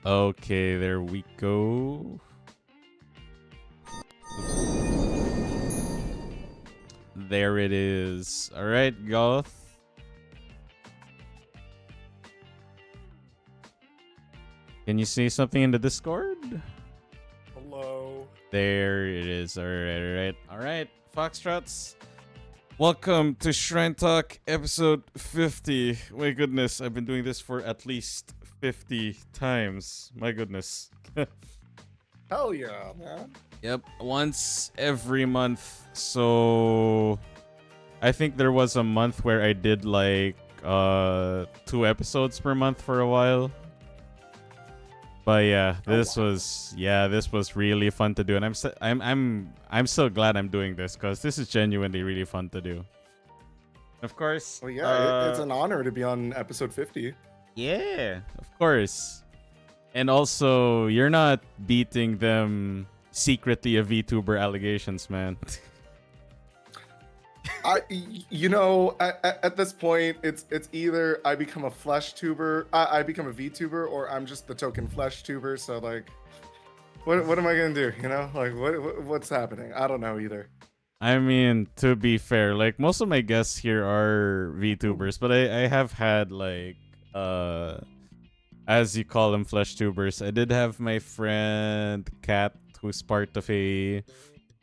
Okay, there we go. There it is. All right, Goth. Can you say something in the Discord? Hello. There it is. All right. Foxtrots. Welcome to Shrine Talk episode 50. My goodness, I've been doing this for at least 50 times. My goodness. Hell yeah, man. Yep, once every month. So I think there was a month where I did like 2 episodes per month for a while. But yeah, this was really fun to do, and I'm so glad I'm doing this because this is genuinely really fun to do. Of course. Well, yeah, it's an honor to be on episode 50. Yeah, of course. And also, you're not beating them secretly a VTuber allegations, man. At this point, it's either I become a flesh tuber, I become a VTuber, or I'm just the token flesh tuber. So like, what am I gonna do? You know, like what's happening? I don't know either. I mean, to be fair, like most of my guests here are VTubers, but I have had like as you call them, flesh tubers. I did have my friend Kat, who's part of a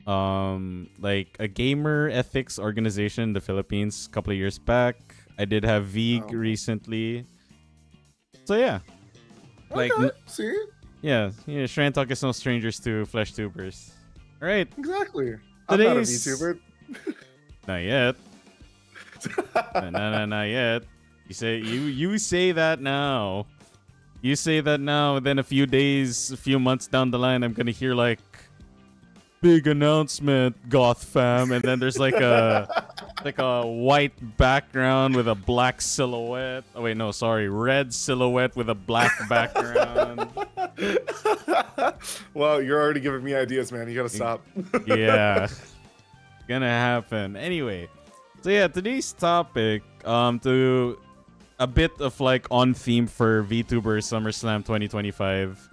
like a gamer ethics organization in the Philippines a couple of years back. I did have Vig recently. So yeah. Like Okay, see? Yeah, Shrine Talk is no strangers to flesh tubers. Alright. Exactly. I'm not a VTuber. Not yet. No, not yet. You say that now. You say that now, and then a few months down the line, I'm gonna hear like big announcement, Goth fam, and then there's like a white background with a black silhouette. Oh wait, no, sorry, red silhouette with a black background. Well, you're already giving me ideas, man. You gotta stop. Yeah, gonna happen. Anyway, so yeah, today's topic, to a bit of like on theme for VTuber SummerSlam 2025.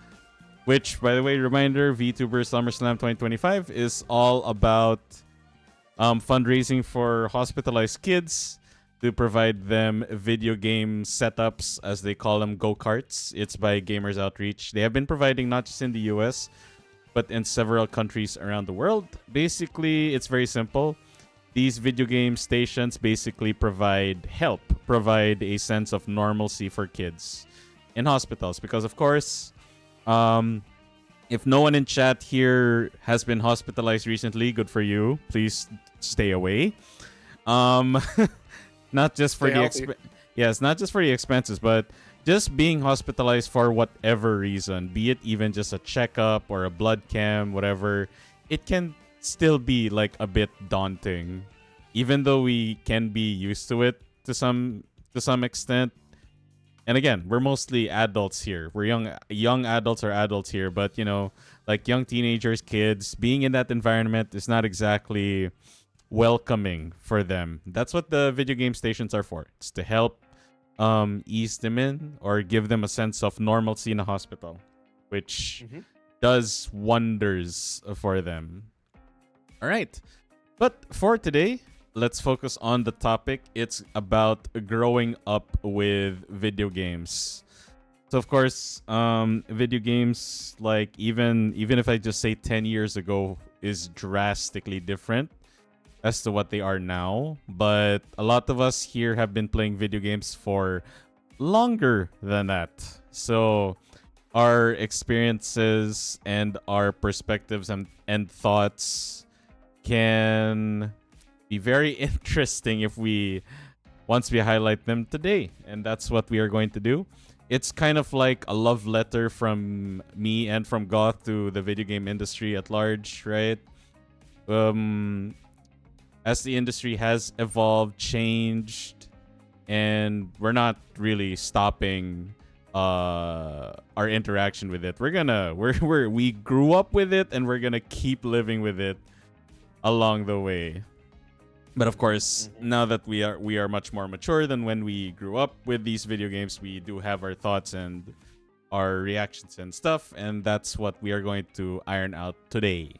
Which, by the way, reminder, VTuber SummerSlam 2025 is all about fundraising for hospitalized kids to provide them video game setups, as they call them, go-karts. It's by Gamers Outreach. They have been providing not just in the US, but in several countries around the world. Basically, it's very simple. These video game stations basically provide a sense of normalcy for kids in hospitals. Because, of course, if no one in chat here has been hospitalized recently, good for you. Please stay away. Not just for not just for the expenses, but just being hospitalized for whatever reason, be it even just a checkup or a blood cam, whatever, it can still be like a bit daunting. Even though we can be used to it to some extent. And again, we're mostly adults here. We're young adults or adults here, but like young teenagers, kids, being in that environment is not exactly welcoming for them. That's what the video game stations are for. It's to help ease them in or give them a sense of normalcy in a hospital, which does wonders for them. All right. But for today, let's focus on the topic. It's about growing up with video games. So of course, video games, like even if I just say 10 years ago, is drastically different as to what they are now. But a lot of us here have been playing video games for longer than that. So our experiences and our perspectives and thoughts can be very interesting once we highlight them today, and that's what we are going to do. It's kind of like a love letter from me and from Goth to the video game industry at large, right? As the industry has evolved, changed, and we're not really stopping our interaction with it. We grew up with it, and we're gonna keep living with it along the way. But of course, now that we are much more mature than when we grew up with these video games, we do have our thoughts and our reactions and stuff, and that's what we are going to iron out today.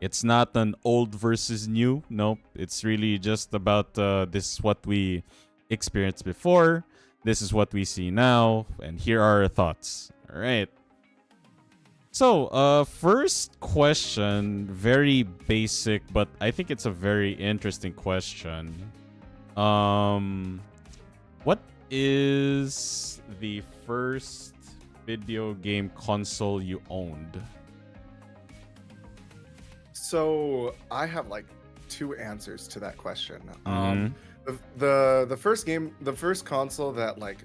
It's not an old versus new. Nope. It's really just about this is what we experienced before. This is what we see now, and here are our thoughts. All right. So, first question, very basic, but I think it's a very interesting question. What is the first video game console you owned? So I have like two answers to that question. Mhm. The first console that like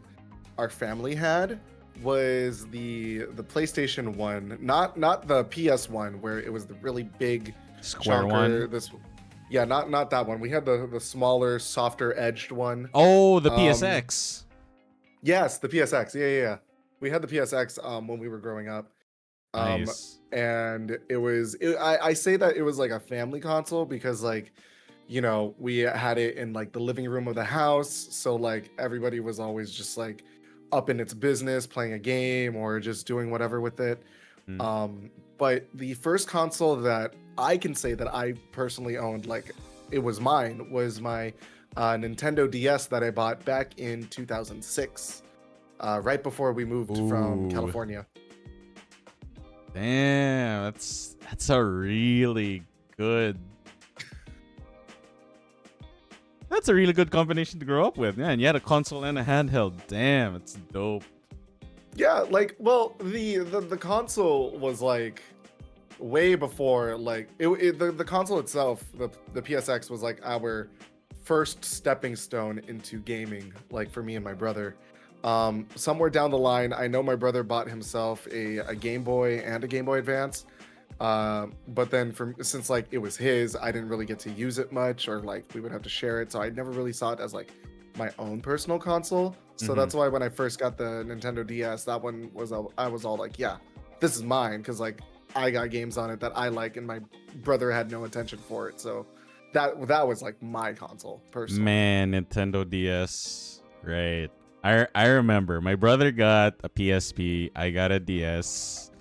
our family had was the PlayStation 1, not the PS1 where it was the really big Square chunker. one. Yeah, not that one. We had the smaller, softer edged one. Oh, the PSX. Yes, the PSX. Yeah. We had the PSX when we were growing up. Nice. And I say that it was like a family console because like, you know, we had it in like the living room of the house, so like everybody was always just like up in its business playing a game or just doing whatever with it. But the first console that I can say that I personally owned, like it was mine, was my Nintendo DS that I bought back in 2006, right before we moved from Ooh. California. Damn, that's a really good. That's a really good combination to grow up with. Man, you had a console and a handheld. Damn, it's dope. Yeah, like, well, the console was like way before like the console itself, the PSX was like our first stepping stone into gaming, like for me and my brother. Somewhere down the line, I know my brother bought himself a Game Boy and a Game Boy Advance. But then since like it was his, I didn't really get to use it much, or like we would have to share it, so I never really saw it as like my own personal console. So that's why when I first got the Nintendo DS, that one was I was all like, yeah, this is mine, because like I got games on it that I like, and my brother had no attention for it. So that was like my console personally. Man, Nintendo DS. Right. I remember my brother got a PSP. I got a DS.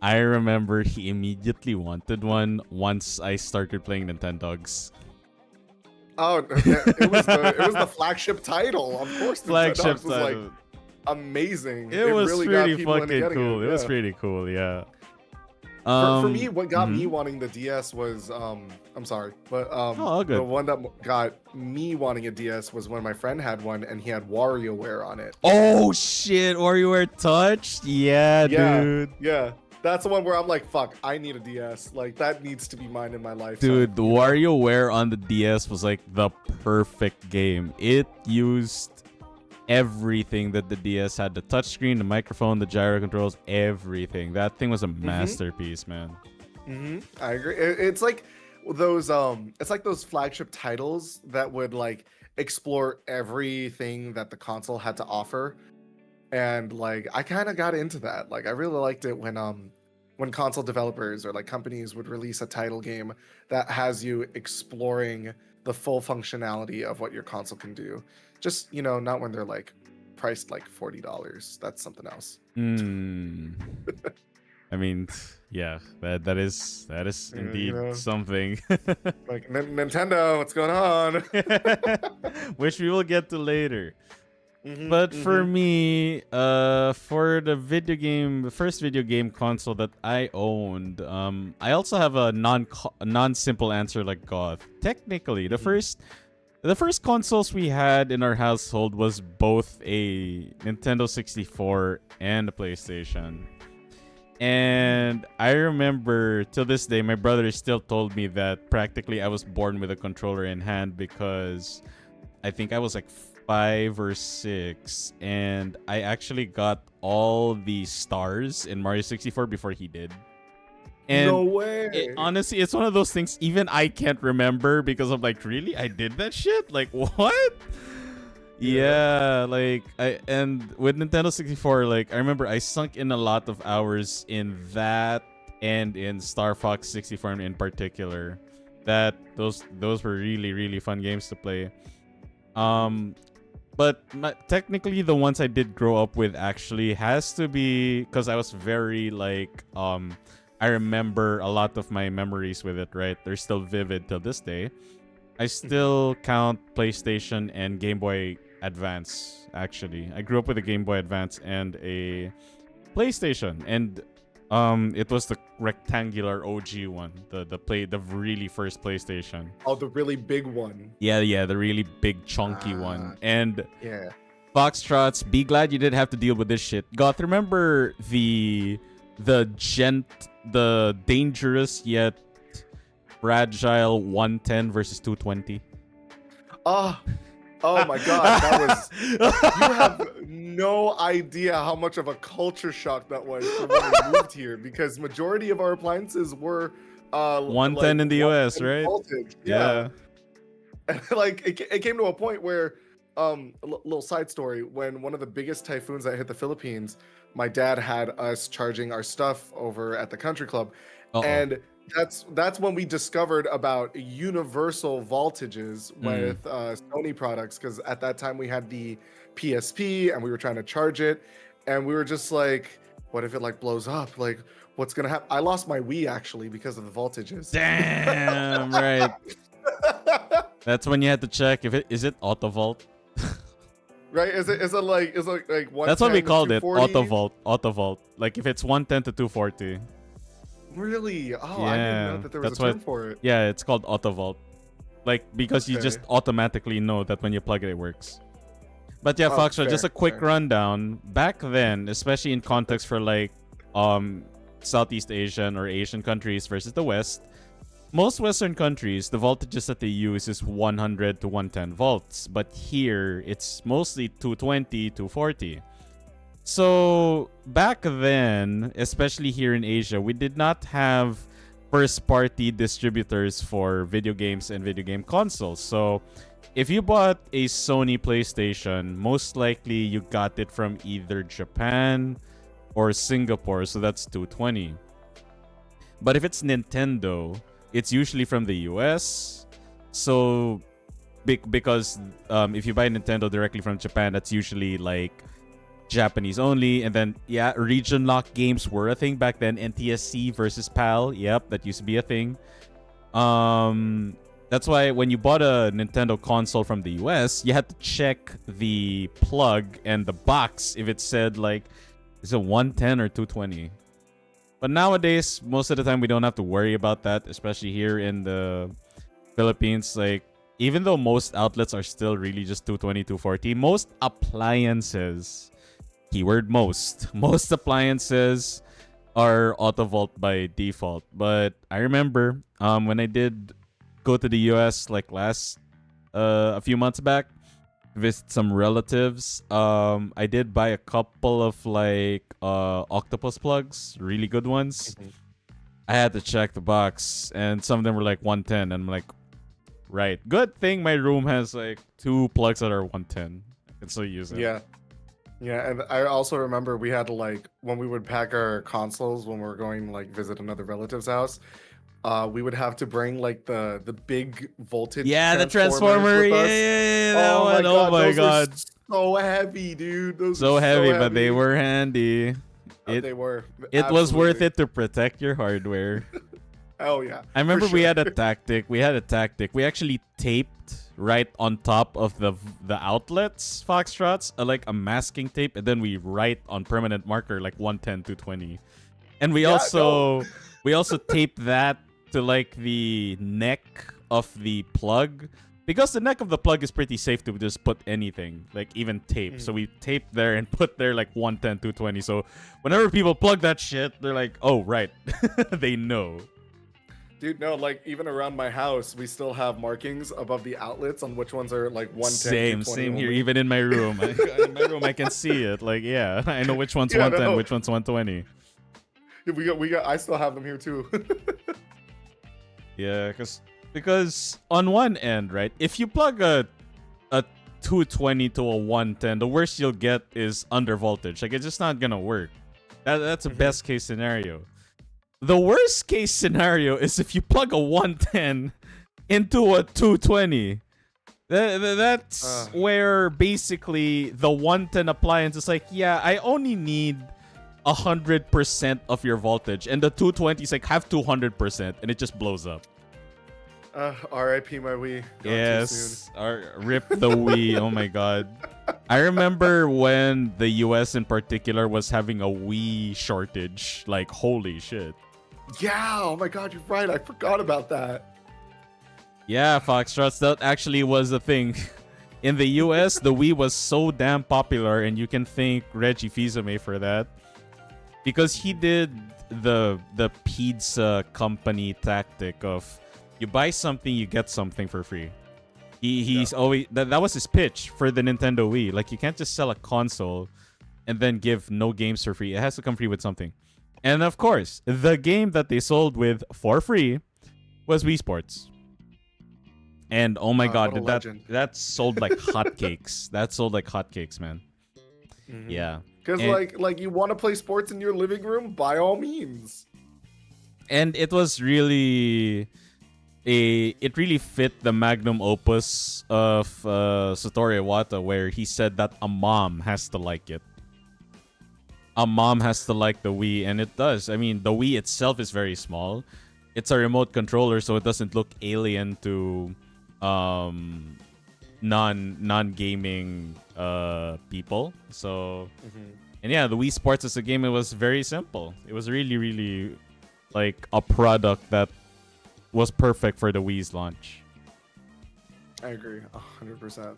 I remember he immediately wanted one once I started playing Nintendogs. Oh, it was the flagship title, of course. The Flagship was title. like amazing. It was really pretty got people into fucking getting cool. it. It was Yeah. pretty cool, yeah. For me, what got me wanting the DS was I'm sorry, but all good. the one that got me wanting a DS was when my friend had one and he had WarioWare on it. Oh shit, WarioWare Touch? Yeah, dude. Yeah. That's the one where I'm like, fuck, I need a DS. Like that needs to be mine in my life. Dude, the WarioWare on the DS was like the perfect game. It used everything that the DS had: the touchscreen, the microphone, the gyro controls, everything. That thing was a masterpiece, man. I agree. It's like those flagship titles that would like explore everything that the console had to offer. And like I kind of got into that. Like I really liked it when console developers or like companies would release a title game that has you exploring the full functionality of what your console can do. Just, you know, not when they're like priced like $40. That's something else. I mean, yeah, that is indeed something. Like Nintendo, what's going on? Which we will get to later. But for me, for the first video game console that I owned, I also have a non-simple answer like Goth. Technically, the first consoles we had in our household was both a Nintendo 64 and a PlayStation. And I remember till this day, my brother still told me that practically I was born with a controller in hand, because I think I was like 5 or 6, and I actually got all the stars in Mario 64 before he did. And no way. Honestly, it's one of those things even I can't remember, because I'm like, really? I did that shit? Like, what? Yeah, like and with Nintendo 64, like I remember I sunk in a lot of hours in that and in Star Fox 64 in particular. That those were really, really fun games to play. But technically, the ones I did grow up with actually has to be because I was very like I remember a lot of my memories with it. Right, they're still vivid till this day. I still count PlayStation and Game Boy Advance. Actually, I grew up with a Game Boy Advance and a PlayStation, and it was the rectangular OG one, the really first PlayStation. Oh, the really big one. Yeah, the really big chunky one. And Yeah. Foxtrots, be glad you didn't have to deal with this shit. Goth, remember the dangerous yet fragile 110 versus 220? Oh my god, that was you have no idea how much of a culture shock that was for when we moved here, because majority of our appliances were 110 in the US, right? Voltage. Yeah. And like it came to a point where a little side story, when one of the biggest typhoons that hit the Philippines, my dad had us charging our stuff over at the country club. And that's when we discovered about universal voltages with Sony products, because at that time we had the PSP and we were trying to charge it, and we were just like, what if it like blows up? Like, what's gonna happen? I lost my Wii actually because of the voltages. Damn, right. That's when you had to check if it is it auto vault. Right? Is it like 110? That's what we called it, 240? auto vault. Like if it's 110 to 240. Really? Oh, Yeah, I didn't know that there was a term for it. Yeah, it's called auto vault. Like because you just automatically know that when you plug it, it works. But yeah, Foxtrot, just a quick rundown. Back then, especially in context for like Southeast Asian or Asian countries versus the West, most Western countries, the voltages that they use is 100 to 110 volts. But here, it's mostly 220, 240. So back then, especially here in Asia, we did not have first-party distributors for video games and video game consoles. So if you bought a Sony PlayStation, most likely you got it from either Japan or Singapore, so that's 220. But if it's Nintendo, it's usually from the US. So because if you buy Nintendo directly from Japan, that's usually like Japanese only. And then yeah, region lock games were a thing back then. NTSC versus PAL, yep, that used to be a thing. That's why when you bought a Nintendo console from the US, you had to check the plug and the box if it said like, is it 110 or 220? But nowadays, most of the time we don't have to worry about that, especially here in the Philippines. Like, even though most outlets are still really just 220, 240, most appliances, keyword most appliances are auto vault by default. But I remember when I did go to the US like a few months back, visit some relatives, I did buy a couple of like octopus plugs, really good ones. I had to check the box, and some of them were like 110, and I'm like, right, good thing my room has like 2 plugs that are 110. I can still use it. Yeah, and I also remember we had to like, when we would pack our consoles when we were going like visit another relative's house, we would have to bring like the big voltage. Yeah, the transformer. Yeah, that one. God, oh my those god, were so heavy, dude. Those so were heavy, but they were handy. They were. It was worth it to protect your hardware. Oh yeah. I remember we had a tactic. We actually taped right on top of the outlets, Foxtrots, like a masking tape, and then we write on permanent marker like 110, 220. And we also taped that to like the neck of the plug, because the neck of the plug is pretty safe to just put anything, like even tape. So we taped there and put there like 110, 220. So whenever people plug that shit, they're like, oh, right. They know. Dude, no, like even around my house, we still have markings above the outlets on which ones are like 110. Same here. Even in my room, I can see it. Like, yeah, I know which one's 110, which one's 120. We got. I still have them here too. Yeah, because on one end, right, if you plug a 220 to a 110, the worst you'll get is under voltage. Like, it's just not gonna work. That's a best case scenario. The worst case scenario is if you plug a 110 into a 220. That's where basically the 110 appliance is like, yeah, I only need 100% of your voltage, and the 220 is like have 200%, and it just blows up. R.I.P. my Wii. Yes, rip the Wii. Oh my god. I remember when the US in particular was having a Wii shortage. Like, holy shit. Yeah, oh my god, you're right. I forgot about that. Yeah, Foxtrots, that actually was a thing. In the US, the Wii was so damn popular, and you can thank Reggie Fils-Aimé for that. Because he did the pizza company tactic of you buy something, you get something for free. He's always that was his pitch for the Nintendo Wii. Like, you can't just sell a console and then give no games for free. It has to come free with something. And of course, the game that they sold with for free was Wii Sports. And oh my god, did that sold like hotcakes. That sold like hotcakes, man. Mm-hmm. Yeah. Because like you want to play sports in your living room, by all means. And it was really it really fit the magnum opus of Satoru Iwata, where he said that a mom has to like it. A mom has to like the Wii, and it does. I mean, the Wii itself is very small. It's a remote controller, so it doesn't look alien to non-gaming people. So and yeah, the Wii Sports as a game, it was very simple. It was really, really like a product that was perfect for the Wii's launch. I agree 100%.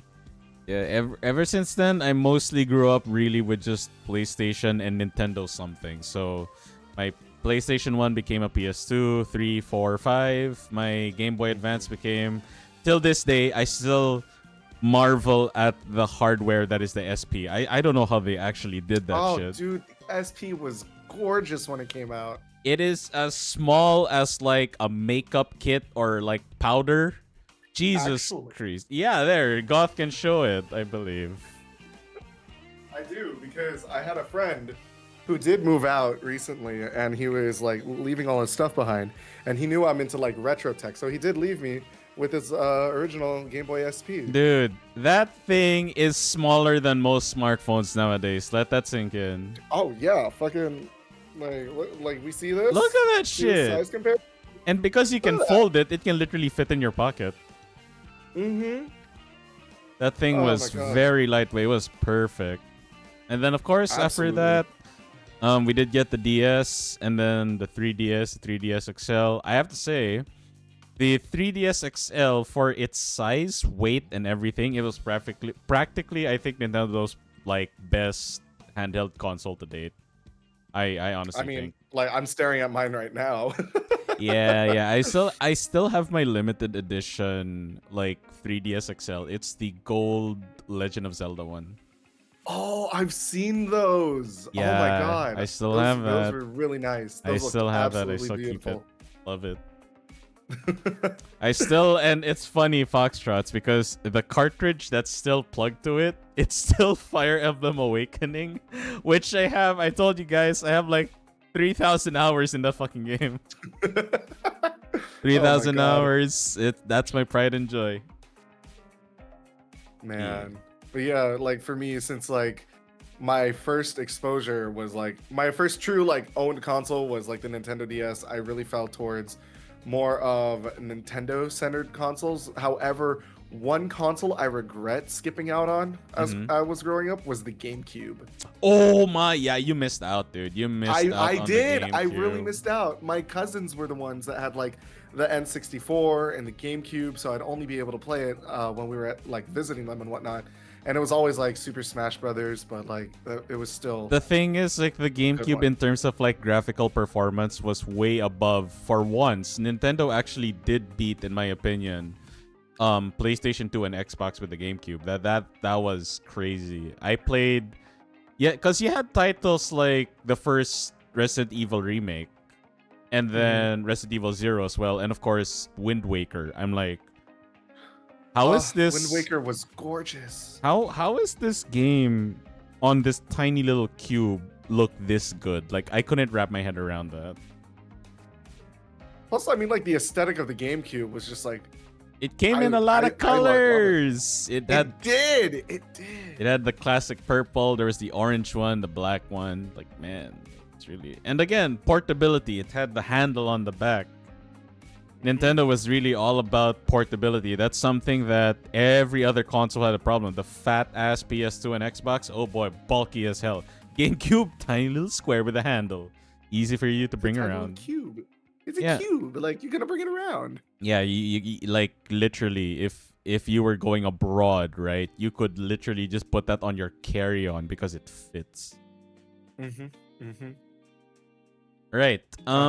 Yeah, ever since then, I mostly grew up really with just PlayStation and Nintendo something. So my PlayStation 1 became a PS2, 3, 4, 5. My Game Boy Advance became... Till this day, I still marvel at the hardware that is the SP. I don't know how they actually did that shit. Oh, dude, SP was gorgeous when it came out. It is as small as like a makeup kit or like powder. Jesus Christ. Yeah, there. Goth can show it, I believe. I do, because I had a friend who did move out recently, and he was like leaving all his stuff behind, and he knew I'm into like retro tech, so he did leave me with his original Game Boy SP. Dude, that thing is smaller than most smartphones nowadays. Let that sink in. Oh yeah, fucking like we see this. Look at that shit. Size comparison? And because you can fold it, it can literally fit in your pocket. Mm-hmm. That thing was very lightweight. It was perfect. And then, of course, after that, we did get the DS, and then the 3DS, the 3DS XL. I have to say, the 3DS XL, for its size, weight, and everything, it was practically, I think, Nintendo's like best handheld console to date. I honestly think. Like, I'm staring at mine right now. yeah. I still have my limited edition like 3DS XL. It's the gold Legend of Zelda one. Oh, I've seen those. Yeah, oh my god. I still have that. Those were really nice. Those I still have that. I still beautiful. keep it. Love it. And it's funny, Foxtrots, because the cartridge that's still plugged to it, it's still Fire Emblem Awakening, which I told you guys, I have like 3,000 hours in that fucking game. 3,000 hours. That's my pride and joy. Man. Yeah. But yeah, like for me, since like my first exposure was like my first true like owned console was like the Nintendo DS, I really fell towards more of Nintendo centered consoles. However, one console I regret skipping out on as I was growing up was the GameCube. Oh my, yeah, you missed out, dude. You missed out. I did. I really missed out. My cousins were the ones that had like the N64 and the GameCube, so I'd only be able to play it when we were at like visiting them and whatnot. And it was always like Super Smash Brothers, but like it was still. The thing is, like the GameCube in terms of like graphical performance was way above. For once, Nintendo actually did beat, in my opinion, PlayStation 2 and Xbox with the GameCube. That was crazy. I played, yeah, because you had titles like the first Resident Evil remake, and then Resident Evil 0 as well, and of course Wind Waker. I'm like, how is this? Wind Waker was gorgeous. How is this game on this tiny little cube look this good? Like, I couldn't wrap my head around that. Plus, I mean, like the aesthetic of the GameCube was just like It came in a lot of I love it. colors. It did. It had the classic purple. There was the orange one, the black one. Like, man, it's really. And again, portability. It had the handle on the back. Nintendo was really all about portability. That's something that every other console had a problem. The fat ass PS2 and Xbox, oh boy, bulky as hell. GameCube, tiny little square with a handle, easy for you to bring around. Cube. It's a cube. Like, you're gonna bring it around. Yeah, you like literally, if you were going abroad, right, you could literally just put that on your carry-on because it fits. Right.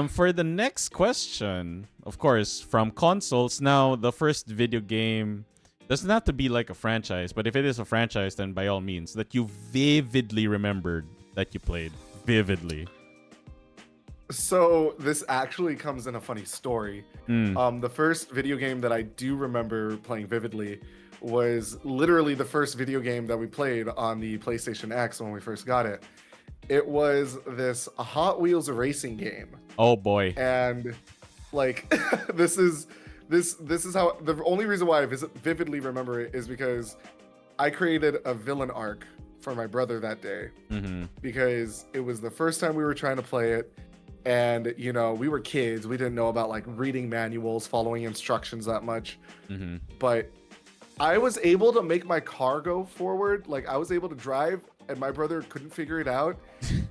For the next question, of course, from consoles. Now, the first video game doesn't have to be like a franchise, but if it is a franchise, then by all means, that you vividly remembered that you played vividly. So this actually comes in a funny story. The first video game that I do remember playing vividly was literally the first video game that we played on the PlayStation X when we first got it. It was this Hot Wheels racing game. Oh boy. And like this is how the only reason why I vividly remember it is because I created a villain arc for my brother that day because it was the first time we were trying to play it. And, you know, we were kids. We didn't know about like reading manuals, following instructions that much. But I was able to make my car go forward. Like, I was able to drive, and my brother couldn't figure it out.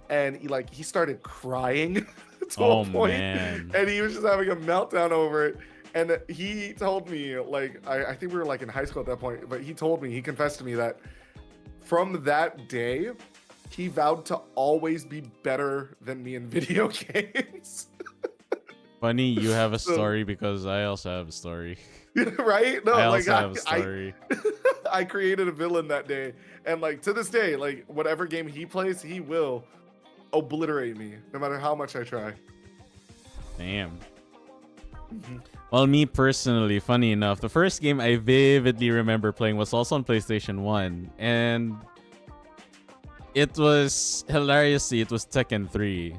And he started crying to a point. Man. And he was just having a meltdown over it. And he told me, like, I think we were like in high school at that point, but he confessed to me that from that day, he vowed to always be better than me in video games. Funny, you have a story because I also have a story. Right? No, I also have a story. I created a villain that day, and like to this day, like whatever game he plays, he will obliterate me, no matter how much I try. Damn. Well, me personally, funny enough, the first game I vividly remember playing was also on PlayStation 1, and it was hilariously, it was Tekken 3.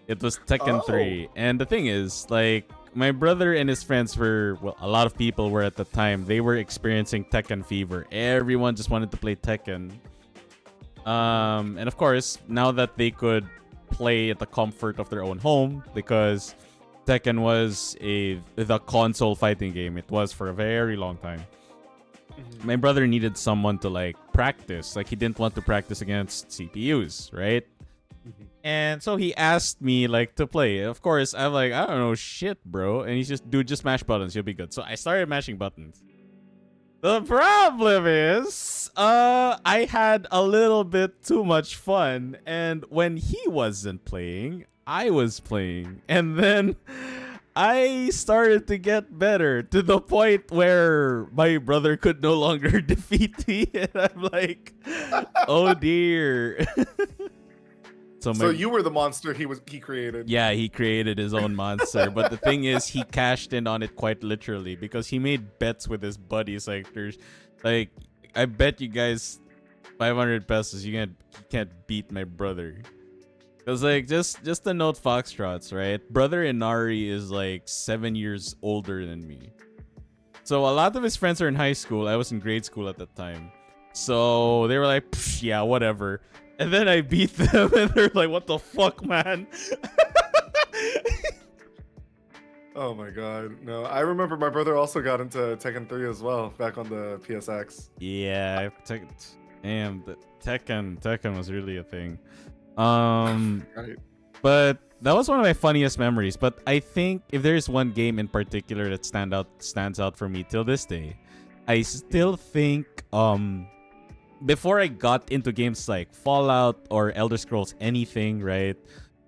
It was Tekken 3. And the thing is, like, my brother and his friends were, well, a lot of people were at the time, they were experiencing Tekken fever. Everyone just wanted to play Tekken. And of course, now that they could play at the comfort of their own home, because Tekken was the console fighting game. It was for a very long time. My brother needed someone to like practice. Like, he didn't want to practice against CPUs, right? And so he asked me like to play. Of course, I'm like, I don't know shit, bro. And he's just, dude, just mash buttons, you'll be good. So I started mashing buttons. The problem is, I had a little bit too much fun, and when he wasn't playing, I was playing, and then I started to get better to the point where my brother could no longer defeat me, and I'm like, oh dear. So you were the monster he created. Yeah, he created his own monster. But the thing is, he cashed in on it quite literally because he made bets with his buddies. Like, I bet you guys 500 pesos you can't beat my brother. Cause like just to note Foxtrots, right? Brother Inari is like 7 years older than me. So a lot of his friends are in high school. I was in grade school at that time. So they were like, yeah, whatever. And then I beat them, and they're like, "What the fuck, man?" Oh my god, no! I remember my brother also got into Tekken 3 as well, back on the PSX. Yeah, damn, the Tekken was really a thing. Right. But that was one of my funniest memories. But I think if there's one game in particular that stands out for me till this day, I still think before I got into games like Fallout or Elder Scrolls anything, right?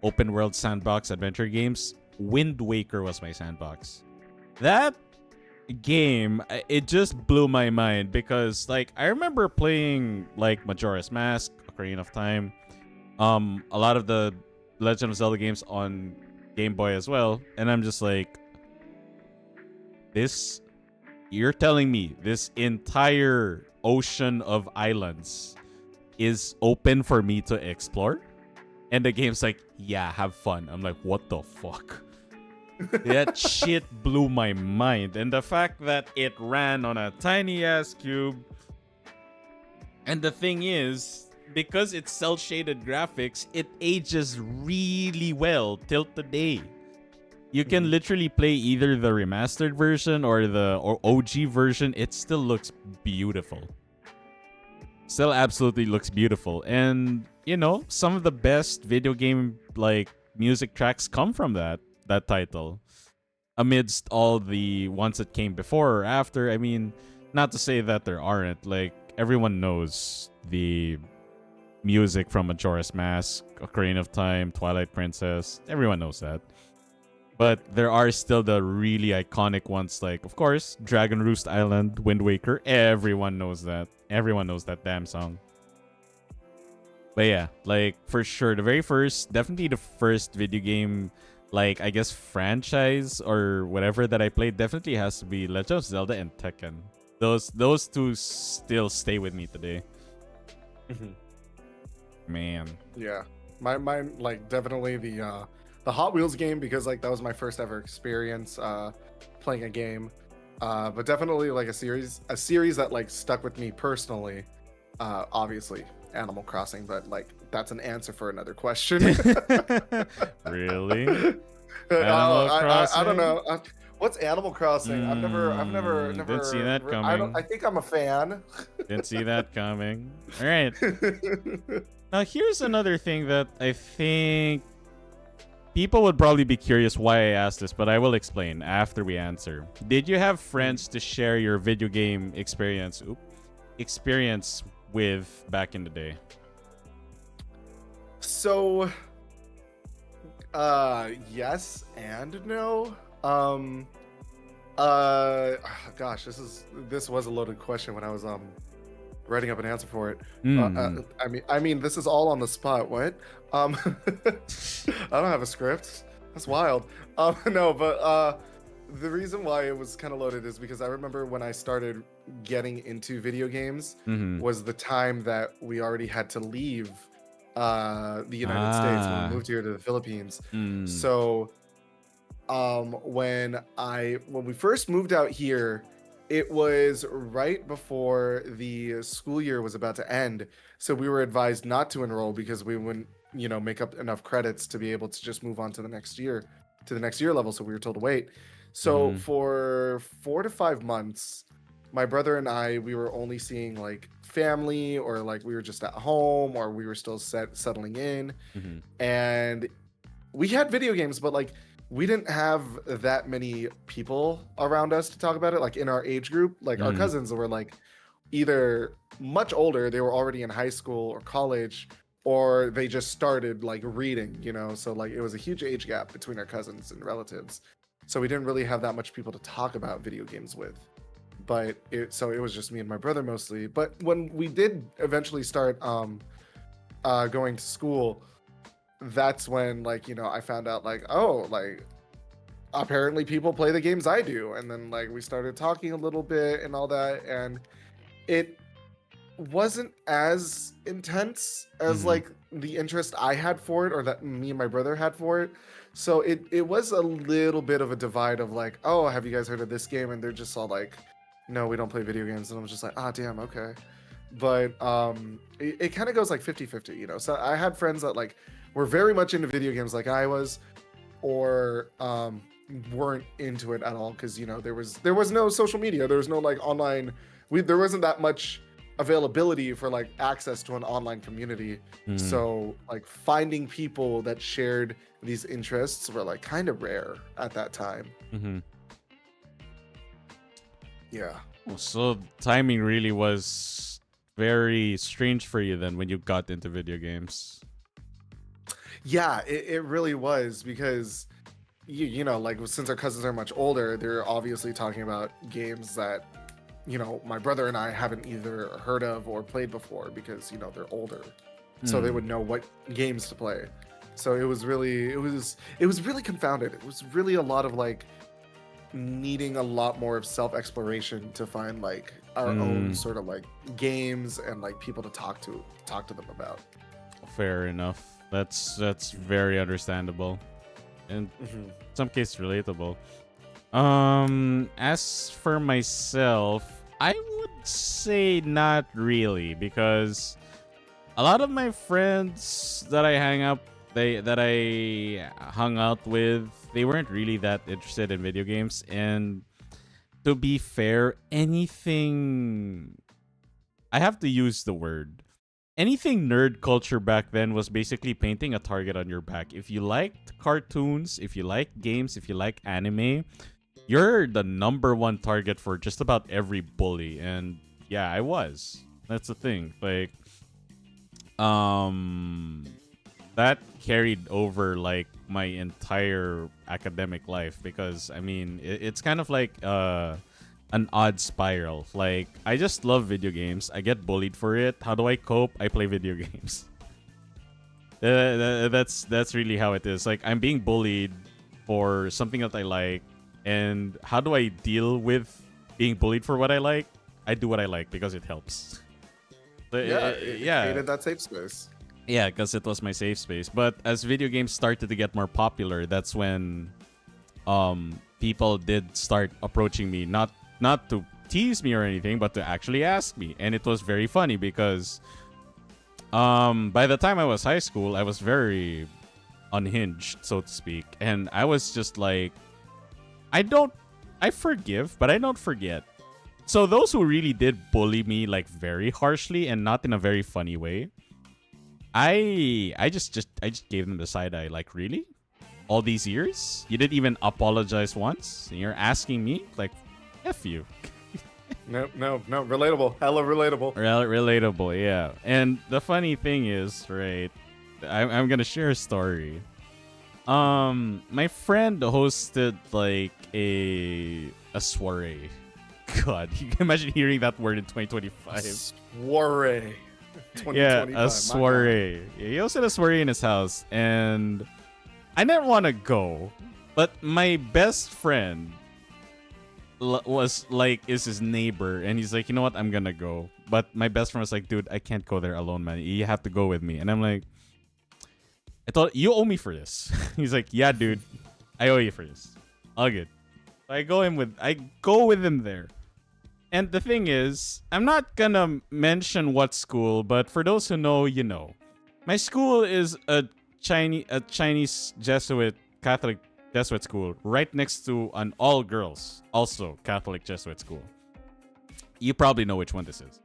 Open world sandbox adventure games, Wind Waker was my sandbox. That game, it just blew my mind because like I remember playing like Majora's Mask, Ocarina of Time, a lot of the Legend of Zelda games on Game Boy as well, and I'm just like, you're telling me this entire ocean of islands is open for me to explore? And the game's like, yeah, have fun. I'm like, what the fuck? That shit blew my mind. And the fact that it ran on a tiny ass cube. And the thing is, because it's cel shaded graphics, it ages really well till today. You can literally play either the remastered version or the OG version. It still looks beautiful. Still absolutely looks beautiful. And, some of the best video game like music tracks come from that title. Amidst all the ones that came before or after. I mean, not to say that there aren't. Like, everyone knows the music from Majora's Mask, Ocarina of Time, Twilight Princess. Everyone knows that. But there are still the really iconic ones, like, of course, Dragon Roost Island, Wind Waker. Everyone knows that. Everyone knows that damn song. But yeah, like, for sure, definitely the first video game, like, I guess, franchise or whatever that I played definitely has to be Legend of Zelda and Tekken. Those two still stay with me today. Man. Yeah. Mine, like, definitely the Hot Wheels game, because like that was my first ever experience playing a game, but definitely like a series that like stuck with me personally. Obviously Animal Crossing, but like that's an answer for another question. Really? Animal Crossing? I don't know. What's Animal Crossing? I've never didn't see that coming. I think I'm a fan. Didn't see that coming. All right. Now here's another thing that I think people would probably be curious why I asked this, but I will explain after we answer. Did you have friends to share your video game experience with back in the day? So, yes and no. Gosh, this was a loaded question when I was writing up an answer for it. I mean, this is all on the spot. What? I don't have a script. That's wild. No, but the reason why it was kind of loaded is because I remember when I started getting into video games was the time that we already had to leave the United States when we moved here to the Philippines. So, when we first moved out here, it was right before the school year was about to end. So we were advised not to enroll because we wouldn't, make up enough credits to be able to just move on to the next year level. So we were told to wait. So for 4 to 5 months, my brother and I, we were only seeing like family, or like we were just at home, or we were still settling in. And we had video games, but like we didn't have that many people around us to talk about it. Like in our age group, like our cousins were like either much older, they were already in high school or college, or they just started like reading, so like it was a huge age gap between our cousins and relatives. So we didn't really have that much people to talk about video games with. But it was just me and my brother mostly. But when we did eventually start going to school, that's when like I found out like, oh, like apparently people play the games I do. And then like we started talking a little bit and all that, and it wasn't as intense as like the interest I had for it, or that me and my brother had for it. So it was a little bit of a divide of like, oh, have you guys heard of this game? And they're just all like, no, we don't play video games. And I'm just like, damn, okay. But it kind of goes like 50-50, So I had friends that like were very much into video games like I was, or weren't into it at all, because there was no social media, there was no like online, there wasn't that much availability for like access to an online community. So like finding people that shared these interests were like kind of rare at that time. Yeah. So timing really was very strange for you then when you got into video games. Yeah, it really was, because like since our cousins are much older, they're obviously talking about games that my brother and I haven't either heard of or played before, because they're older, so they would know what games to play. So it was really confounded. It was really a lot of like needing a lot more of self-exploration to find like our own sort of like games and like people to talk to them about. Fair enough. That's very understandable. and Mhm. in some cases relatable. As for myself, I would say not really, because a lot of my friends that I hung out with, they weren't really that interested in video games. And to be fair, anything, I have to use the word, anything nerd culture back then was basically painting a target on your back. If you liked cartoons, if you like games, if you like anime, you're the number one target for just about every bully. And yeah, I was. That's the thing. Like, um that carried over like my entire academic life, because I mean, it's kind of like an odd spiral. Like, I just love video games. I get bullied for it. How do I cope? I play video games. That's really how it is. Like, I'm being bullied for something that I like, and how do I deal with being bullied for what I like? I do what I like because it helps. Yeah, it Yeah, created that safe space. yeah, because it was my safe space. But as video games started to get more popular, that's when people did start approaching me, not to tease me or anything, but to actually ask me. And it was very funny because by the time I was high school, I was very unhinged, so to speak. And I was just like, I forgive, but I don't forget. So those who really did bully me like very harshly and not in a very funny way, I just gave them the side eye. Like, really? All these years? You didn't even apologize once? And you're asking me? Like, F you. No, relatable, hella relatable. Relatable, yeah. And the funny thing is, right, I'm gonna share a story. My friend hosted like a soiree. God, you can imagine hearing that word in 2025. Soiree. Yeah, a soiree. Yeah, he hosted a soiree in his house, and I didn't want to go, but my best friend is his neighbor, and he's like, you know what, I'm gonna go. But my best friend was like, dude, I can't go there alone, man. You have to go with me. And I'm like, I thought you owe me for this. He's like, yeah, dude, I owe you for this. All good. I go with him there. And the thing is, I'm not gonna mention what school, but for those who know, you know. My school is a Chinese Jesuit Catholic Jesuit school right next to an all girls also Catholic Jesuit school. You probably know which one this is.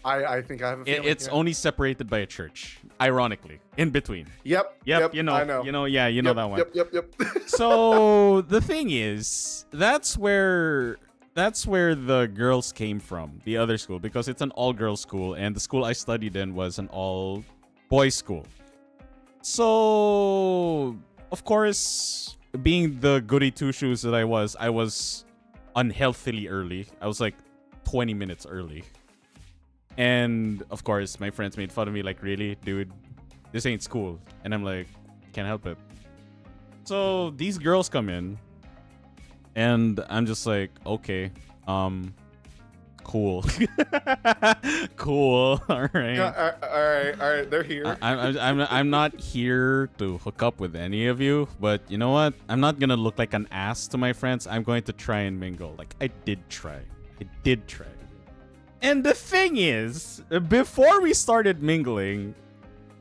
I think I have a feeling. It's only separated by a church, ironically, in between. Yep. You know, I know. you know, yeah, you know that one. Yep. So the thing is, that's where the girls came from, the other school, because it's an all-girls school, and the school I studied in was an all-boys school. So, of course, being the goody two-shoes that I was unhealthily early. I was like 20 minutes early. And, of course, my friends made fun of me, like, really, dude, this ain't school. And I'm like, can't help it. So, these girls come in, and I'm just like, okay, cool. Cool, all right. Yeah, all right, they're here. I'm not here to hook up with any of you, but you know what? I'm not gonna look like an ass to my friends. I'm going to try and mingle. Like, I did try. And the thing is, before we started mingling,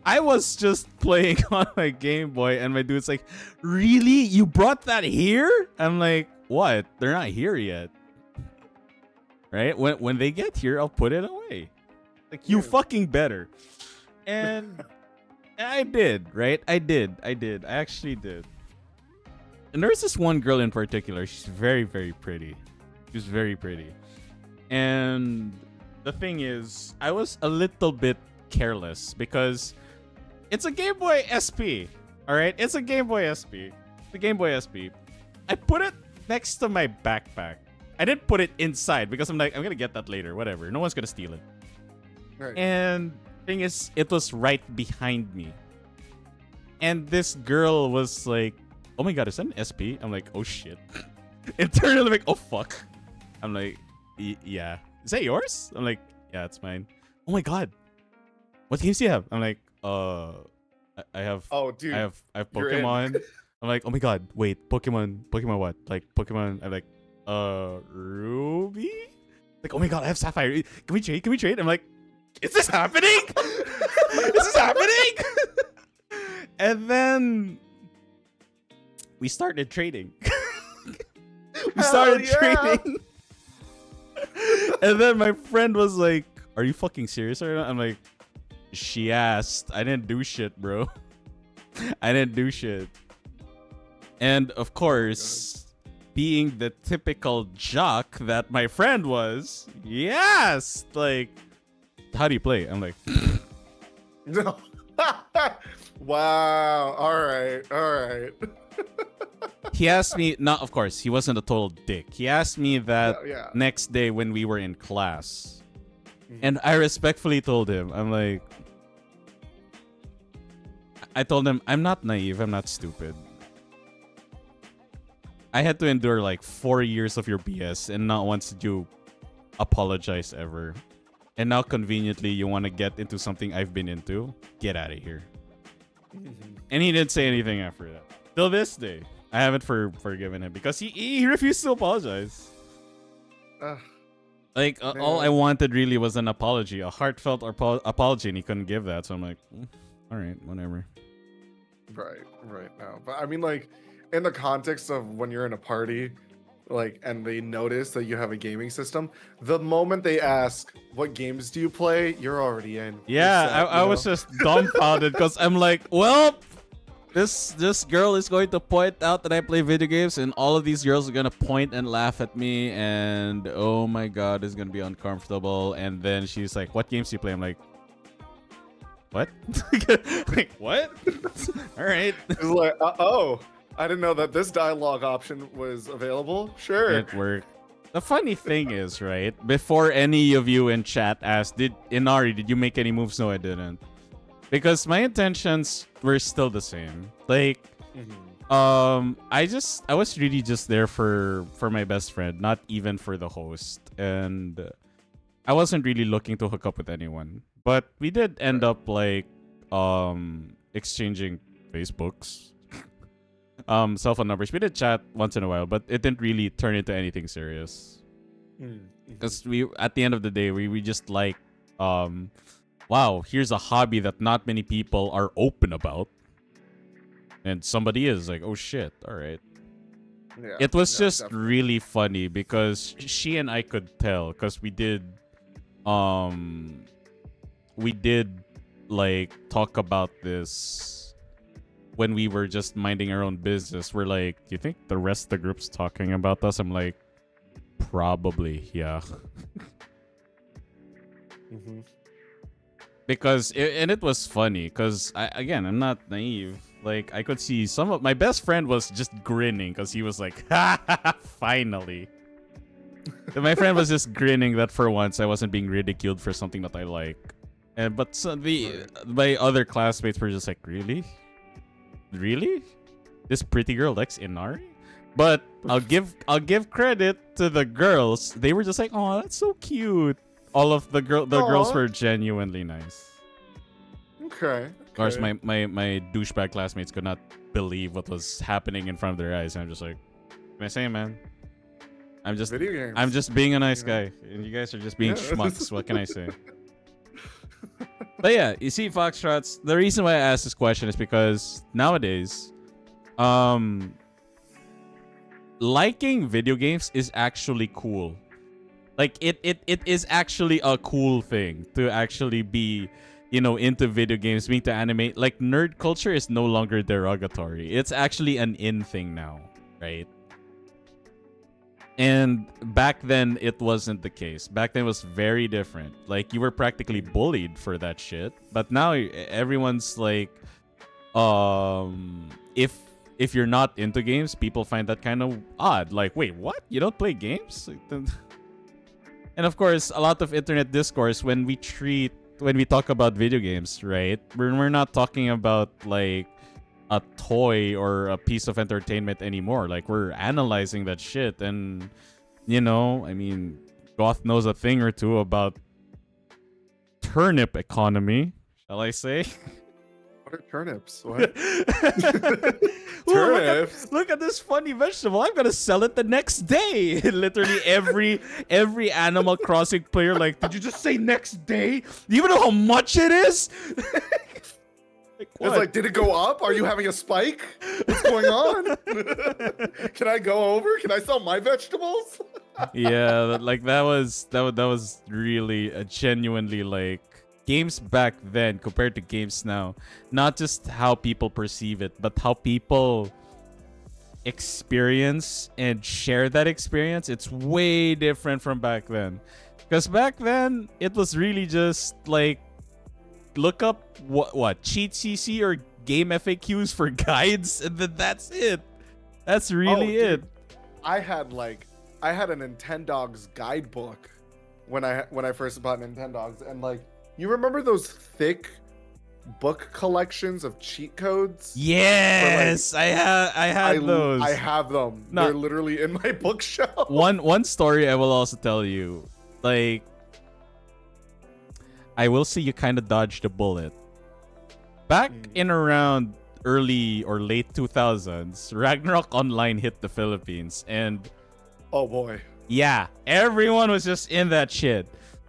I was just playing on my Game Boy, and my dude's like, really? You brought that here? I'm like, what? They're not here yet. Right? When they get here, I'll put it away. Like, you fucking better. And I did, right? I did. I actually did. And there's this one girl in particular. She's very, very pretty. She's very pretty. And the thing is, I was a little bit careless because it's a Game Boy SP. All right? It's a Game Boy SP. The Game Boy SP. I put it next to my backpack. I didn't put it inside because I'm like, I'm going to get that later. Whatever. No one's going to steal it. Right. And thing is, it was right behind me. And this girl was like, oh my God, is that an SP? I'm like, oh shit. Internally, I'm like, oh fuck. I'm like, yeah. Is that yours? I'm like, yeah, it's mine. Oh my God. What games do you have? I'm like, I have. Oh, dude. I have Pokemon. I'm like, oh my god, wait, Pokemon what? Like Pokemon. I'm like, Ruby. Like, oh my god, I have Sapphire. Can we trade? Can we trade? I'm like, is this happening? Is this happening? And then we started trading. We started trading. And then my friend was like, are you fucking serious right now? I'm like, she asked. I didn't do shit, bro. I didn't do shit. And of course, being the typical jock that my friend was, yes, like, how do you play? I'm like, No. Wow. All right. he asked me, not, of course, he wasn't a total dick. He asked me that Yeah. next day when we were in class. And I respectfully told him, I'm like, I told him, I'm not naive, I'm not stupid. I had to endure like 4 years of your BS, and not once did you apologize ever. And now conveniently you want to get into something I've been into? Get out of here. And he didn't say anything after that. Till this day, I haven't forgiven him because he refused to apologize. Like, all I wanted really was an apology, a heartfelt apology, and he couldn't give that. So I'm like, all right, whatever. Right now. But I mean, like, in the context of when you're in a party, like, and they notice that you have a gaming system, the moment they ask, what games do you play? You're already in. Yeah, I was just dumbfounded because I'm like, well, this girl is going to point out that I play video games, and all of these girls are gonna point and laugh at me, and oh my god, it's gonna be uncomfortable. And then she's like, what games do you play? I'm like, what? Like, what? All right. It's like, oh, I didn't know that this dialogue option was available. Sure. It worked. The funny thing is, right, before any of you in chat asked, Inari, did you make any moves? No, I didn't. Because my intentions were still the same. Like, I was really just there for my best friend, not even for the host. And I wasn't really looking to hook up with anyone. But we did end up like exchanging Facebooks. Cell phone numbers. We did chat once in a while, but it didn't really turn into anything serious. Because we, at the end of the day, we just like, wow, here's a hobby that not many people are open about, and somebody is like, oh shit, all right. Yeah, it was just definitely really funny because she and I could tell because we did like talk about this when we were just minding our own business. We're like, do you think the rest of the group's talking about us? I'm like, probably, yeah. Because it was funny because I'm not naive. Like, I could see some of my best friend was just grinning because he was like, ha, finally. My friend was just grinning that for once I wasn't being ridiculed for something that I like. But my other classmates were just like, really? This pretty girl likes Inari? But I'll give credit to the girls. They were just like, oh, that's so cute. All of the girls were genuinely nice. Okay. Of course, my douchebag classmates could not believe what was happening in front of their eyes. And I'm just like, what am I saying, man? I'm just being a nice guy, and you guys are just being schmucks. What can I say? But yeah, you see, Foxtrots, the reason why I asked this question is because nowadays, liking video games is actually cool. Like, it is actually a cool thing to actually be, into video games, being to animate. Like, nerd culture is no longer derogatory. It's actually an in thing now, right? And back then, it wasn't the case. Back then, it was very different. Like, you were practically bullied for that shit. But now, everyone's like, if you're not into games, people find that kind of odd. Like, wait, what? You don't play games? And of course, a lot of internet discourse when we talk about video games, right? We're not talking about like a toy or a piece of entertainment anymore. Like, we're analyzing that shit, and I mean, Goth knows a thing or two about turnip economy, shall I say? What are turnips? What? Ooh, Turnips? look at this funny vegetable. I'm gonna sell it the next day. Literally every Animal Crossing player, like, did you just say next day? Do you even know how much it is? Like, It's like, did it go up? Are you having a spike? What's going on? Can I go over? Can I sell my vegetables? Yeah, like that was really a genuinely like games back then compared to games now. Not just how people perceive it, but how people experience and share that experience. It's way different from back then. Because back then it was really just like look up what cheat CC or game FAQs for guides, and then that's it. That's really it. I had a Nintendogs guidebook when I first bought Nintendogs, and like, you remember those thick book collections of cheat codes? Yes, I had those. I have them. No. They're literally in my bookshelf. One story I will also tell you. Like, I will say you kind of dodged a bullet. Back in around early or late 2000s, Ragnarok Online hit the Philippines, and oh boy. yeah, everyone was just in that shit.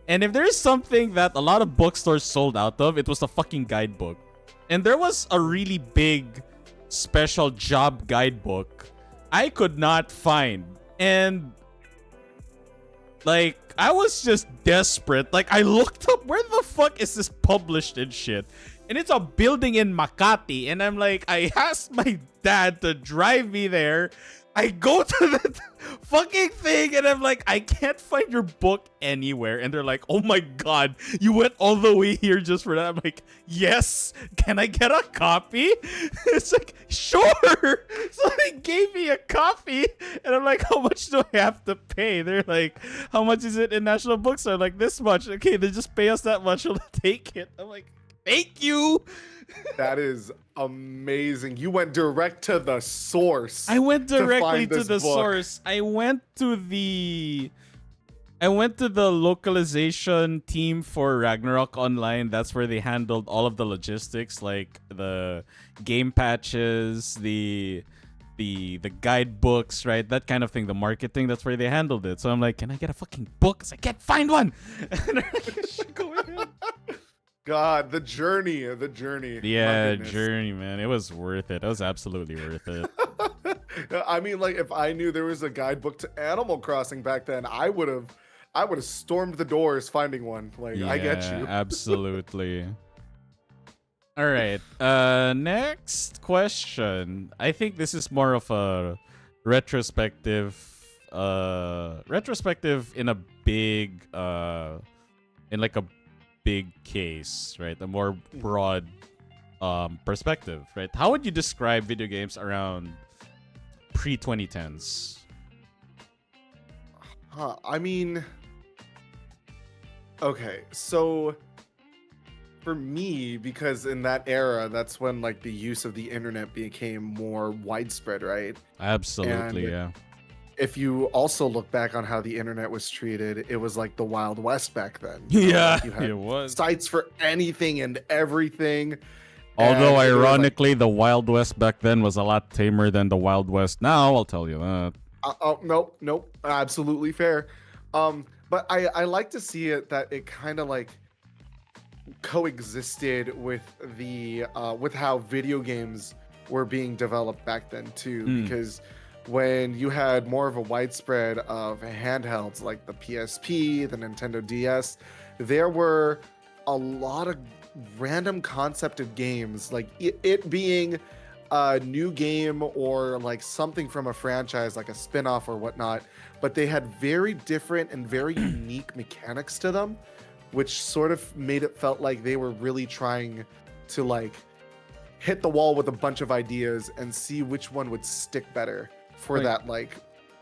And if there's something that a lot of bookstores sold out of, it was a fucking guidebook. And there was a really big special job guidebook I could not find. And like, I was just desperate. Like, I looked up, where the fuck is this published and shit? And it's a building in Makati. And I'm like, I asked my dad to drive me there. I go to the fucking thing and I'm like, I can't find your book anywhere. And they're like, oh my God, you went all the way here just for that. I'm like, yes, can I get a copy? It's like, sure. So they gave me a copy and I'm like, how much do I have to pay? They're like, how much is it in National Bookstore? I'm like, this much. Okay, they just pay us that much. We'll take it. I'm like, thank you. That is amazing. You went direct to the source. I went directly to the book. source. I went to the localization team for Ragnarok Online. That's where they handled all of the logistics, like the game patches, the guidebooks, right? That kind of thing, the marketing. That's where they handled it. So I'm like, can I get a fucking book? 'Cause I can't find one. Go ahead. God, the journey. Yeah, journey, man. It was worth it. It was absolutely worth it. I mean, like, if I knew there was a guidebook to Animal Crossing back then, I would have stormed the doors finding one. Like, Yeah, I get you. Absolutely. All right. Next question. I think this is more of a retrospective in a big in like a big case, right? A more broad perspective, right? How would you describe video games around pre-2010s? I mean, okay, so for me, because in that era, that's when like the use of the internet became more widespread, right? Absolutely, And yeah. if you also look back on how the internet was treated, it was like the Wild West back then. You know, Yeah, like you had it was. sites for anything and everything. Although, and it was like, ironically, the Wild West back then was a lot tamer than the Wild West now, I'll tell you that. nope, absolutely fair. But I like to see it that it kind of like coexisted with the with how video games were being developed back then too, because when you had more of a widespread of handhelds like the PSP, the Nintendo DS, there were a lot of random concepted games, like it being a new game or like something from a franchise, like a spin-off or whatnot, but they had very different and very unique mechanics to them, which sort of made it felt like they were really trying to like hit the wall with a bunch of ideas and see which one would stick better for that like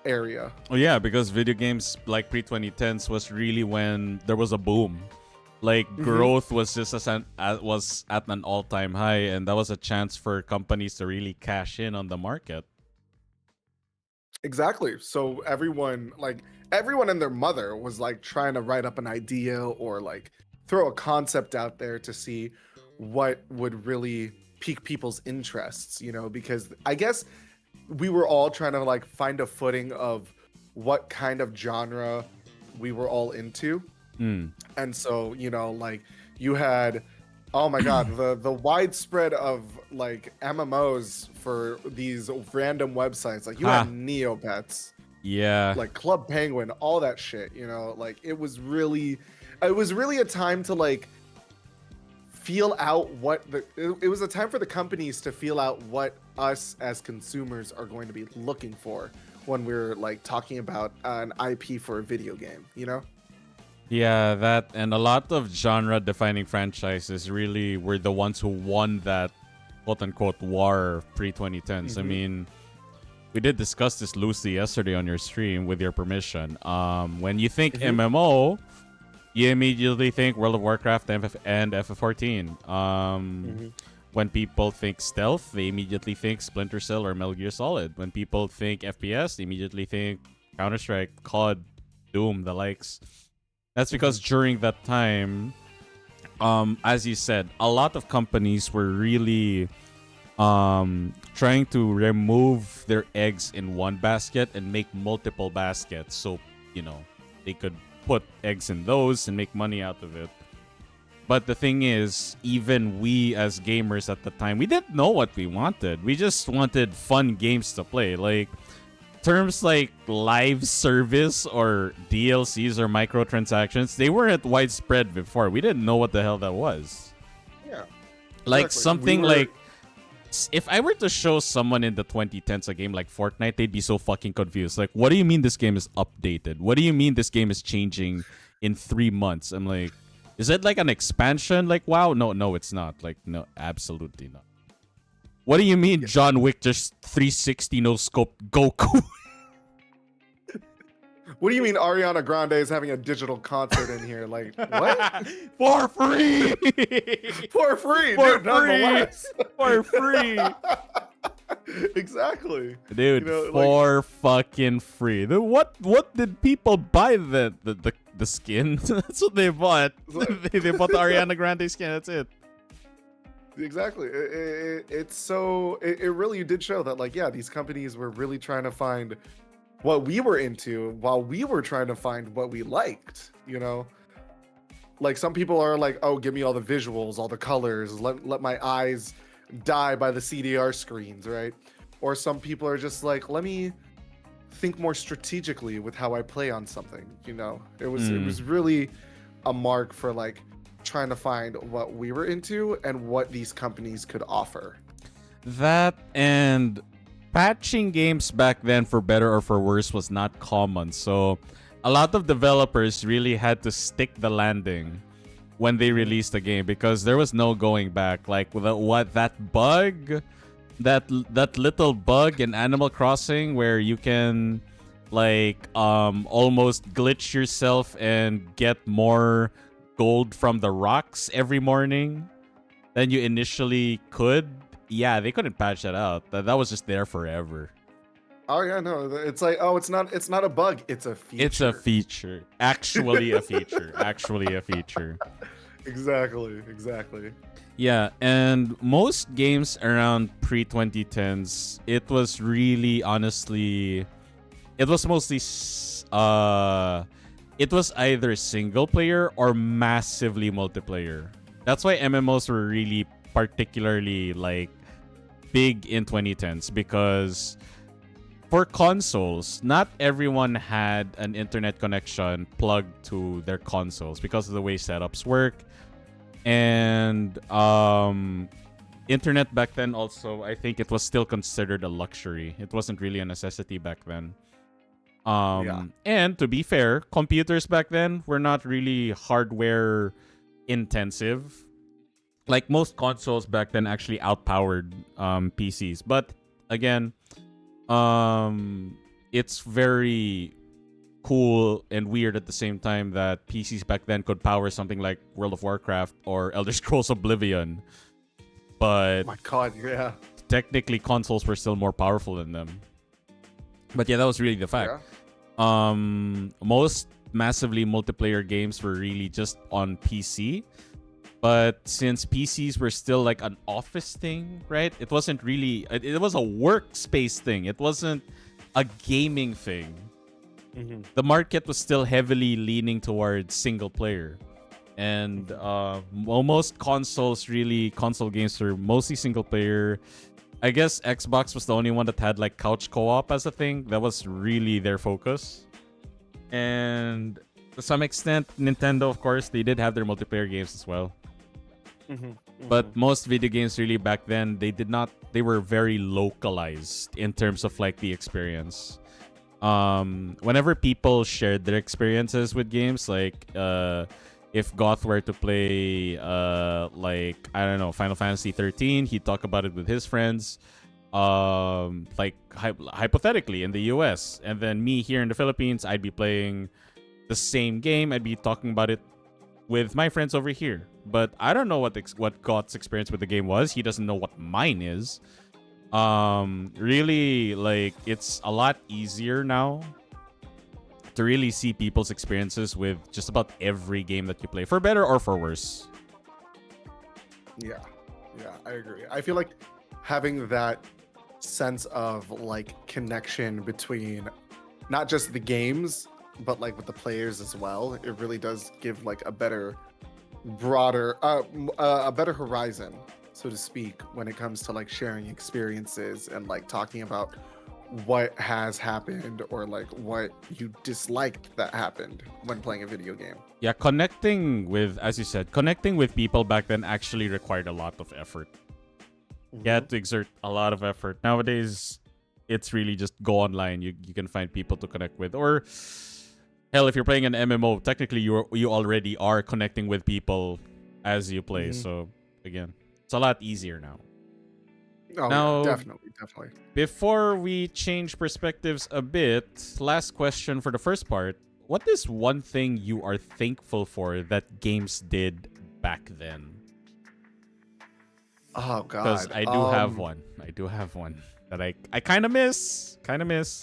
area. Oh yeah, because video games like pre-2010s was really when there was a boom. Like growth was just was at an all-time high, and that was a chance for companies to really cash in on the market. Exactly. So everyone and their mother was like trying to write up an idea or like throw a concept out there to see what would really pique people's interests, you know, because I guess we were all trying to like find a footing of what kind of genre we were all into. And so, you know, like you had, oh my god, the widespread of like MMOs for these random websites. Like you had Neopets, like Club Penguin, all that shit, you know, like it was really a time to like feel out what it was a time for the companies to feel out what us as consumers are going to be looking for when we're like talking about an IP for a video game, you know? Yeah, that and a lot of genre-defining franchises really were the ones who won that quote-unquote war pre-2010s. I mean, we did discuss this loosely yesterday on your stream with your permission. When you think MMO, you immediately think World of Warcraft and FF14. When people think stealth, they immediately think Splinter Cell or Metal Gear Solid. When people think FPS, they immediately think Counter-Strike, COD, Doom, the likes. That's because during that time, as you said, a lot of companies were really trying to remove their eggs in one basket and make multiple baskets. So, you know, they could put eggs in those and make money out of it. But the thing is, even we as gamers at the time, we didn't know what we wanted. We just wanted fun games to play. Like, terms like live service or DLCs or microtransactions, they weren't widespread before. We didn't know what the hell that was. Yeah. Like exactly. something like, if I were to show someone in the 2010s a game like Fortnite, they'd be so fucking confused. Like, what do you mean this game is updated? What do you mean this game is changing in 3 months? I'm like, is it like an expansion? Like, wow, no, it's not. Like, no, absolutely not. What do you mean John Wick just 360 no scope Goku? What do you mean Ariana Grande is having a digital concert in here? Like, what? For free! For free, For dude, free! nonetheless. For free! Exactly. Dude, You know, for fucking free. What did people buy the skin? That's what they bought. They bought the Ariana Grande skin, that's it. Exactly. It really did show that, like, yeah, these companies were really trying to find what we were into while we were trying to find what we liked, you know? Like, some people are like, oh, give me all the visuals, all the colors, let my eyes die by the CDR screens, right? Or some people are just like, let me think more strategically with how I play on something, you know? It was really a mark for, like, trying to find what we were into and what these companies could offer. That and patching games back then, for better or for worse, was not common. So a lot of developers really had to stick the landing when they released the game because there was no going back. Like that bug, that little bug in Animal Crossing where you can like almost glitch yourself and get more gold from the rocks every morning than you initially could. Yeah, they couldn't patch that out. That was just there forever. Oh yeah, no, it's like, oh, it's not a bug, it's a feature. It's a feature. Actually a feature. Actually a feature. Exactly. Yeah, and most games around pre-2010s, it was really honestly, it was mostly it was either single player or massively multiplayer. That's why MMOs were really particularly like big in 2010s, because for consoles, not everyone had an internet connection plugged to their consoles because of the way setups work. And internet back then also, I think it was still considered a luxury. It wasn't really a necessity back then. And to be fair, computers back then were not really hardware intensive. Like most consoles back then actually outpowered PCs. But again, it's very cool and weird at the same time that PCs back then could power something like World of Warcraft or Elder Scrolls Oblivion. But oh my god, yeah. Technically consoles were still more powerful than them. But yeah, that was really the fact. Yeah. Most massively multiplayer games were really just on PC. But since PCs were still like an office thing, right? It wasn't really. It was a workspace thing. It wasn't a gaming thing. Mm-hmm. The market was still heavily leaning towards single player, and most console games are mostly single player. I guess Xbox was the only one that had like couch co-op as a thing. That was really their focus. And to some extent, Nintendo, of course, they did have their multiplayer games as well. Mm-hmm. Mm-hmm. But most video games really back then, they did not. They were very localized in terms of like the experience. Whenever people shared their experiences with games, like if Goth were to play like I don't know Final Fantasy 13, he'd talk about it with his friends. Like hypothetically in the US, and then me here in the Philippines, I'd be playing the same game. I'd be talking about it with my friends over here. But I don't know what Goth's experience with the game was. He doesn't know what mine is. Really, like, it's a lot easier now to really see people's experiences with just about every game that you play, for better or for worse. Yeah, I agree. I feel like having that sense of like connection between not just the games, but like with the players as well, it really does give like a better, broader, a better horizon, so to speak, when it comes to like sharing experiences and like talking about what has happened or like what you disliked that happened when playing a video game. Yeah, connecting with, as you said, connecting with people back then actually required a lot of effort. You had to exert a lot of effort. Nowadays, it's really just go online. You can find people to connect with. Or hell, if you're playing an MMO, technically you already are connecting with people as you play. So again, it's a lot easier now. Oh, Now, yeah, definitely. Before we change perspectives a bit, last question for the first part. What is one thing you are thankful for that games did back then? Oh God. Because I do have one. I do have one that I kind of miss. Kind of miss.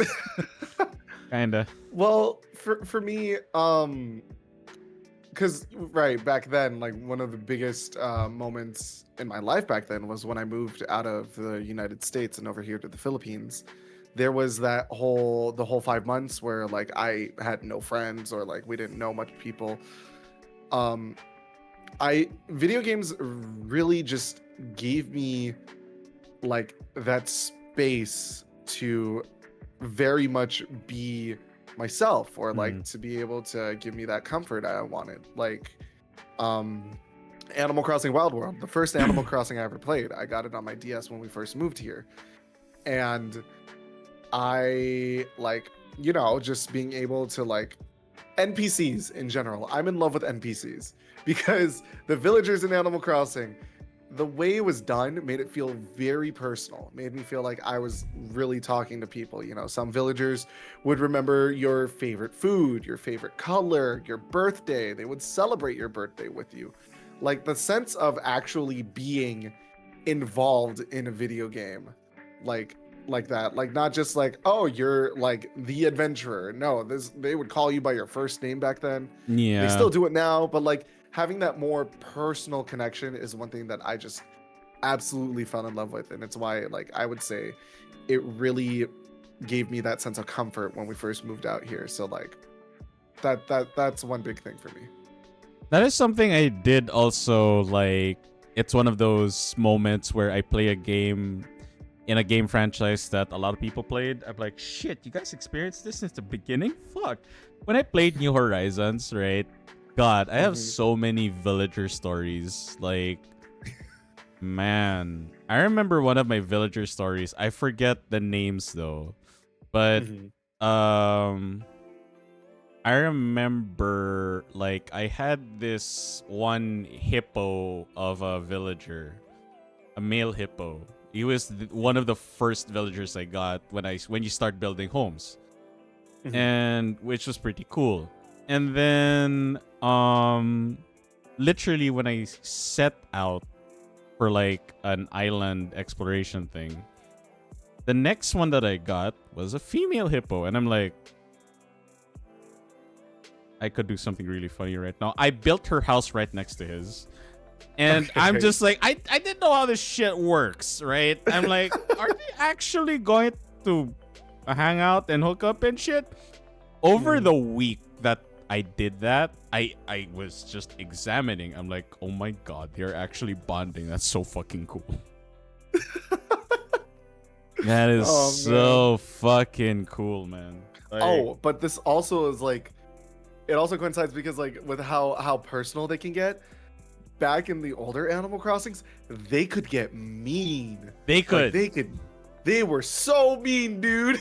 Kinda. Well, for me, because right back then, like one of the biggest moments in my life back then was when I moved out of the United States and over here to the Philippines. There was the whole 5 months where like I had no friends or like we didn't know much people. Video games really just gave me like that space to very much be myself, or like to be able to give me that comfort I wanted. Like Animal Crossing Wild World, the first Animal Crossing I ever played, I got it on my DS when we first moved here. And I like, just being able to like NPCs in general. I'm in love with NPCs because the villagers in Animal Crossing, the way it was done made it feel very personal. It made me feel like I was really talking to people. Some villagers would remember your favorite food, your favorite color, your birthday. They would celebrate your birthday with you. Like the sense of actually being involved in a video game, like that, like not just like, oh, you're like the adventurer. No, they would call you by your first name back then. Yeah. They still do it now, but like having that more personal connection is one thing that I just absolutely fell in love with, and it's why like I would say it really gave me that sense of comfort when we first moved out here. So like that's one big thing for me. That is something I did also like. It's one of those moments where I play a game in a game franchise that a lot of people played. I'm like, shit, you guys experienced this since the beginning? Fuck. When I played New Horizons, right? God, I have so many villager stories. Like, man. I remember one of my villager stories. I forget the names though. But I remember like I had this one hippo of a villager, a male hippo. He was one of the first villagers I got when you start building homes, and which was pretty cool. And then literally when I set out for like an island exploration thing, the next one that I got was a female hippo, and I'm like, I could do something really funny right now. I built her house right next to his. And I'm Okay. just like, I didn't know how this shit works, right? I'm like, are they actually going to hang out and hook up and shit? Over the week that I did that, I was just examining. I'm like, oh my god, they're actually bonding. That's so fucking cool. That is so fucking cool, man. Like, But this also is like, it also coincides because like with how personal they can get. Back in the older Animal Crossings, they could get mean. they could. They were so mean, dude.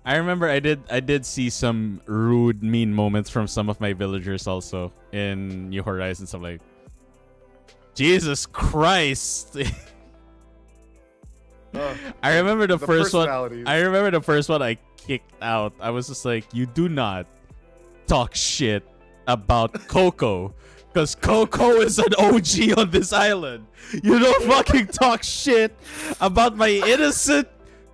I remember I did see some rude, mean moments from some of my villagers also in New Horizons. I'm like, Jesus Christ. I remember the first one. I remember the first one I kicked out. I was just like, you do not talk shit about Coco. Because Coco is an OG on this island. You don't fucking talk shit about my innocent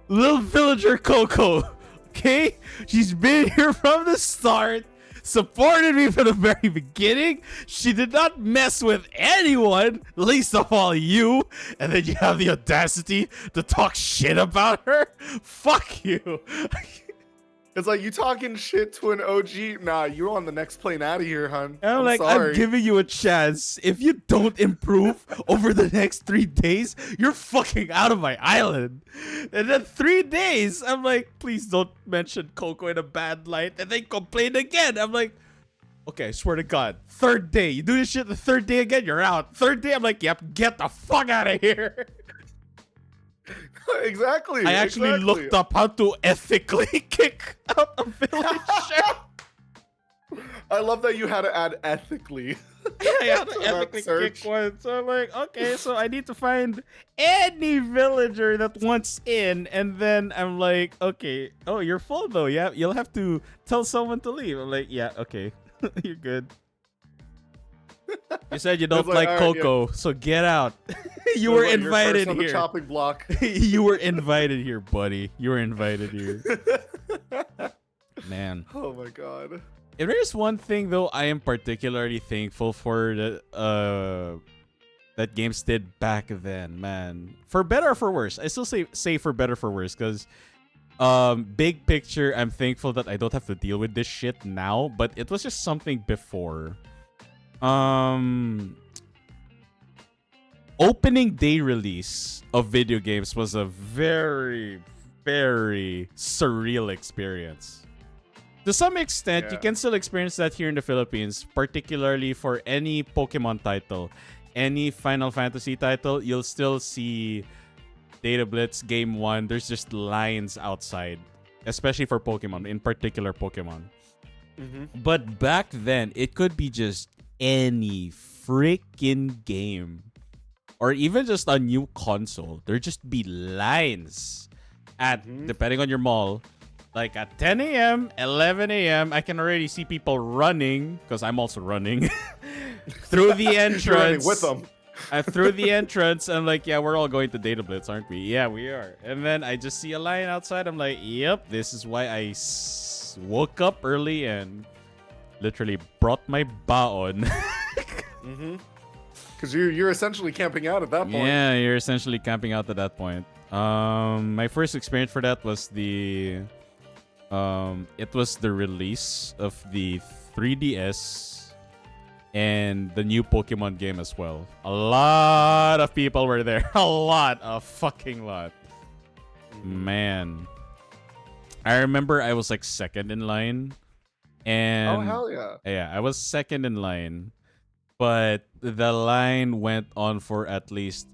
little villager Coco. Okay? She's been here from the start. Supported me from the very beginning. She did not mess with anyone, least of all you. And then you have the audacity to talk shit about her? Fuck you. It's like, you talking shit to an OG? Nah, you're on the next plane out of here, hun. I'm like, sorry. I'm giving you a chance. If you don't improve over the next 3 days, you're fucking out of my island. And then 3 days, I'm like, please don't mention Coco in a bad light. And they complain again. I'm like, okay, I swear to God. 3rd day, you do this shit the 3rd day again, you're out. 3rd day, I'm like, yep, get the fuck out of here. Exactly. I actually looked up how to ethically kick out a villager. I love that you had to add ethically. Yeah, I had to ethically kick one. So I'm like, okay, so I need to find any villager that wants in, and then I'm like, okay, oh, you're full though. Yeah, you'll have to tell someone to leave. I'm like, yeah, okay, you're good. You said you don't like Coco, so get out. You were invited here. Chopping block. You were invited here, buddy. You were invited here. Man. Oh my god. If there's one thing though, I am particularly thankful for that games did back then, man. For better or for worse. I still say for better or for worse, because big picture, I'm thankful that I don't have to deal with this shit now, but it was just something before. Opening day release of video games was a very, very surreal experience. To some extent, you can still experience that here in the Philippines, particularly for any Pokemon title, any Final Fantasy title. You'll still see Data Blitz Game 1. There's just lines outside, especially for Pokemon, in particular Pokemon. But back then, it could be just any freaking game, or even just a new console. There'd just be lines at, depending on your mall, like at 10 a.m, 11 a.m, I can already see people running, because I'm also running, through the entrance. You're running with them. Through the entrance. I'm like, yeah, we're all going to Data Blitz, aren't we? Yeah, we are. And then I just see a line outside. I'm like, yep, this is why I woke up early and literally brought my baon. Because you're essentially camping out at that point. Yeah, you're essentially camping out at that point. My first experience for that was the release of the 3DS and the new Pokemon game as well. A lot of people were there. A fucking lot. Man. I remember I was like second in line. And oh, hell yeah. Yeah, I was second in line. But the line went on for at least,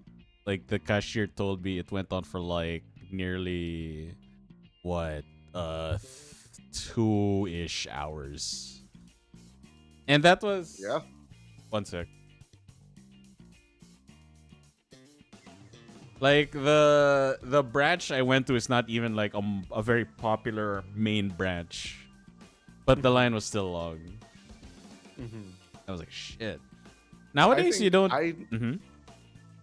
like, the cashier told me it went on for like nearly, what, 2-ish hours. And that was... Yeah. One sec. Like, the branch I went to is not even like a very popular main branch. But the line was still long. I was like, shit. Nowadays, you don't...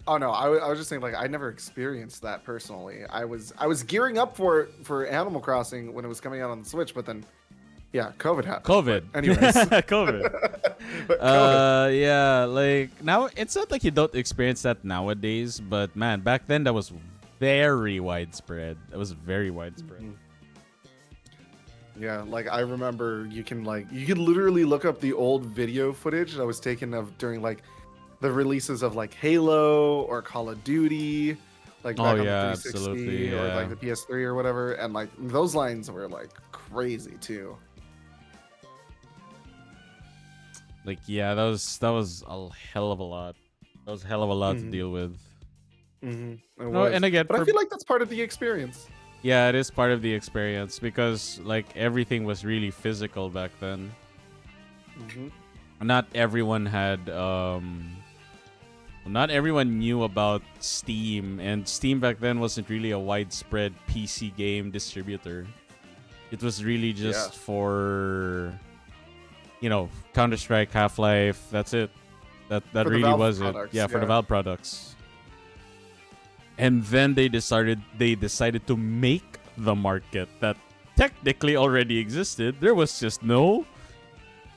Oh, no. I was just saying, like, I never experienced that personally. I was gearing up for Animal Crossing when it was coming out on the Switch, but then Yeah, COVID happened. COVID. But anyways. COVID. But COVID. Yeah, like now it's not like you don't experience that nowadays, but man, back then that was very widespread. That was very widespread. Yeah, like I remember you can literally look up the old video footage that was taken of during like the releases of like Halo or Call of Duty, like back on the 360 absolutely, or like the PS3 or whatever, and like those lines were like crazy too. Like yeah, that was a hell of a lot. That was a hell of a lot to deal with. No, and again, but I feel like that's part of the experience. Yeah, it is part of the experience because like everything was really physical back then. Not everyone had not everyone knew about Steam, and Steam back then wasn't really a widespread PC game distributor. It was really just for Counter-Strike, Half-Life, that's it. That really was it. Yeah, for the Valve products. And then they decided to make the market that technically already existed. There was just no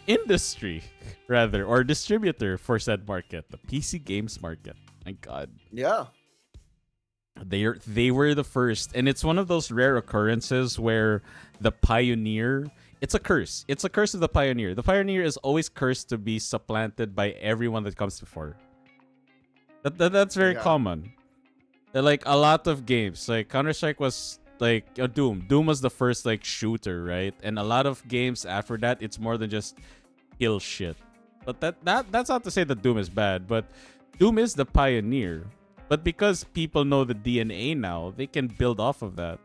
industry, rather, or distributor for said market, the PC games market. My God. Yeah. They were the first, and it's one of those rare occurrences where the pioneer. It's a curse. It's a curse of the pioneer. The pioneer is always cursed to be supplanted by everyone that comes before. That's very common. Like a lot of games, like Counter-Strike was like Doom. Doom was the first like shooter, right? And a lot of games after that, it's more than just kill shit. But that's not to say that Doom is bad, but Doom is the pioneer. But because people know the DNA now, they can build off of that.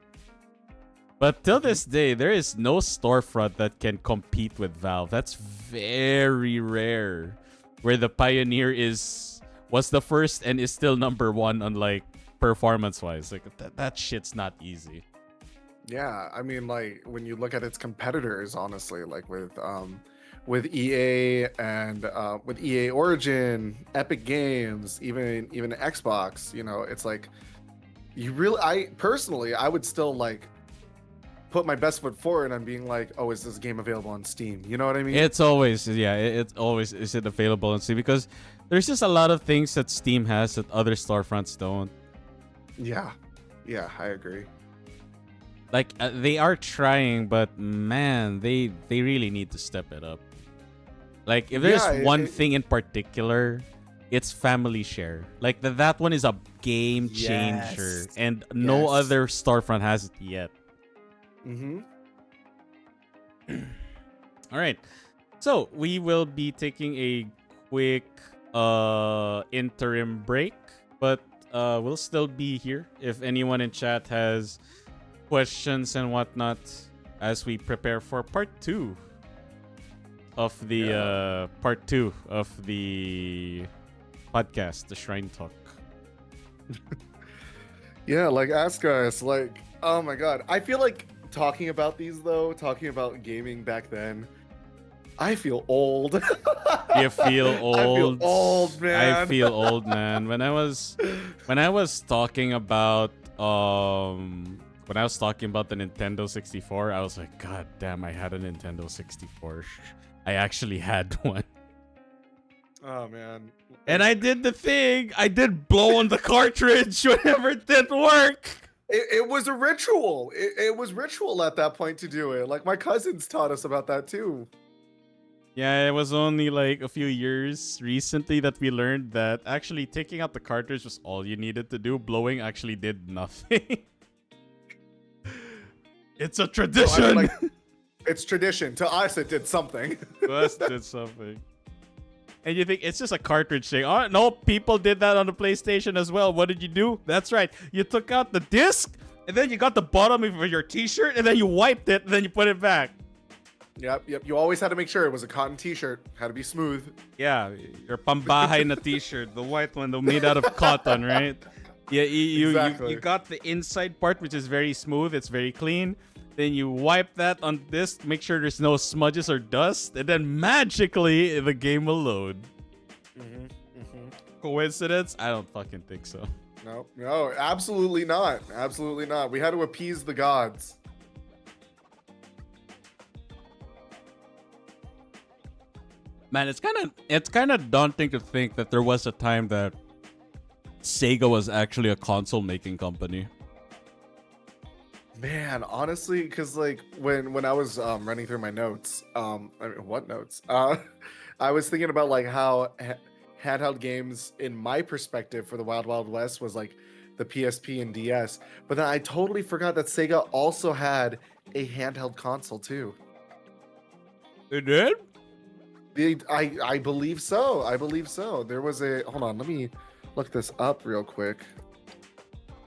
But till this day, there is no storefront that can compete with Valve. That's very rare. Where the pioneer was the first and is still number one on like performance-wise. Like that shit's not easy. Yeah, I mean, like when you look at its competitors, honestly, like with EA and with EA Origin, Epic Games, even Xbox, it's like I would still like put my best foot forward on being like, oh, is this game available on Steam? You know what I mean? It's always it's always is it available on Steam, because there's just a lot of things that Steam has that other storefronts don't. Yeah, I agree. Like they are trying, but man, they really need to step it up. Like if there's one thing in particular, it's family share. Like that one is a game changer, and no other storefront has it yet. All right, so we will be taking a quick interim break, but we'll still be here if anyone in chat has questions and whatnot as we prepare for part two of the podcast, the Shrine Talk. Yeah, like ask us, like, oh my God, I feel like talking about gaming back then, I feel old. You feel old? I feel old, man. I feel old, man. When I was talking about the Nintendo 64, I was like, God damn, I had a Nintendo 64. I actually had one. Oh man. And I did the thing. I did blow on the cartridge whenever it didn't work. It was a ritual. It was ritual at that point to do it. Like my cousins taught us about that too. Yeah, it was only like a few years recently that we learned that actually taking out the cartridge was all you needed to do. Blowing actually did nothing. It's a tradition. No, I mean, like, it's tradition. To us, it did something. To us, it did something. And you think it's just a cartridge thing. Oh, no, people did that on the PlayStation as well. What did you do? That's right. You took out the disc, and then you got the bottom of your t-shirt, and then you wiped it, and then you put it back. Yep. You always had to make sure it was a cotton t-shirt. Had to be smooth. Yeah, your pambahay na t-shirt, the white one, made out of cotton, right? Yeah, you got the inside part, which is very smooth. It's very clean. Then you wipe that on this, make sure there's no smudges or dust, and then magically the game will load. Coincidence? I don't fucking think so. No, absolutely not. Absolutely not. We had to appease the gods. Man, it's kind of daunting to think that there was a time that Sega was actually a console making company. Man, honestly, because like when I was running through my notes, I mean, what notes? I was thinking about like how handheld games, in my perspective, for the Wild Wild West was like the PSP and DS, but then I totally forgot that Sega also had a handheld console too. It did? I believe so. I believe so. There was a hold on, let me look this up real quick.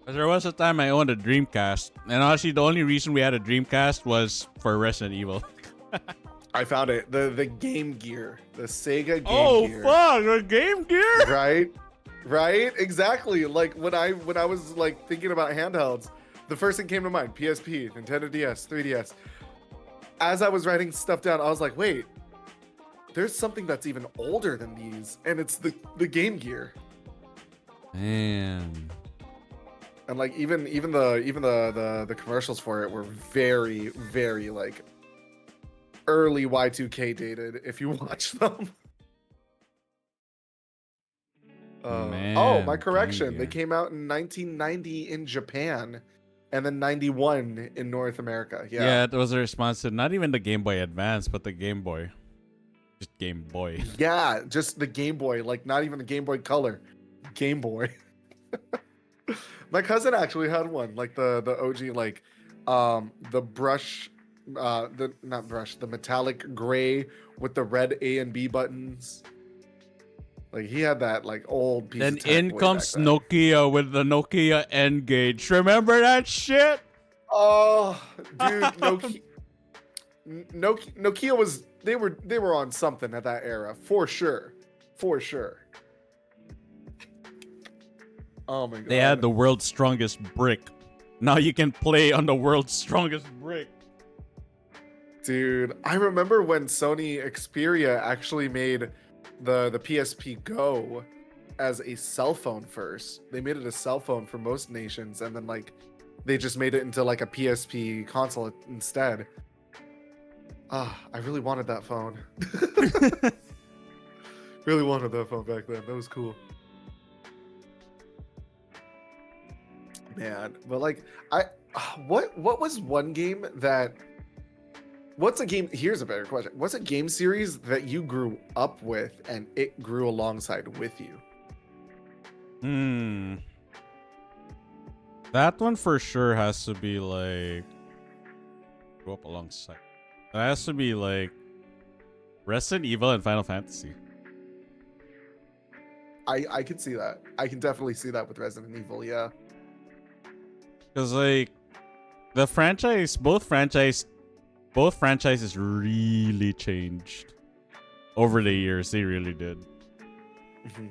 There was a time I owned a Dreamcast, and honestly, the only reason we had a Dreamcast was for Resident Evil. I found it. The Game Gear, the Sega Game Gear. Oh fuck, the Game Gear! Right, exactly. Like when I was like thinking about handhelds, the first thing came to mind: PSP, Nintendo DS, 3DS. As I was writing stuff down, I was like, wait, there's something that's even older than these, and it's the Game Gear. Man. And like even the commercials for it were very, very like early Y2K dated if you watch them. Oh, my correction. They came out in 1990 in Japan and then 91 in North America. Yeah, it was a response to not even the Game Boy Advance, but the Game Boy. Just Game Boy. Yeah, just the Game Boy, like not even the Game Boy Color. Game Boy. My cousin actually had one, like the OG, like the brush, the metallic gray with the red A and B buttons. Like he had that like old piece. Then of tech in way comes back then. Nokia with the Nokia N-Gage. Remember that shit? Oh, dude, Nokia was they were on something at that era for sure. Oh my god. They had the world's strongest brick. Now you can play on the world's strongest brick. Dude, I remember when Sony Xperia actually made the PSP Go as a cell phone first. They made it a cell phone for most nations, and then like they just made it into like a PSP console instead. I really wanted that phone. Really wanted that phone back then. That was cool. Man, but like what was one game that what's a game here's a better question. What's a game series that you grew up with and it grew alongside with you? That one for sure has to be like grew up alongside. It has to be like Resident Evil and Final Fantasy. I can see that. I can definitely see that with Resident Evil, yeah. Because like the franchise, both franchises really changed over the years. They really did. Mm-hmm.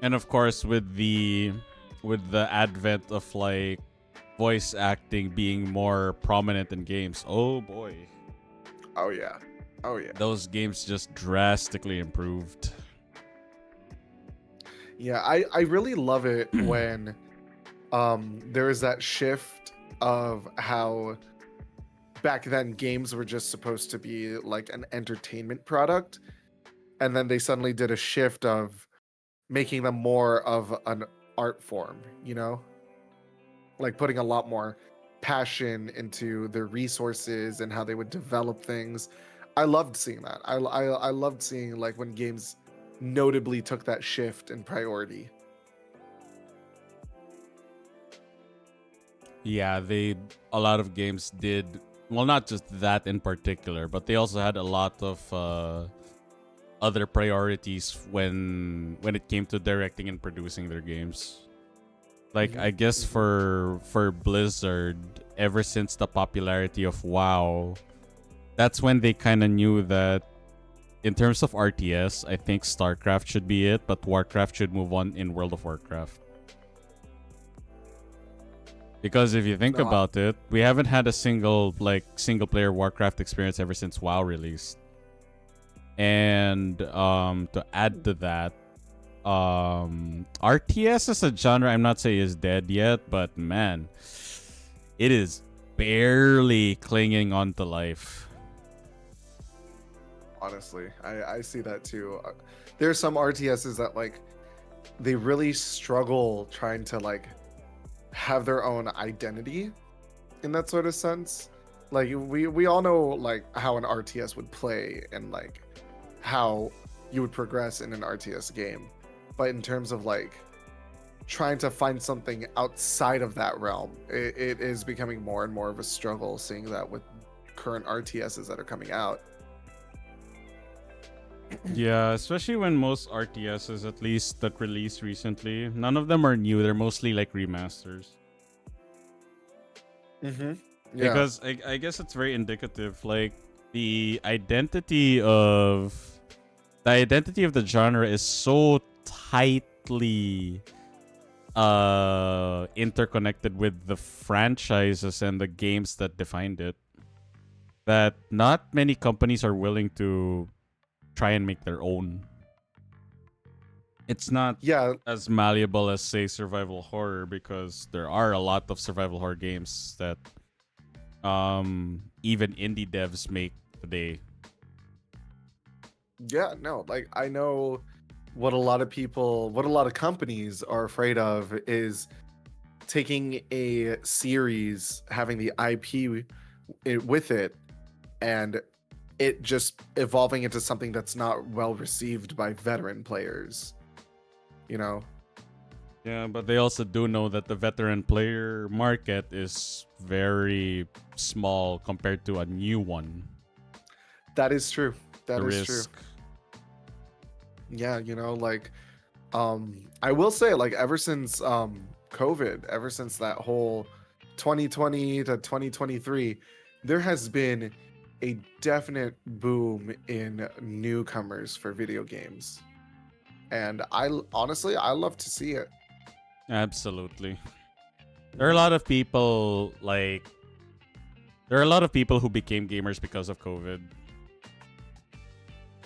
And of course, with the advent of like voice acting being more prominent in games, oh boy. Oh yeah. Those games just drastically improved. Yeah, I really love it when there is that shift of how back then games were just supposed to be like an entertainment product, and then they suddenly did a shift of making them more of an art form, you know, like putting a lot more passion into their resources and how they would develop things. I loved seeing that. I loved seeing like when games notably took that shift in priority. Yeah, a lot of games did, well, not just that in particular, but they also had a lot of other priorities when it came to directing and producing their games. Like I guess for Blizzard, ever since the popularity of WoW, that's when they kind of knew that in terms of RTS, I think StarCraft should be it, but Warcraft should move on in World of Warcraft. Because if you think about it, we haven't had a single player Warcraft experience ever since WoW released. And to add to that, RTS as a genre, I'm not saying is dead yet, but man, it is barely clinging on to life. honestly. I see that too. There's some RTSs that like they really struggle trying to like have their own identity in that sort of sense. Like we all know like how an RTS would play and like how you would progress in an RTS game. But in terms of like trying to find something outside of that realm, it is becoming more and more of a struggle, seeing that with current RTSs that are coming out. Yeah, especially when most RTSs, at least that released recently, none of them are new. They're mostly like remasters. Mm-hmm. Yeah. Because I guess it's very indicative. Like the identity of the genre is so tightly interconnected with the franchises and the games that defined it, that not many companies are willing to try and make their own. It's not as malleable as, say, survival horror, because there are a lot of survival horror games that even indie devs make today. Yeah, no, like I know what a lot of companies are afraid of is taking a series, having the IP with it, and it just evolving into something that's not well received by veteran players. You know? Yeah, but they also do know that the veteran player market is very small compared to a new one. That is true. That is risk. true. Yeah, you know, like I will say, like, ever since COVID, ever since that whole 2020 to 2023, there has been a definite boom in newcomers for video games. And I love to see it. Absolutely. There are a lot of people who became gamers because of COVID.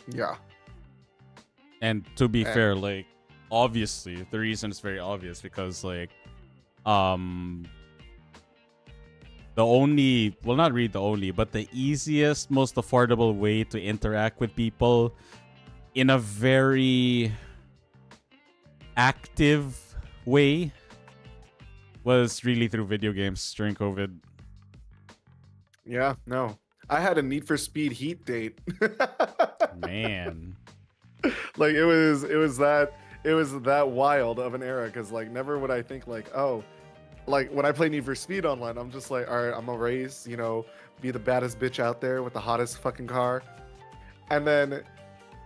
Yeah. And to be fair, like, obviously, the reason is very obvious, because like the easiest, most affordable way to interact with people in a very active way was really through video games during COVID. Yeah, no. I had a Need for Speed Heat date. Man. Like it was that wild of an era, because like never would I think like, oh, like when I play Need for Speed Online, I'm just like, all right, I'm gonna race, you know, be the baddest bitch out there with the hottest fucking car. And then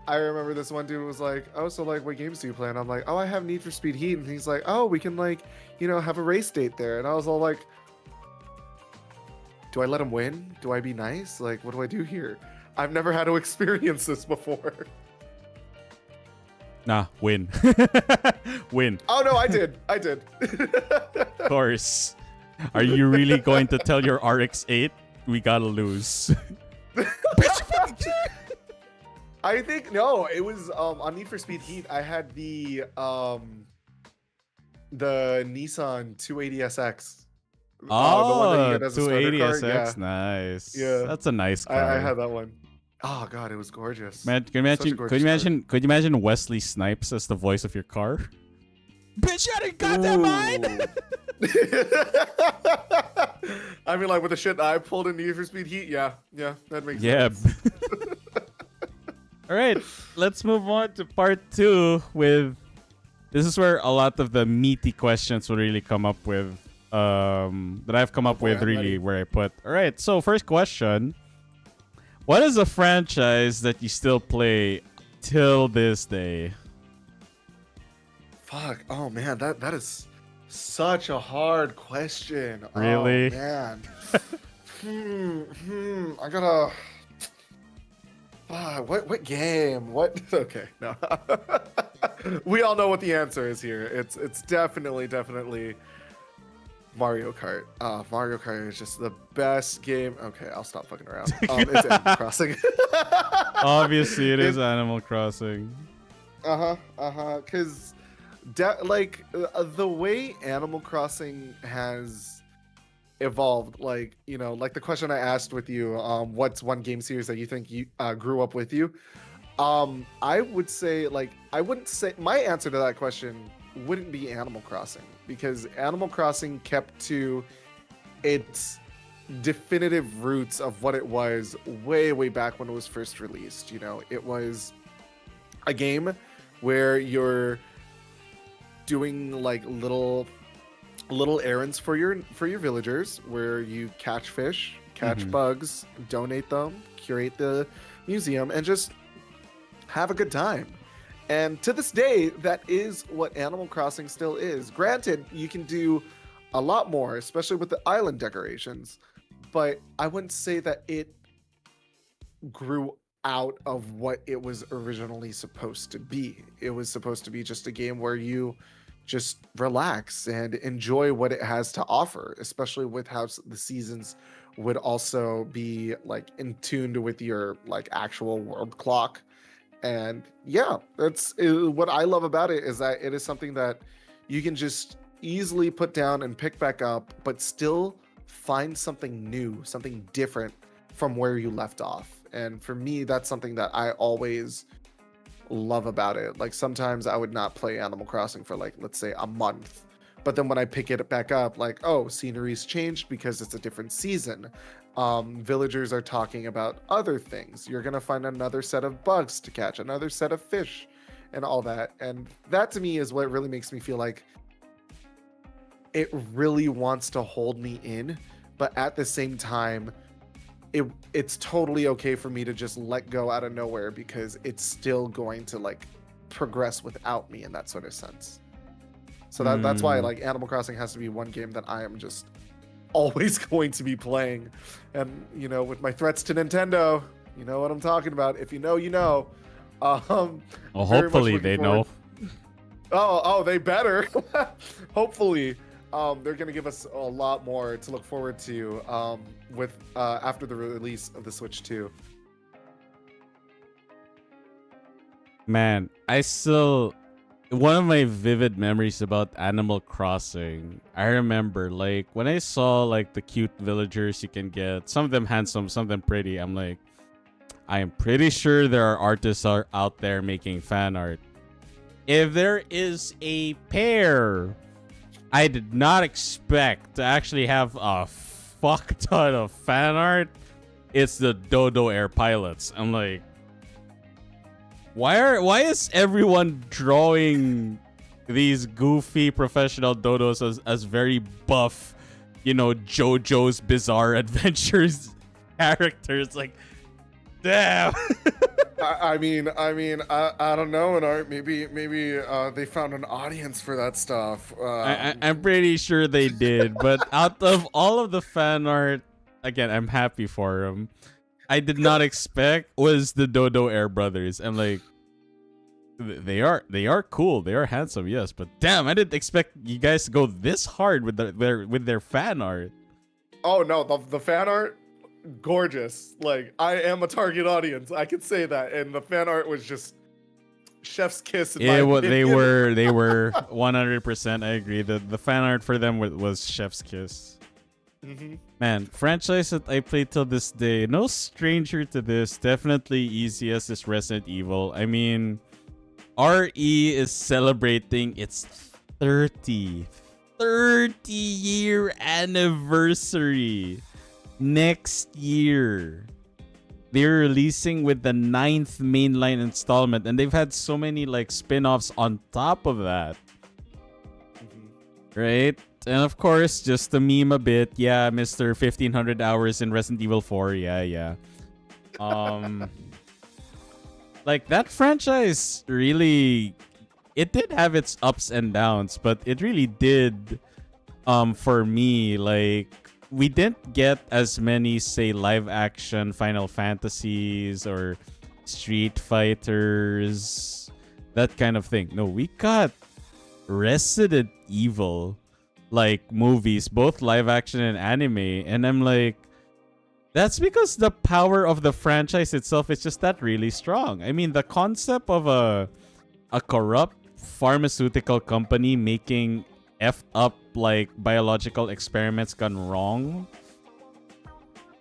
I remember this one dude was like, oh, so like what games do you play? And I'm like, oh, I have Need for Speed Heat. And he's like, oh, we can like, you know, have a race date there. And I was all like, do I let him win? Do I be nice? Like, what do I do here? I've never had to experience this before. Nah, win. Win. Oh no, I did. Of course. Are you really going to tell your RX-8 we gotta lose? I think no, it was on Need for Speed Heat. I had the Nissan 280SX. Oh, the one that you get as a 280SX, yeah. Nice. Yeah, that's a nice car. I had that one. Oh god, it was gorgeous. Man, could you imagine Wesley Snipes as the voice of your car? Bitch, you didn't got that mine. I mean, like with the shit I pulled in Need for Speed Heat, yeah, that makes sense. All right, let's move on to part 2 with. This is where a lot of the meaty questions will really come up with. That I've come up with, really, where I put. All right, so first question. What is a franchise that you still play till this day? Fuck. Oh man, that is such a hard question. Really? Oh man. I gotta. What game? What? Okay, no. We all know what the answer is here. It's definitely Mario Kart. Mario Kart is just the best game. Okay, I'll stop fucking around. It's Animal Crossing. Obviously, it is Animal Crossing. Because the way Animal Crossing has evolved. Like, you know, like the question I asked with you, what's one game series that you think you grew up with you? I would say, like, I wouldn't say my answer to that question wouldn't be Animal Crossing, because Animal Crossing kept to its definitive roots of what it was way, way back when it was first released. You know, it was a game where you're doing like little errands for your villagers, where you catch fish, catch bugs, donate them, curate the museum, and just have a good time. And to this day, that is what Animal Crossing still is. Granted, you can do a lot more, especially with the island decorations, but I wouldn't say that it grew out of what it was originally supposed to be. It was supposed to be just a game where you just relax and enjoy what it has to offer, especially with how the seasons would also be like in tuned with your like actual world clock. And yeah, that's what I love about it, is that it is something that you can just easily put down and pick back up, but still find something new, something different from where you left off. And for me, that's something that I always love about it. Like sometimes I would not play Animal Crossing for like, let's say, a month. But then when I pick it back up, like, oh, scenery's changed because it's a different season. Villagers are talking about other things. You're going to find another set of bugs to catch, another set of fish, and all that. And that to me is what really makes me feel like it really wants to hold me in. But at the same time, it's totally okay for me to just let go out of nowhere, because it's still going to like progress without me in that sort of sense. So that's why like Animal Crossing has to be one game that I am just always going to be playing. And you know, with my threats to Nintendo, you know what I'm talking about. If you know, you know. Well, hopefully they know. Oh, they better. Hopefully. They're going to give us a lot more to look forward to with after the release of the Switch 2. Man, one of my vivid memories about Animal Crossing, I remember like when I saw like the cute villagers you can get, some of them handsome, some of them pretty, I'm like, I am pretty sure there are artists out there making fan art. If there is a pair I did not expect to actually have a fuck ton of fan art, it's the Dodo Air pilots. I'm like, why is everyone drawing these goofy professional dodos as very buff, you know, JoJo's Bizarre Adventures characters? Like, damn. I mean, I don't know, and art maybe they found an audience for that stuff. I'm pretty sure they did, but out of all of the fan art, again, I'm happy for them. I did not expect was the Dodo Air brothers. I'm like, they are cool, they are handsome, yes, but damn, I didn't expect you guys to go this hard with their fan art. Oh no, the fan art, gorgeous. Like, I am a target audience, I can say that. And the fan art was just chef's kiss in my opinion. They were 100%. I agree. The fan art for them was chef's kiss. Man, franchise that I play till this day, no stranger to this. Definitely easiest is Resident Evil. I mean, RE is celebrating its 30-year anniversary next year. They're releasing with the 9th mainline installment, and they've had so many like spin-offs on top of that. Right? And of course, just to meme a bit, yeah, Mr. 1500 hours in Resident Evil 4, yeah. Like, that franchise really, it did have its ups and downs, but it really did, for me, like, we didn't get as many, say, live action Final Fantasies or Street Fighters, that kind of thing. No, we got Resident Evil, like, movies, both live action and anime, and I'm like, that's because the power of the franchise itself is just that really strong. I mean, the concept of a corrupt pharmaceutical company making effed up like biological experiments gone wrong.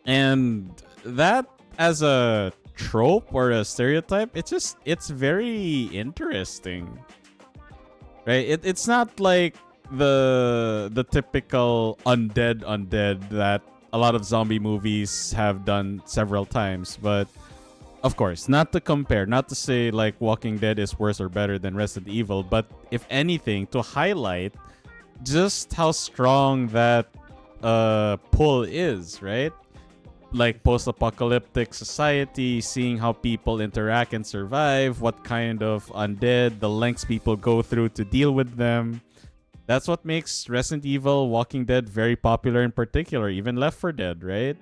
And that as a trope or a stereotype, it's very interesting. Right? It's not like the typical undead that a lot of zombie movies have done several times, but of course, not to compare, not to say like Walking Dead is worse or better than Resident Evil, but if anything, to highlight just how strong that pull is, right? Like post-apocalyptic society, seeing how people interact and survive, what kind of undead, the lengths people go through to deal with them. That's what makes Resident Evil, Walking Dead very popular in particular, even Left 4 Dead, right?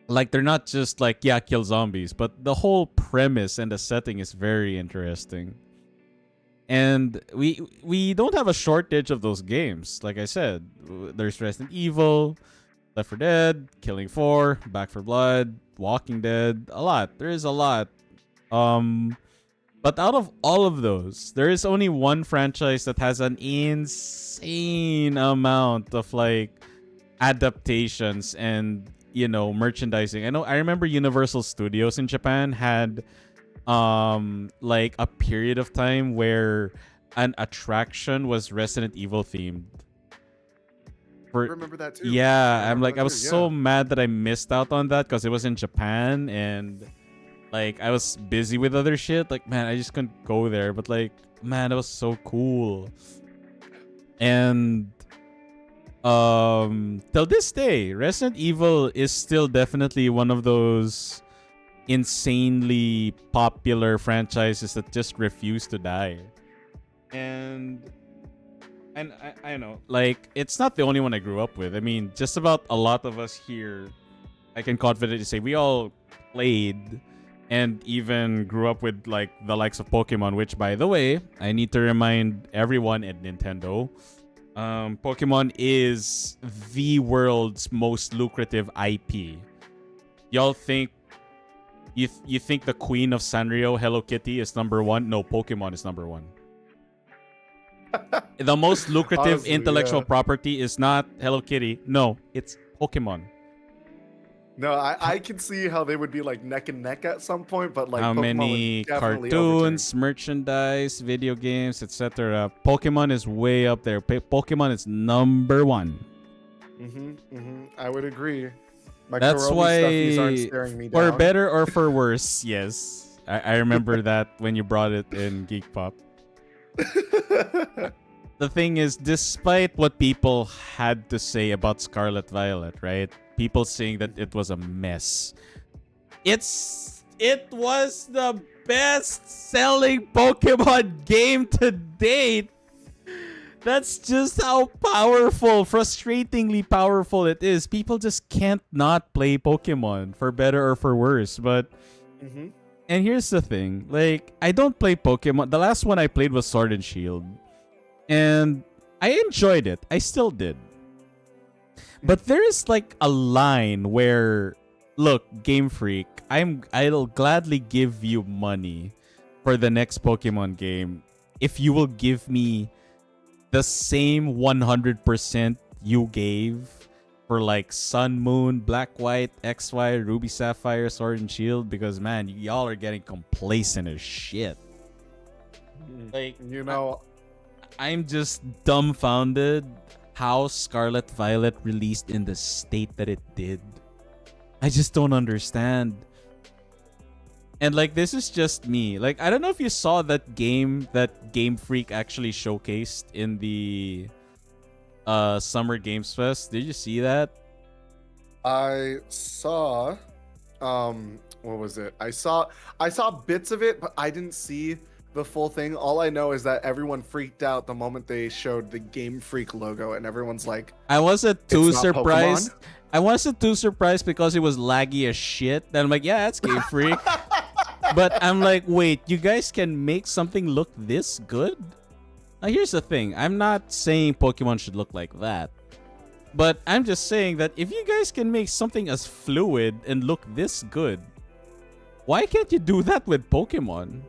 Like, they're not just like, yeah, kill zombies, but the whole premise and the setting is very interesting. And we don't have a shortage of those games. Like I said, there's Resident Evil, Left 4 Dead, Killing 4, Back 4 Blood, Walking Dead, a lot. There is a lot. But out of all of those, there is only one franchise that has an insane amount of like adaptations and, you know, merchandising. I remember Universal Studios in Japan had like a period of time where an attraction was Resident Evil themed. I remember that too. Yeah, I was so mad that I missed out on that because it was in Japan and like I was busy with other shit. Like, man, I just couldn't go there. But like, man, it was so cool. And till this day, Resident Evil is still definitely one of those insanely popular franchises that just refuse to die. And I know, like, it's not the only one I grew up with. I mean, just about a lot of us here, I can confidently say we all played and even grew up with like the likes of Pokemon, which, by the way, I need to remind everyone at Nintendo, Pokemon is the world's most lucrative IP. Y'all think you think the Queen of Sanrio, Hello Kitty, is number one? No, Pokemon is number one. The most lucrative Honestly, intellectual property is not Hello Kitty. No, it's Pokemon. No, I can see how they would be like neck and neck at some point, but like how Pokemon many would definitely cartoons, merchandise, video games, etc. Pokemon is way up there. Pokemon is number one. I would agree. My That's Kuromi why, stuffies aren't staring me for down. better or for worse, yes. I remember that when you brought it in Geek Pop. The thing is, despite what people had to say about Scarlet Violet, right? People saying that it was a mess. It was the best-selling Pokemon game to date. That's just how powerful, frustratingly powerful it is. People just can't not play Pokemon, for better or for worse. But and here's the thing, like, I don't play Pokemon. The last one I played was Sword and Shield. And I enjoyed it. I still did. But there's like a line where, look, Game Freak, I'll gladly give you money for the next Pokemon game if you will give me the same 100% you gave for like Sun, Moon, Black, White, XY, Ruby, Sapphire, Sword and Shield, because man, y'all are getting complacent as shit. Like, you know, I'm just dumbfounded how Scarlet Violet released in the state that it did. I just don't understand. And like, this is just me. Like, I don't know if you saw that game that Game Freak actually showcased in the Summer Games Fest. Did you see that? I saw what was it? I saw bits of it, but I didn't see the full thing. All I know is that everyone freaked out the moment they showed the Game Freak logo, and everyone's like, I wasn't too "It's not surprised. Pokemon?" I wasn't too surprised because it was laggy as shit. Then I'm like, yeah, that's Game Freak. But I'm like, wait, you guys can make something look this good? Now, here's the thing. I'm not saying Pokemon should look like that. But I'm just saying that if you guys can make something as fluid and look this good, why can't you do that with Pokemon?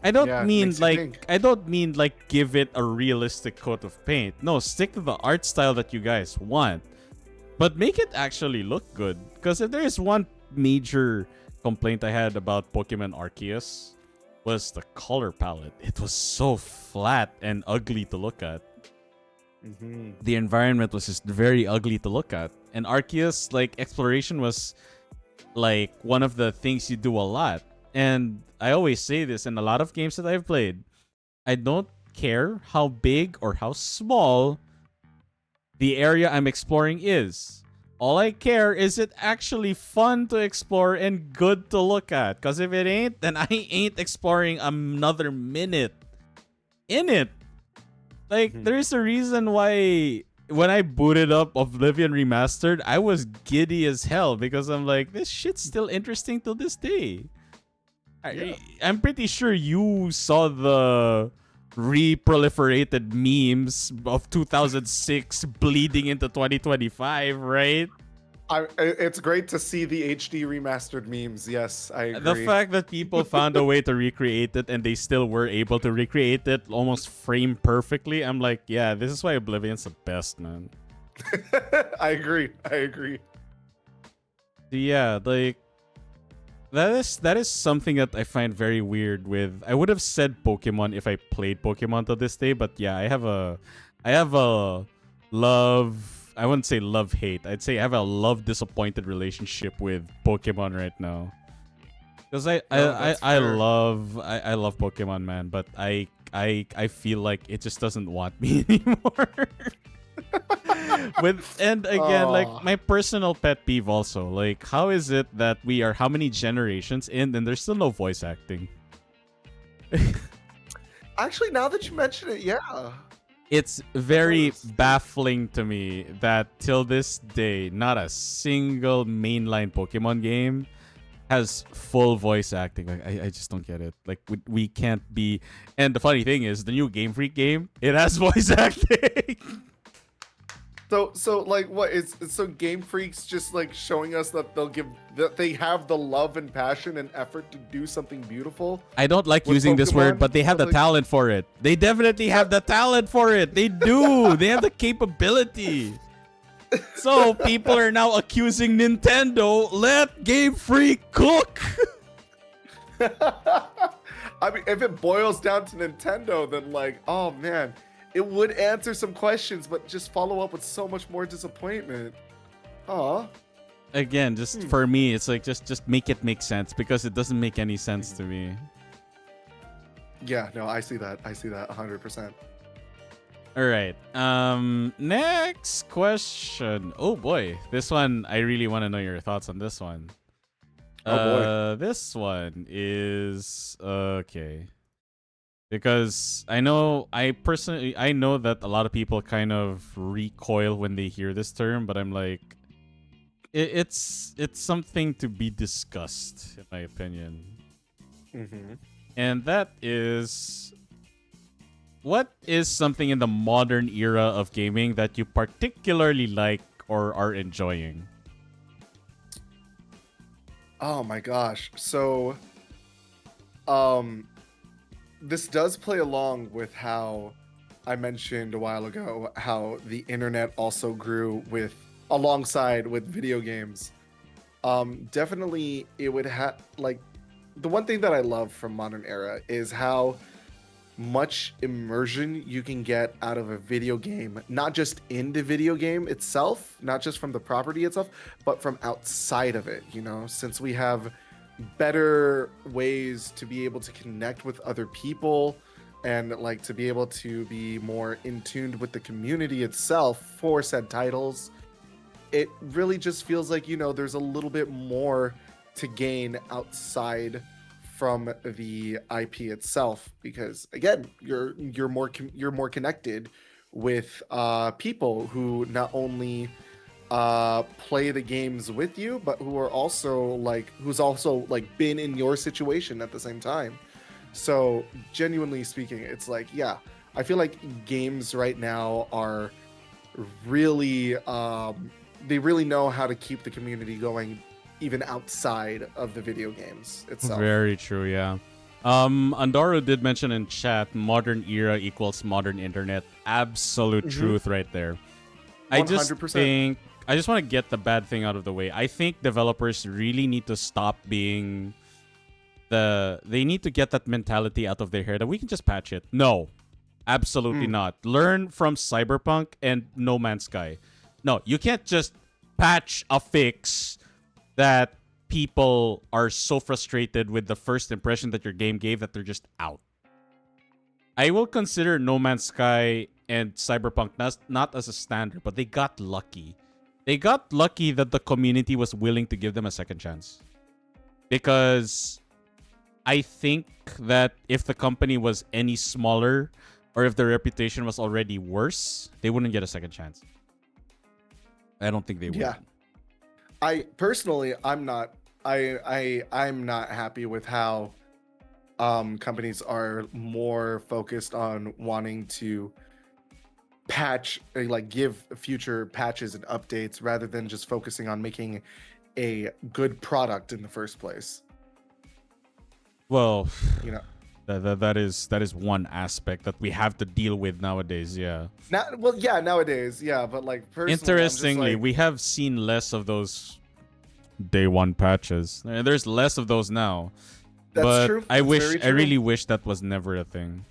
I don't Yeah, mean makes you like think. I don't mean like give it a realistic coat of paint. No, stick to the art style that you guys want. But make it actually look good. Because if there is one major complaint I had about Pokemon Arceus was the color palette. It was so flat and ugly to look at. The environment was just very ugly to look at. And Arceus, like, exploration was like one of the things you do a lot. And I always say this in a lot of games that I've played. I don't care how big or how small the area I'm exploring is. All I care is it actually fun to explore and good to look at. Because if it ain't, then I ain't exploring another minute in it. Like, there's a reason why when I booted up Oblivion Remastered, I was giddy as hell because I'm like, this shit's still interesting till this day. I'm pretty sure you saw the re-proliferated memes of 2006 bleeding into 2025, right? It's great to see the HD remastered memes. Yes, I agree. The fact that people found a way to recreate it and they still were able to recreate it almost frame perfectly, I'm like, yeah, this is why Oblivion's the best, man. I agree. Yeah, like that is something that I find very weird with. I would have said Pokemon if I played Pokemon to this day, but yeah, I have a love, I wouldn't say love hate. I'd say I have a love disappointed relationship with Pokemon right now. Because I love Pokemon, man, but I feel like it just doesn't want me anymore. And again, like my personal pet peeve also, like how is it that we are how many generations in and there's still no voice acting? Actually, now that you mention it, yeah. It's very baffling to me that till this day, not a single mainline Pokemon game has full voice acting. Like I just don't get it. Like we can't be. And the funny thing is, the new Game Freak game, it has voice acting. So like what is so Game Freak's just like showing us that they have the love and passion and effort to do something beautiful. I don't like using this word, but they have the talent for it. They definitely have the talent for it. They do. They have the capability. So people are now accusing Nintendo, let Game Freak cook. I mean, if it boils down to Nintendo, then like, oh man, it would answer some questions, but just follow up with so much more disappointment. Aw. Again, just for me, it's like just make it make sense because it doesn't make any sense to me. Yeah, no, I see that 100%. All right. Next question. Oh boy, this one I really want to know your thoughts on this one. Oh boy. This one is okay. Because I know that a lot of people kind of recoil when they hear this term, but I'm like, it's something to be discussed, in my opinion. And that is, what is something in the modern era of gaming that you particularly like or are enjoying? Oh my gosh. So, this does play along with how I mentioned a while ago how the internet also grew alongside with video games. Definitely it would have like the one thing that I love from modern era is how much immersion you can get out of a video game, not just in the video game itself, not just from the property itself, but from outside of it, since we have better ways to be able to connect with other people and like to be able to be more in tune with the community itself for said titles. It really just feels like there's a little bit more to gain outside from the IP itself, because again, you're more connected with people who not only play the games with you, but who's also been in your situation at the same time. So genuinely speaking, it's like, yeah, I feel like games right now are really they really know how to keep the community going even outside of the video games itself. Very true, yeah. Andoro did mention in chat, modern era equals modern internet. Absolute truth right there. 100%. I just want to get the bad thing out of the way. I think developers really need to stop being they need to get that mentality out of their head that we can just patch it. No, absolutely not. Learn from Cyberpunk and No Man's Sky. No, you can't just patch a fix that people are so frustrated with the first impression that your game gave that they're just out. I will consider No Man's Sky and Cyberpunk not as a standard, but they got lucky. They got lucky that the community was willing to give them a second chance. Because I think that if the company was any smaller or if their reputation was already worse, they wouldn't get a second chance. I don't think they would. Yeah. I personally, I'm not happy with how companies are more focused on wanting to patch, like give future patches and updates rather than just focusing on making a good product in the first place. Well, you know, that is one aspect that we have to deal with nowadays. Yeah. Nowadays, yeah, but like personally, interestingly, we have seen less of those day one patches. There's less of those now. That's true. I really wish that was never a thing.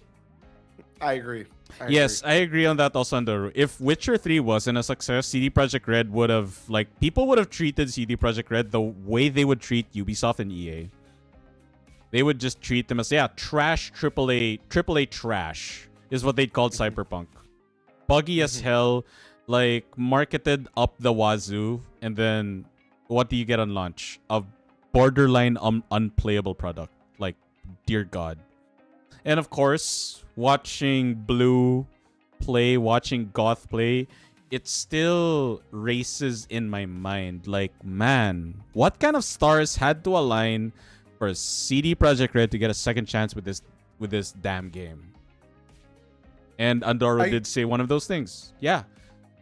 I agree. I agree on that also, Andoro. If Witcher 3 wasn't a success, CD Projekt Red would have, people would have treated CD Projekt Red the way they would treat Ubisoft and EA. They would just treat them as, trash, AAA trash is what they'd called Cyberpunk. Buggy as hell, marketed up the wazoo, and then what do you get on launch? A borderline unplayable product. Dear God. And of course, watching Blue play, watching Goth play, it still races in my mind. Man, what kind of stars had to align for CD Projekt Red to get a second chance with this damn game? And Andoro did say one of those things. Yeah.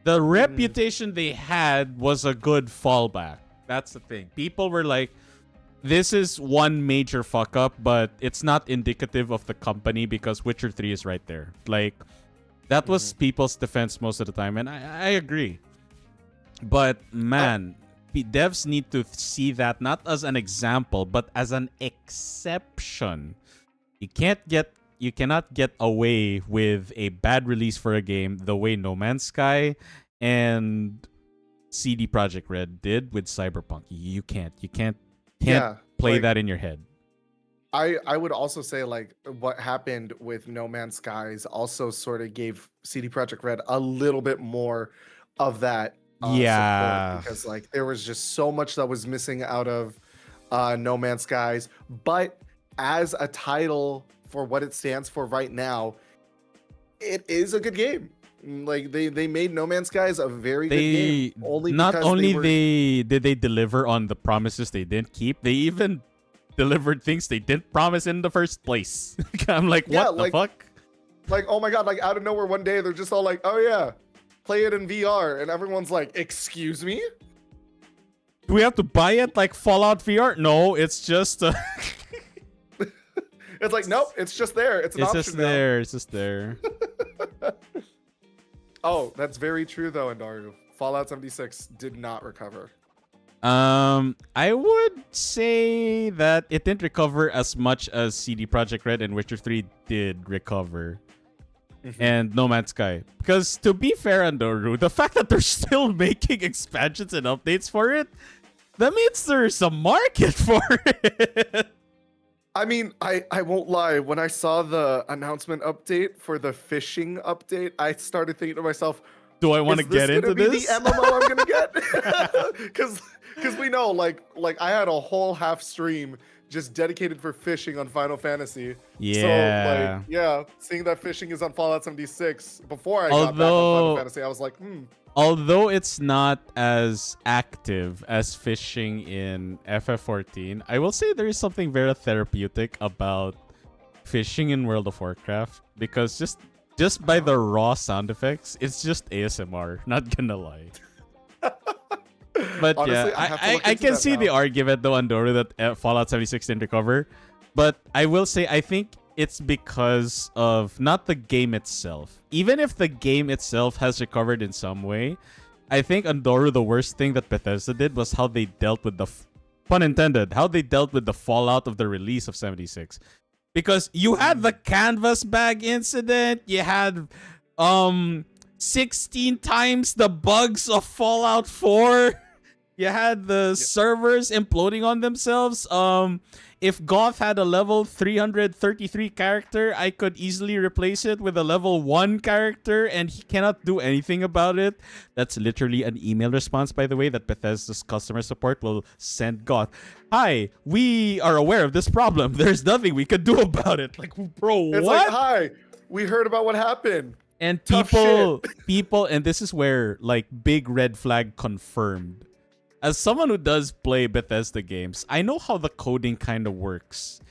The reputation they had was a good fallback. That's the thing. People were like, this is one major fuck up, but it's not indicative of the company because Witcher 3 is right there. That was people's defense most of the time, and I agree. But man, devs need to see that not as an example, but as an exception. You cannot get away with a bad release for a game the way No Man's Sky and CD Projekt Red did with Cyberpunk. You can't play that in your head. I would also say what happened with No Man's Skies also sort of gave CD Projekt Red a little bit more of that support, because there was just so much that was missing out of No Man's Skies. But as a title for what it stands for right now, it is a good game. They made No Man's Skies a very good game. Not only did they deliver on the promises they didn't keep, they even delivered things they didn't promise in the first place. I'm what the fuck? Oh my God, out of nowhere one day they're just all oh yeah, play it in VR, and everyone's excuse me? Do we have to buy it like Fallout VR? No, it's just it's nope, it's just there. It's an option now. It's just there. Oh, that's very true though, Andaru. Fallout 76 did not recover. I would say that it didn't recover as much as CD Projekt Red and Witcher 3 did recover. And No Man's Sky. Because to be fair, Andoru, the fact that they're still making expansions and updates for it, that means there's a market for it. I mean, I won't lie. When I saw the announcement update for the fishing update, I started thinking to myself, do I want to get into this? Is this gonna be the MMO I'm gonna get? Because we know, I had a whole half stream just dedicated for fishing on Final Fantasy. Yeah. So seeing that fishing is on Fallout 76 before I got back on Final Fantasy, I was like, Although it's not as active as fishing in FF14, I will say there is something very therapeutic about fishing in World of Warcraft, because just by the raw sound effects, it's just ASMR, not gonna lie. But honestly, I can see the argument though, Andorra, that Fallout 76 didn't recover. But I will say, I think it's because of not the game itself. Even if the game itself has recovered in some way, I think Andoru, the worst thing that Bethesda did was how they dealt with the pun intended, how they dealt with the fallout of the release of 76. Because you had the canvas bag incident, you had 16 times the bugs of Fallout 4. You had the servers imploding on themselves. If Goth had a level 333 character, I could easily replace it with a level 1 character, and he cannot do anything about it. That's literally an email response, by the way, that Bethesda's customer support will send Goth. Hi, we are aware of this problem. There's nothing we could do about it. Like, bro, It's what? like, hi, we heard about what happened. And Tough people, and this is where, like, big red flag confirmed. As someone who does play Bethesda games, I know how the coding kind of works.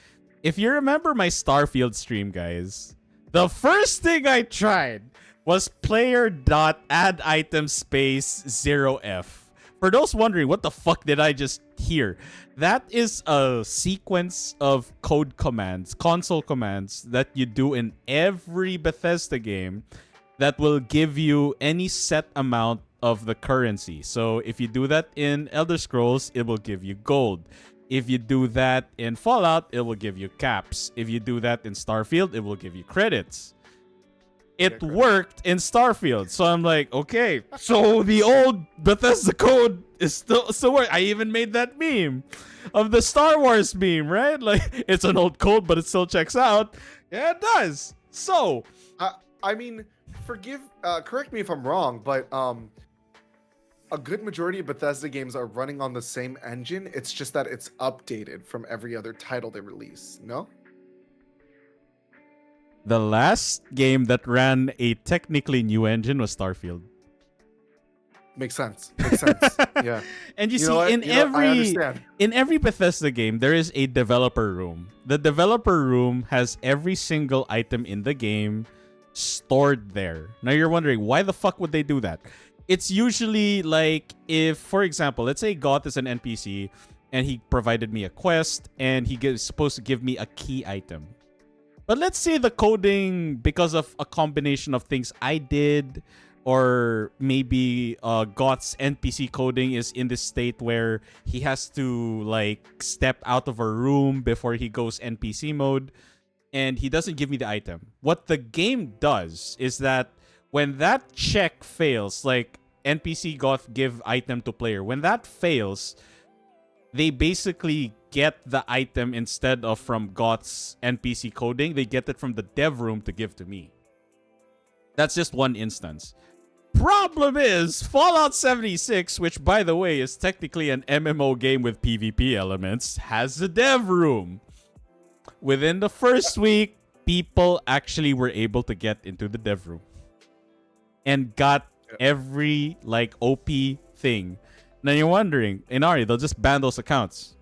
If you remember my Starfield stream, guys, the first thing I tried was player.add_item_0f. For those wondering, what the fuck did I just hear? That is a sequence of code commands, console commands that you do in every Bethesda game that will give you any set amount of the currency. So if you do that in Elder Scrolls, it will give you gold. If you do that in Fallout, it will give you caps. If you do that in Starfield, it will give you credits. It worked in Starfield. So I'm like, okay, so the old Bethesda code is still working. I even made that meme of the Star Wars meme, right? Like, it's an old code, but it still checks out. Yeah, it does. So I mean, correct me if I'm wrong, but a good majority of Bethesda games are running on the same engine. It's just that it's updated from every other title they release. No? The last game that ran a technically new engine was Starfield. Makes sense. Yeah. And you see, I understand. in every Bethesda game, there is a developer room. The developer room has every single item in the game stored there. Now you're wondering, why the fuck would they do that? It's usually like, if, for example, let's say Goth is an NPC and he provided me a quest and is supposed to give me a key item. But let's say the coding, because of a combination of things I did, or maybe Goth's NPC coding is in this state where he has to like step out of a room before he goes NPC mode, and he doesn't give me the item. What the game does is that when that check fails, like NPC Goth give item to player, when that fails, they basically get the item instead of from Goth's NPC coding. They get it from the dev room to give to me. That's just one instance. Problem is, Fallout 76, which by the way is technically an MMO game with PvP elements, has a dev room. Within the first week, people actually were able to get into the dev room and got every like OP thing. Now you're wondering, Inari, they'll just ban those accounts.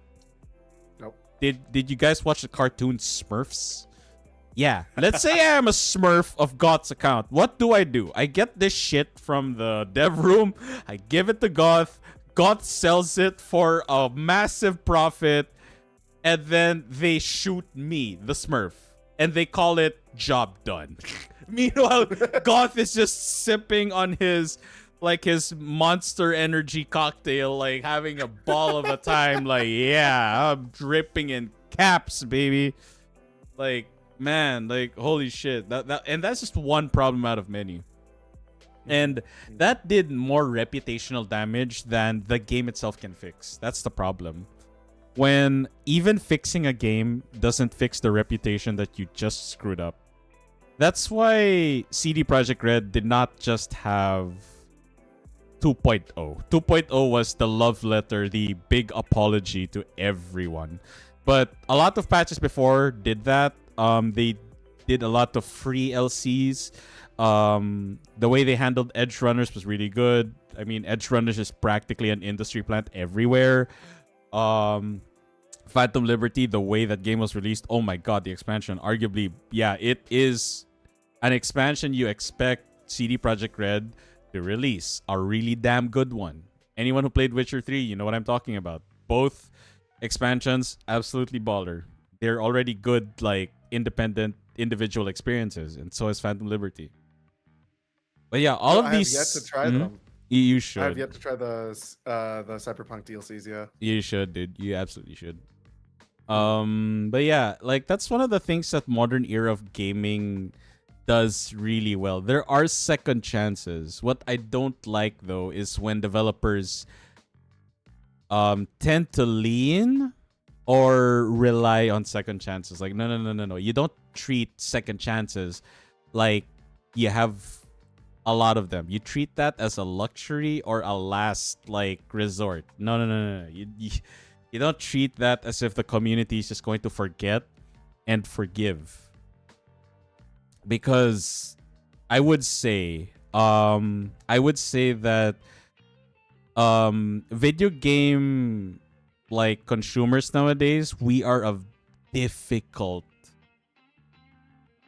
Nope. Did you guys watch the cartoon Smurfs? Yeah. Let's say I am a Smurf of Goth's account. What do? I get this shit from the dev room. I give it to Goth. Goth sells it for a massive profit. And then they shoot me, the Smurf. And they call it job done. Meanwhile, Goth is just sipping on his Monster Energy cocktail, like having a ball of a time. Like, yeah, I'm dripping in caps, baby. Like, man, like, holy shit. And that's just one problem out of many. And that did more reputational damage than the game itself can fix. That's the problem. When even fixing a game doesn't fix the reputation that you just screwed up. That's why CD Projekt Red did not just have 2.0. 2.0 was the love letter, the big apology to everyone. But a lot of patches before did that. They did a lot of free LCs. The way they handled Edge Runners was really good. I mean, Edge Runners is practically an industry plant everywhere. Phantom Liberty, the way that game was released, oh my god, the expansion, arguably, yeah, it is an expansion you expect CD Projekt Red to release. A really damn good one. Anyone who played Witcher 3, you know what I'm talking about. Both expansions, absolutely baller. They're already good, like independent individual experiences, and so is Phantom Liberty. But yeah, all of I have yet to these, try them. you I have should, yet to try the Cyberpunk DLCs. Yeah. you should, dude. You absolutely should. Mm. But yeah, like that's one of the things that modern era of gaming does really well. There are second chances. What I don't like though is when developers tend to lean or rely on second chances. Like no. You don't treat second chances like you have a lot of them. You treat that as a luxury or a last like resort. No. You don't treat that as if the community is just going to forget and forgive. Because I would say that video game like consumers nowadays, we are a difficult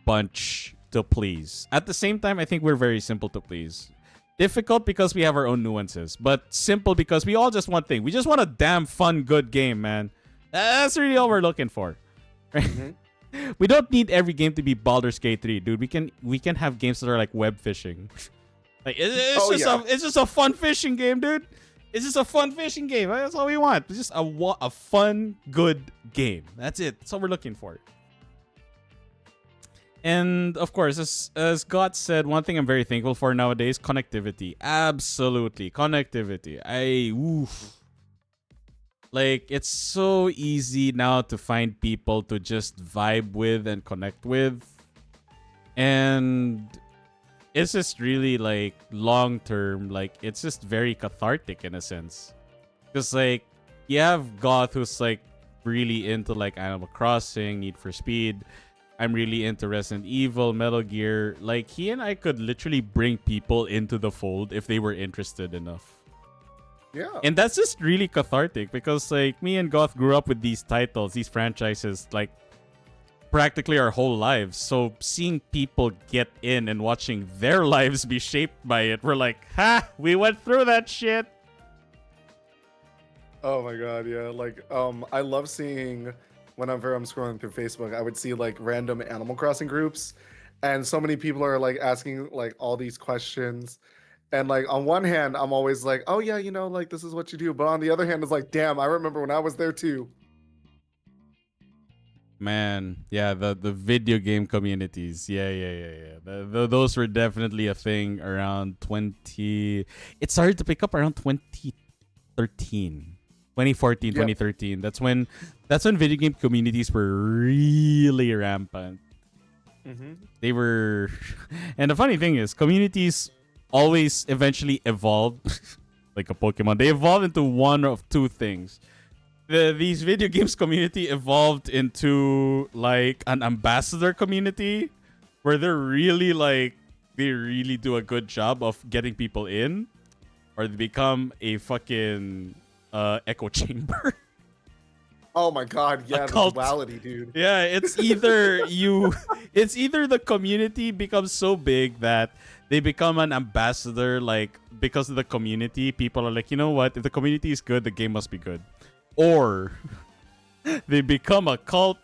bunch to please. At the same time, I think we're very simple to please. Difficult because we have our own nuances, but simple because we all just want thing. We just want a damn fun, good game, man. That's really all we're looking for. Right? Mm-hmm. We don't need every game to be Baldur's Gate 3, dude. We can have games that are like web fishing. Like it's just a fun fishing game, dude. It's just a fun fishing game. That's all we want. It's just a fun, good game. That's it. That's all we're looking for. And of course, as God said, one thing I'm very thankful for nowadays, connectivity. Absolutely, connectivity. Like, it's so easy now to find people to just vibe with and connect with. And it's just really, like, long term. Like, it's just very cathartic in a sense. Because, like, you have Goth who's, like, really into, like, Animal Crossing, Need for Speed. I'm really into Resident Evil, Metal Gear. Like, he and I could literally bring people into the fold if they were interested enough. Yeah. And that's just really cathartic because, like, me and Goth grew up with these titles, these franchises, like, practically our whole lives. So seeing people get in and watching their lives be shaped by it, we're like, ha, we went through that shit. Oh my god, yeah. Like, I love seeing whenever I'm scrolling through Facebook, I would see like random Animal Crossing groups, and so many people are like asking like all these questions. And like on one hand, I'm always like, oh yeah, you know, like this is what you do. But on the other hand, it's like, damn, I remember when I was there too. Man, yeah, the video game communities. Yeah. Those were definitely a thing around 20. It started to pick up around 2013. 2014, Yep. 2013. That's when video game communities were really rampant. Mm-hmm. They were and the funny thing is communities always eventually evolve like a Pokemon. They evolve into one of two things. These video games community evolved into like an ambassador community where they really do a good job of getting people in, or they become a fucking echo chamber. Oh my god, yeah, the cult. duality, dude. Yeah, it's either it's either the community becomes so big that they become an ambassador, like because of the community, people are like, you know what, if the community is good, the game must be good. Or they become a cult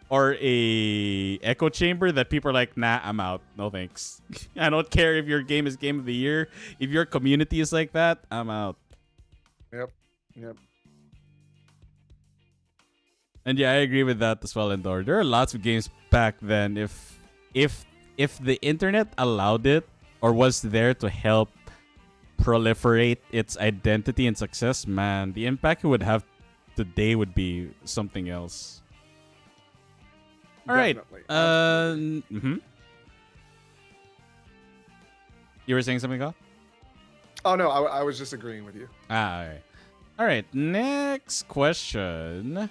or a echo chamber that people are like, nah, I'm out. No thanks. I don't care if your game is game of the year. If your community is like that, I'm out. Yep. And yeah, I agree with that as well, Endor. There are lots of games back then. If the internet allowed it or was there to help proliferate its identity and success, man, the impact it would have today would be something else. All right. You were saying something, Goth? Oh no, I was just agreeing with you. All right. Next question.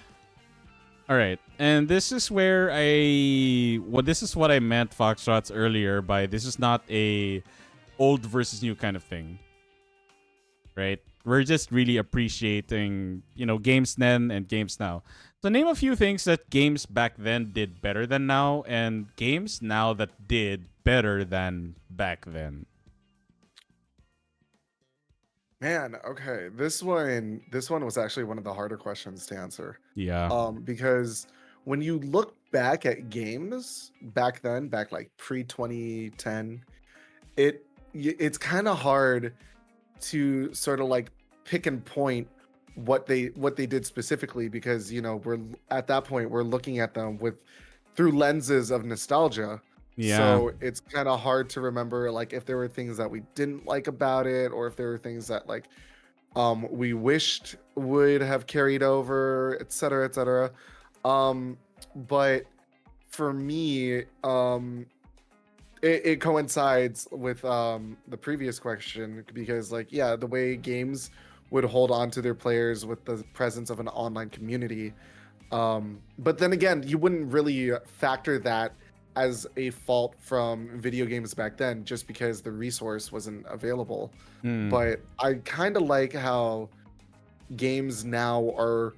All right, and this is where this is what I meant, Foxtrots, earlier by this is not a old versus new kind of thing, right? We're just really appreciating, games then and games now. So name a few things that games back then did better than now, and games now that did better than back then. Man, okay. This one was actually one of the harder questions to answer. Yeah. Because when you look back at games back then, back like pre 2010, it's kind of hard to sort of like pick and point what they did specifically, because we're at that point we're looking at them with through lenses of nostalgia. Yeah. So it's kind of hard to remember like if there were things that we didn't like about it, or if there were things that like we wished would have carried over, etc., etc. But for me, it coincides with the previous question, because like, yeah, the way games would hold on to their players with the presence of an online community. But then again, you wouldn't really factor that as a fault from video games back then, just because the resource wasn't available. But I kind of like how games now are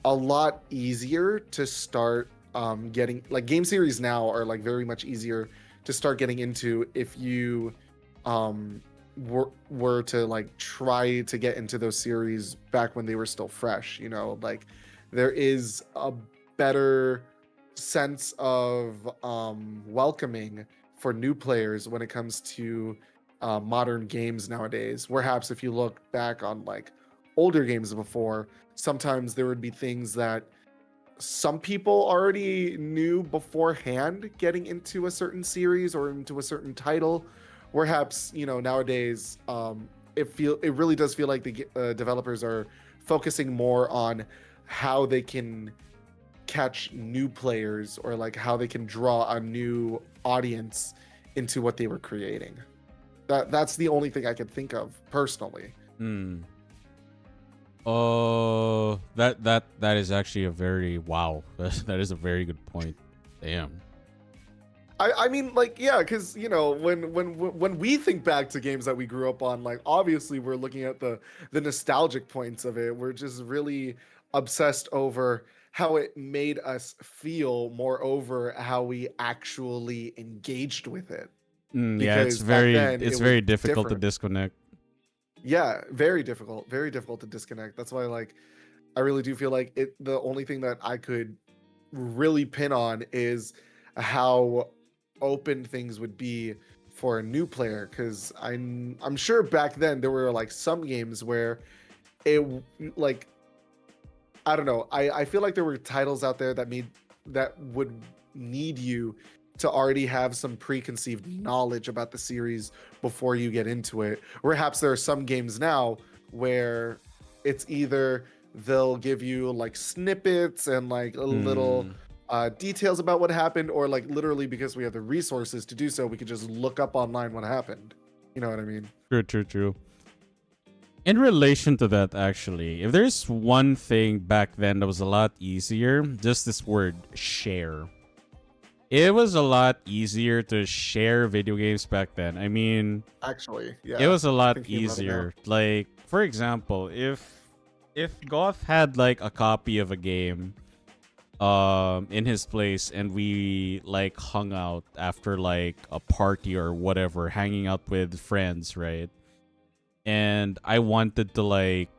a lot easier to start getting, like game series now are like very much easier to start getting into if you were to like try to get into those series back when they were still fresh. Like there is a better sense of welcoming for new players when it comes to modern games nowadays. Perhaps if you look back on like older games before, sometimes there would be things that some people already knew beforehand getting into a certain series or into a certain title. Perhaps nowadays it really does feel like the developers are focusing more on how they can catch new players, or like how they can draw a new audience into what they were creating. That's the only thing I could think of personally. Oh, that is actually a very wow. That is a very good point. Damn. I mean, like, yeah, because when we think back to games that we grew up on, like obviously we're looking at the nostalgic points of it. We're just really obsessed over how it made us feel, moreover how we actually engaged with it. Yeah, it's Because back very then it was very difficult to different. disconnect. Yeah, very difficult to disconnect. That's why, like, I really do feel like the only thing that I could really pin on is how open things would be for a new player, because I'm sure back then there were like some games where it, like, I don't know, I feel like there were titles out there that would need you to already have some preconceived knowledge about the series before you get into it. Perhaps there are some games now where it's either they'll give you like snippets and like little details about what happened, or like literally because we have the resources to do so, we could just look up online what happened. You know what I mean? True. In relation to that, actually, if there's one thing back then that was a lot easier, just this word, share. It was a lot easier to share video games back then. I mean, Actually, yeah. it was a lot Thinking about it now. easier. Like, for example, if Goth had like a copy of a game in his place, and we like hung out after like a party or whatever, hanging out with friends, right? And I wanted to like,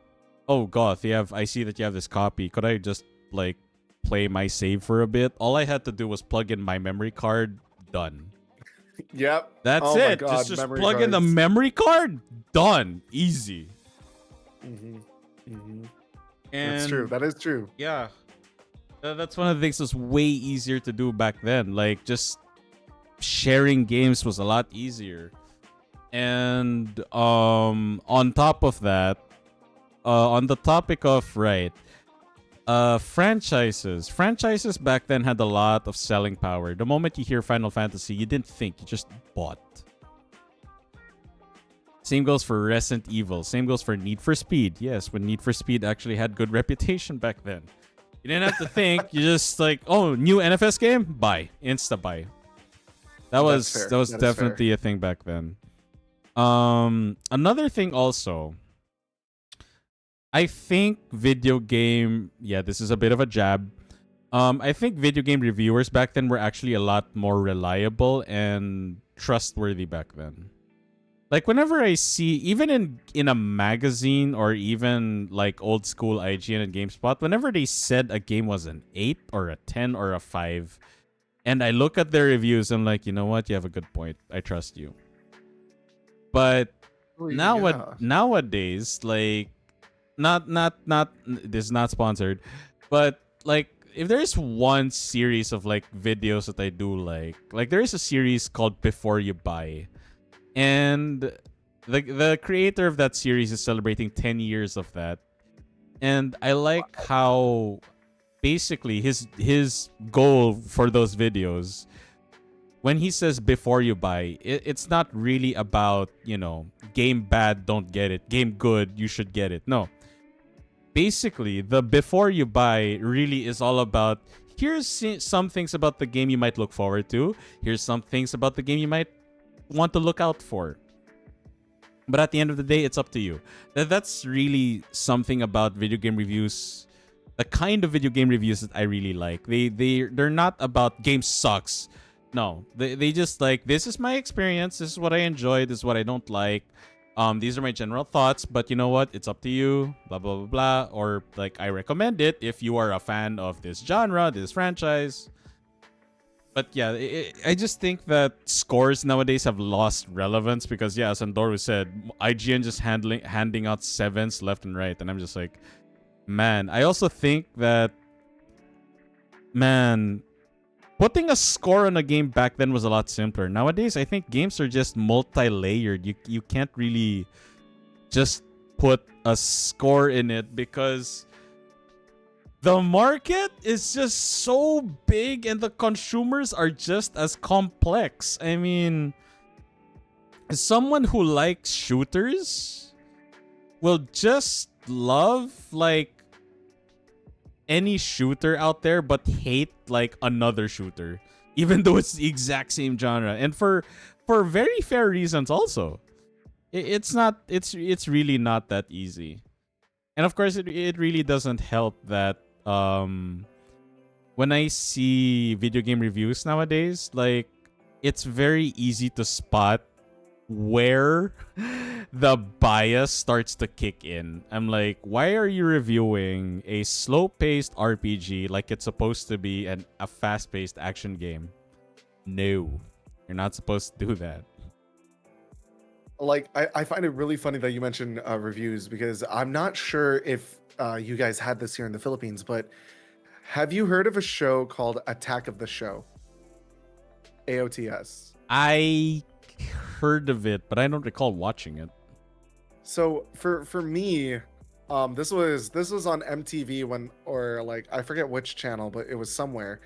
oh Goth, I see that you have this copy. Could I just like play my save for a bit? All I had to do was plug in my memory card. Done. Yep. That's Oh my it. God, Just memory plug in the cards. memory card. Done. Easy. And And that's true. That is true. yeah, that's one of the things that's way easier to do back then. Like, just sharing games was a lot easier. And on top of that, on the topic of franchises back then had a lot of selling power. The moment you hear Final Fantasy, you didn't think, you just bought. Same goes for Resident Evil. Same goes for Need for Speed. Yes, when Need for Speed actually had good reputation back then. You didn't have to think. You just like, oh, new NFS game? Buy. Insta buy. That was definitely a thing back then. Another thing also, I think this is a bit of a jab. I think video game reviewers back then were actually a lot more reliable and trustworthy back then. Like whenever I see, even in a magazine or even like old school IGN and GameSpot, whenever they said a game was an 8 or a 10 or a 5, and I look at their reviews, I'm like, you know what? You have a good point. I trust you. But Oh, now yeah. nowadays, like, not this is not sponsored, but like if there's one series of like videos that I do like there is a series called Before You Buy, and the creator of that series is celebrating 10 years of that, and I like how basically his goal for those videos, when he says before you buy, it's not really about, game bad, don't get it, game good, you should get it. No, basically the before you buy really is all about, here's some things about the game you might look forward to, here's some things about the game you might want to look out for, but at the end of the day, it's up to you. That's really something about video game reviews, the kind of video game reviews that I really like. They're not about game sucks. No, they just like, this is my experience, this is what I enjoyed, this is what I don't like. These are my general thoughts, but you know what? It's up to you. Blah blah blah blah. Or like, I recommend it if you are a fan of this genre, this franchise. But yeah, I just think that scores nowadays have lost relevance because, yeah, as Andoru said, IGN just handing out sevens left and right, and I'm just like, man. I also think that, man, putting a score on a game back then was a lot simpler. Nowadays, I think games are just multi-layered. You can't really just put a score in it because the market is just so big and the consumers are just as complex. I mean, someone who likes shooters will just love like any shooter out there but hate like another shooter, even though it's the exact same genre, and for very fair reasons also. It's really not that easy. And of course, it really doesn't help that when I see video game reviews nowadays, like, it's very easy to spot where the bias starts to kick in. I'm like, why are you reviewing a slow-paced RPG like it's supposed to be a fast-paced action game? No, you're not supposed to do that. Like, I find it really funny that you mentioned reviews, because I'm not sure if you guys had this here in the Philippines, but have you heard of a show called Attack of the Show? AOTS. I heard of it, but I don't recall watching it. So for me, this was on MTV when, or like, I forget which channel, but it was somewhere.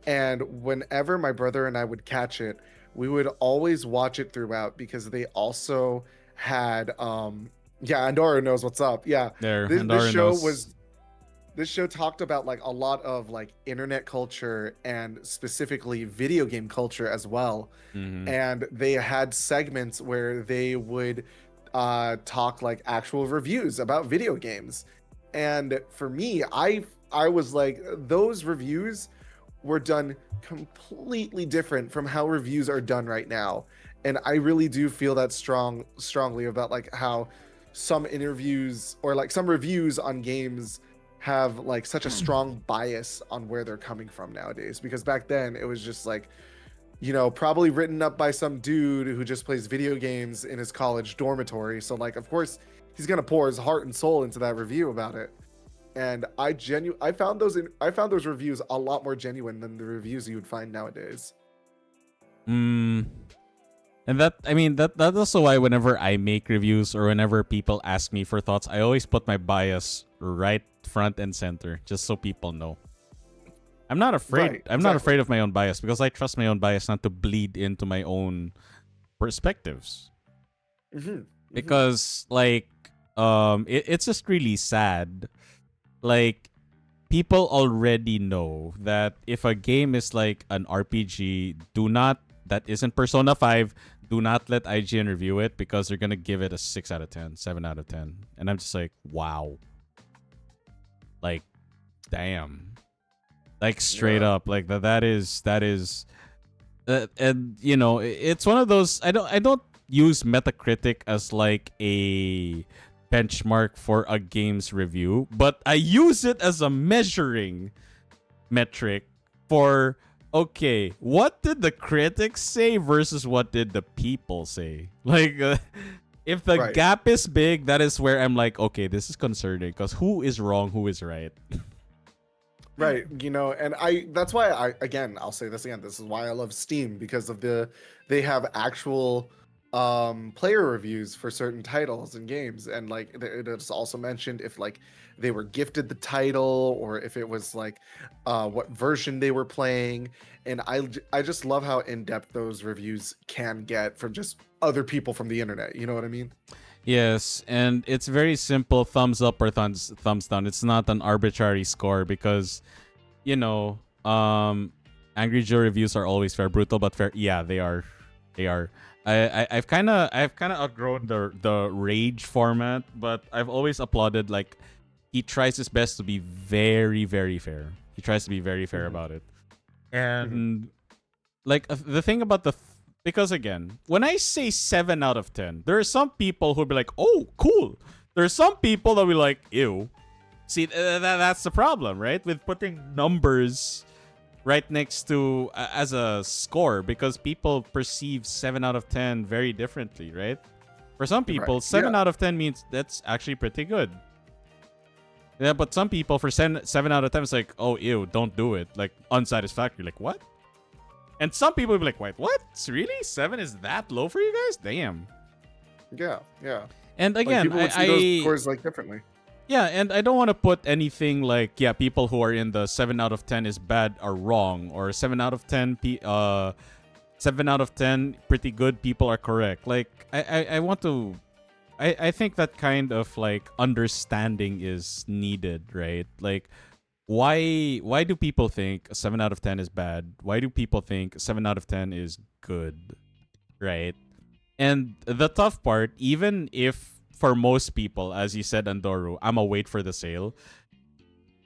And whenever my brother and I would catch it, we would always watch it throughout, because they also had yeah, Andorra knows what's up. Yeah. There, This Andorra show knows. was this show talked about like a lot of like internet culture and specifically video game culture as well. Mhm. And they had segments where they would talk like actual reviews about video games. And for me, I was like, those reviews were done completely different from how reviews are done right now. And I really do feel that strongly about like how some interviews or like some reviews on games have like such a strong bias on where they're coming from nowadays, because back then it was just like, probably written up by some dude who just plays video games in his college dormitory. So like, of course, he's gonna pour his heart and soul into that review about it. And I found those reviews a lot more genuine than the reviews you would find nowadays. And that's also why whenever I make reviews or whenever people ask me for thoughts, I always put my bias right front and center, just so people know. I'm not afraid. Right, I'm not afraid of my own bias because I trust my own bias not to bleed into my own perspectives. Because like, it's just really sad. Like, people already know that if a game is like an RPG, that isn't Persona 5, do not let IGN review it because they're gonna give it a 6 out of 10, 7 out of 10. And I'm just like, wow. Like, damn. Like, straight up. Like, that is and it's one of those, I don't use Metacritic as like a benchmark for a game's review, but I use it as a measuring metric for, okay, what did the critics say versus what did the people say? Like, if the Right. gap is big, that is where I'm like, okay, this is concerning because who is wrong, who is right? Right, and that's why I'll say this again, this is why I love Steam, because of they have actual player reviews for certain titles and games, and like it's also mentioned if like they were gifted the title or if it was like what version they were playing, and I just love how in-depth those reviews can get from just other people from the internet, you know what I mean? Yes, and it's very simple, thumbs up or thumbs down. It's not an arbitrary score because, Angry Joe reviews are always fair, brutal but fair. Yeah, they are. They are. I've kind of outgrown the rage format, but I've always applauded, like, he tries his best to be very, very fair. He tries to be very fair about it. And like the thing about because again, when I say 7 out of 10, there are some people who'll be like, "Oh, cool." There are some people that will be like, "Ew." See, that's the problem, right? With putting numbers right next to as a score, because people perceive 7 out of 10 very differently, right? For some people, Right. 7 Yeah. out of 10 means that's actually pretty good. Yeah, but some people, for 7 out of 10, it's like, "Oh, ew, don't do it." Like, unsatisfactory. Like, what? And some people will be like, "Wait, what? Really? 7 is that low for you guys? Damn." Yeah. And Like again, people would see those scores like differently. yeah, and I don't want to put anything like, yeah, people who are in the 7 out of 10 is bad are wrong, or 7 out of 10 7 out of 10 pretty good people are correct. Like, I want to I think that kind of like understanding is needed, right? Like, why do people think a 7 out of 10 is bad? Why do people think a 7 out of 10 is good? Right? And the tough part, even if for most people, as you said, Andoru, I'm a wait for the sale,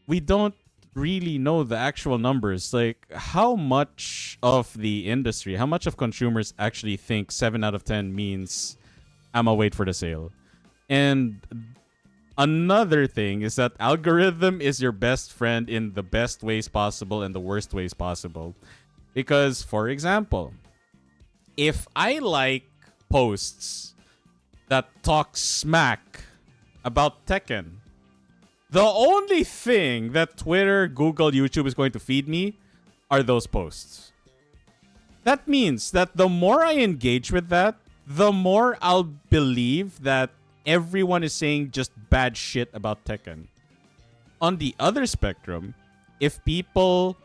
we don't really know the actual numbers. Like, how much of the industry, how much of consumers actually think 7 out of 10 means I'm a wait for the sale? And another thing is that algorithm is your best friend in the best ways possible and the worst ways possible. Because, for example, if I like posts that talk smack about Tekken, the only thing that Twitter, Google, YouTube is going to feed me are those posts. That means that the more I engage with that, the more I'll believe that everyone is saying just bad shit about Tekken. On the other spectrum, if people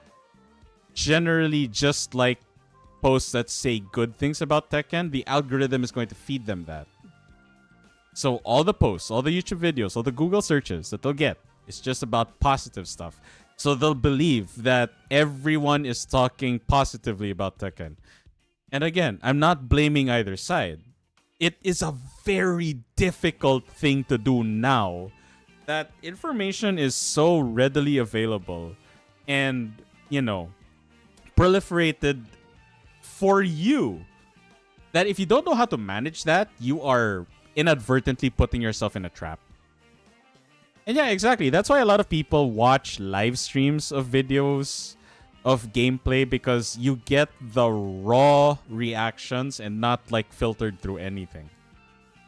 generally just like posts that say good things about Tekken, the algorithm is going to feed them that. So all the posts, all the YouTube videos, all the Google searches that they'll get, it's just about positive stuff. So they'll believe that everyone is talking positively about Tekken. And again, I'm not blaming either side. It is a very difficult thing to do now that information is so readily available and, proliferated for you, that if you don't know how to manage that, you are inadvertently putting yourself in a trap. And yeah, exactly. That's why a lot of people watch live streams of videos of gameplay, because you get the raw reactions and not like filtered through anything.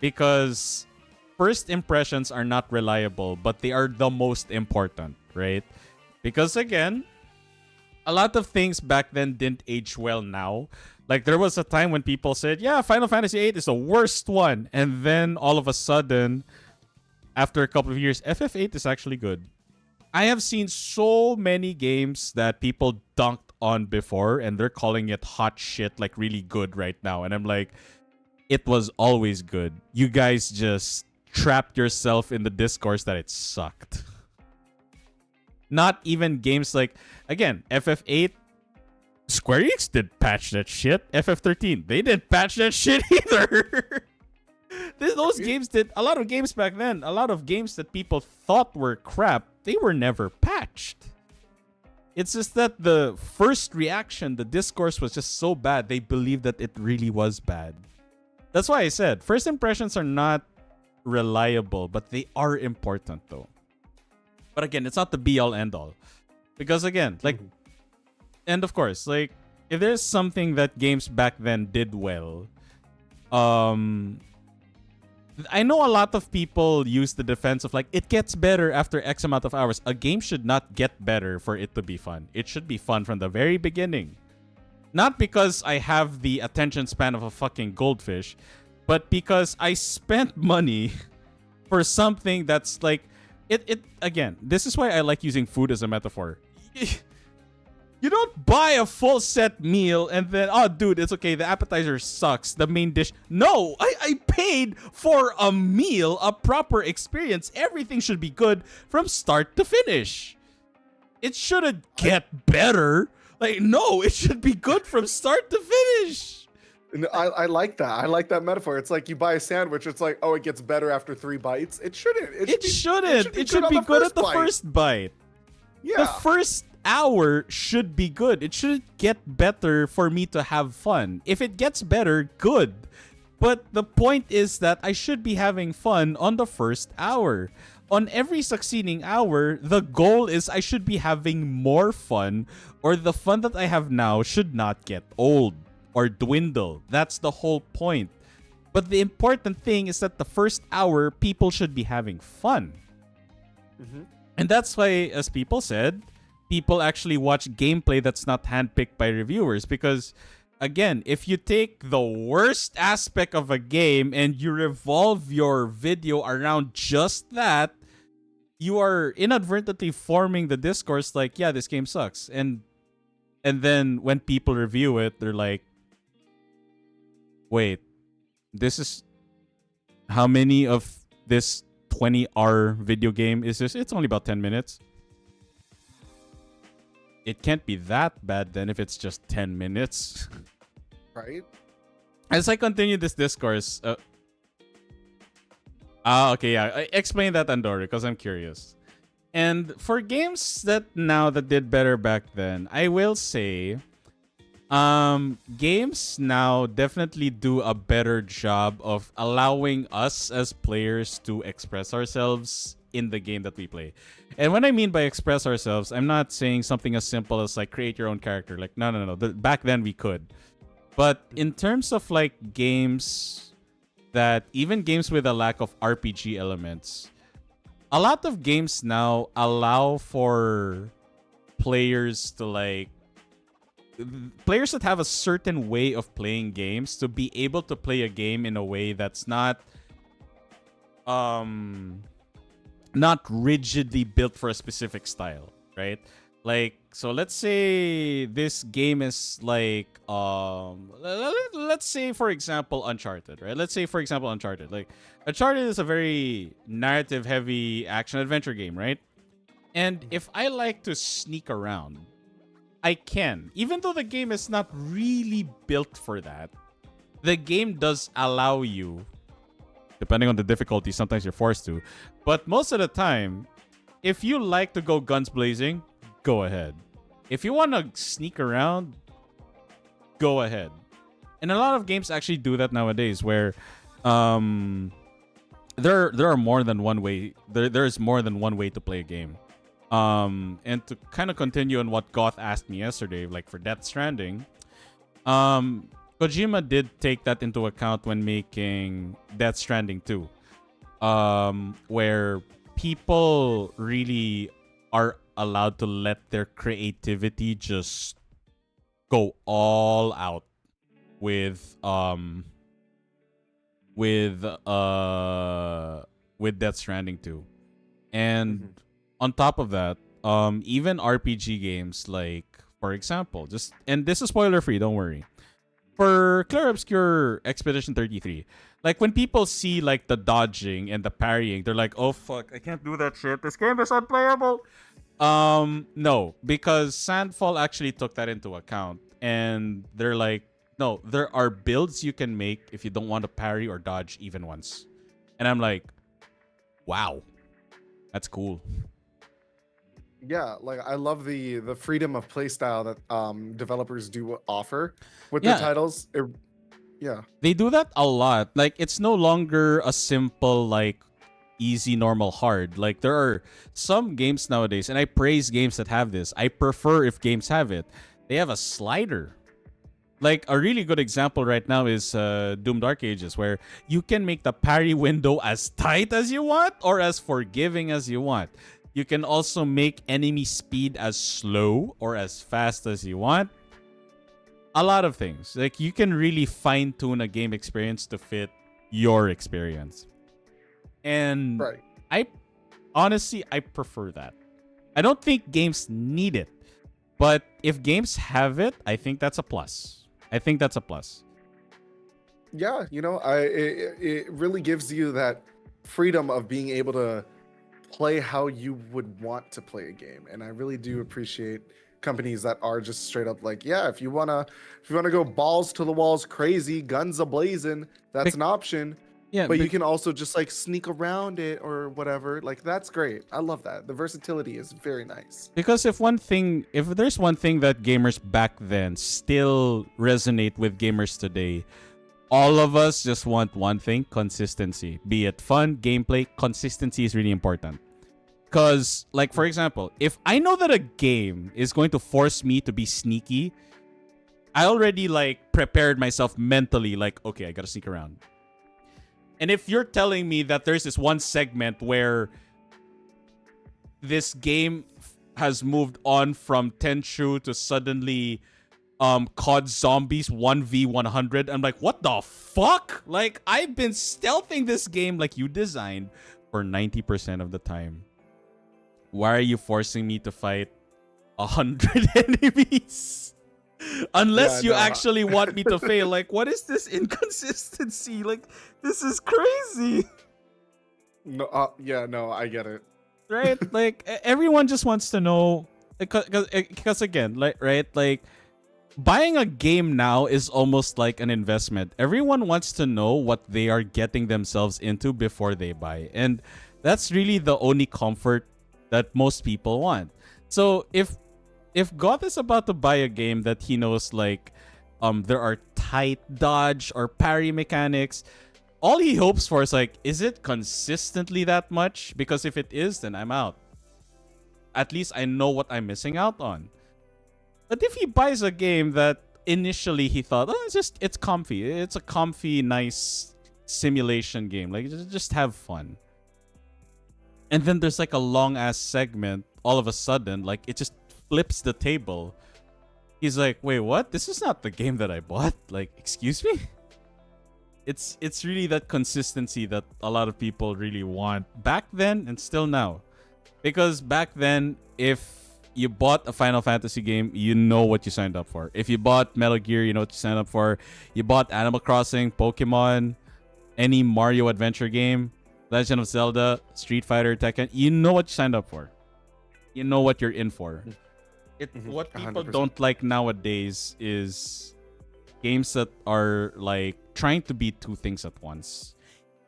Because first impressions are not reliable, but they are the most important, right? Because again, a lot of things back then didn't age well now. Like, there was a time when people said, yeah, Final Fantasy VIII is the worst one. And then all of a sudden, after a couple of years, FF8 is actually good. I have seen so many games that people dunked on before, and they're calling it hot shit, like really good right now. And I'm like, it was always good. You guys just trapped yourself in the discourse that it sucked. Not even games like, again, FF8, Square Enix did patch that shit. FF13, they didn't patch that shit either. Those games did, a lot of games back then, a lot of games that people thought were crap, they were never patched. It's just that the first reaction, the discourse was just so bad, they believed that it really was bad. That's why I said first impressions are not reliable, but they are important though. But again, it's not the be all end all. Because again, like, Mhm. and of course, like, if there's something that games back then did well, um, I know a lot of people use the defense of like, it gets better after X amount of hours. A game should not get better for it to be fun. It should be fun from the very beginning. Not because I have the attention span of a fucking goldfish, but because I spent money for something that's like, it again, this is why I like using food as a metaphor. You don't buy a full set meal and then, oh, dude, it's okay. The appetizer sucks. The main dish. No, I paid for a meal, a proper experience. Everything should be good from start to finish. It shouldn't get better. Like, no, it should be good from start to finish. I like that. I like that metaphor. It's like you buy a sandwich. It's like, oh, it gets better after 3 bites. It shouldn't. It shouldn't. It should be good at the first bite. Yeah. The first hour should be good. It should get better for me to have fun. If it gets better, good. But the point is that I should be having fun on the first hour. On every succeeding hour, the goal is I should be having more fun, or the fun that I have now should not get old or dwindle. That's the whole point. But the important thing is that the first hour, people should be having fun. Mm-hmm. And that's why, as people said, people actually watch gameplay that's not handpicked by reviewers. Because, again, if you take the worst aspect of a game and you revolve your video around just that, you are inadvertently forming the discourse like, yeah, this game sucks. And then when people review it, they're like, wait, this is how many of this 20-hour video game is this? It's only about 10 minutes. It can't be that bad then if it's just 10 minutes. Right? As I continue this discourse, okay, yeah. Explain that, Andorra, because I'm curious. And for games that did better back then, I will say, games now definitely do a better job of allowing us as players to express ourselves in the game that we play. And when I mean by express ourselves, I'm not saying something as simple as like create your own character. Like, no. Back then we could. But in terms of like games that, even games with a lack of RPG elements, a lot of games now allow for players to like, players that have a certain way of playing games to be able to play a game in a way that's not rigidly built for a specific style, right? Like, so let's say this game is like let's say for example Uncharted, right? Let's say for example Uncharted. Like, Uncharted is a very narrative heavy action adventure game, right? And if I like to sneak around, I can. Even though the game is not really built for that, the game does allow you, depending on the difficulty, sometimes you're forced to. But most of the time, if you like to go guns blazing, go ahead. If you want to sneak around, go ahead. And a lot of games actually do that nowadays, where there are more than one way. There's more than one way to play a game. And to kind of continue on what Goth asked me yesterday, like for Death Stranding, Kojima did take that into account when making Death Stranding 2, where people really are allowed to let their creativity just go all out with Death Stranding 2. And on top of that, even RPG games, like, for example, just, and this is spoiler free, don't worry. For Clair Obscur Expedition 33, like when people see like the dodging and the parrying, they're like, "Oh fuck, I can't do that shit. This game is unplayable." No, because Sandfall actually took that into account, and they're like, "No, there are builds you can make if you don't want to parry or dodge even once." And I'm like, "Wow, that's cool." Yeah, like I love the freedom of playstyle that developers do offer with Yeah. their titles. Yeah. They do that a lot. Like it's no longer a simple like easy, normal, hard. Like there are some games nowadays, and I praise games that have this. I prefer if games have it. They have a slider. Like a really good example right now is Doom Dark Ages, where you can make the parry window as tight as you want or as forgiving as you want. You can also make enemy speed as slow or as fast as you want. A lot of things. Like you can really fine tune a game experience to fit your experience. And Right. I honestly I prefer that. I don't think games need it. But if games have it, I think that's a plus. I think that's a plus. Yeah, it really gives you that freedom of being able to play how you would want to play a game, and I really do appreciate companies that are just straight up like, yeah, if you wanna go balls to the walls, crazy, guns a blazing, that's an option. Yeah, But you can also just like sneak around it or whatever. Like that's great. I love that. The versatility is very nice. because if there's one thing that gamers back then still resonate with gamers today, all of us just want one thing: consistency. Be it fun, gameplay, consistency is really important. Because, like, for example, if I know that a game is going to force me to be sneaky, I already, like, prepared myself mentally, like, okay, I gotta sneak around. And if you're telling me that there's this one segment where this game has moved on from Tenchu to suddenly COD Zombies 1v100, I'm like, what the fuck? Like, I've been stealthing this game like you designed for 90% of the time. Why are you forcing me to fight 100 enemies? Unless you actually want me to fail. Like, what is this inconsistency? Like, this is crazy. No, no, I get it. Right? Like, everyone just wants to know. Because again, like, right? Like, buying a game now is almost like an investment. Everyone wants to know what they are getting themselves into before they buy. And that's really the only comfort that most people want. So if Goth is about to buy a game that he knows like there are tight dodge or parry mechanics, all he hopes for is like, is it consistently that much? Because if it is, then I'm out. At least I know what I'm missing out on. But if he buys a game that initially he thought, oh, it's comfy. It's a comfy, nice simulation game. Like just have fun. And then there's like a long ass segment all of a sudden, like it just flips the table. He's like, wait, what? This is not the game that I bought. Like, excuse me? It's really that consistency that a lot of people really want back then and still now. Because back then, if you bought a Final Fantasy game, you know what you signed up for. If you bought Metal Gear, you know what you signed up for. You bought Animal Crossing, Pokemon, any Mario adventure game, Legend of Zelda, Street Fighter, Tekken, you know what you signed up for. You know what you're in for. What people 100%. don't like nowadays is games that are like trying to be two things at once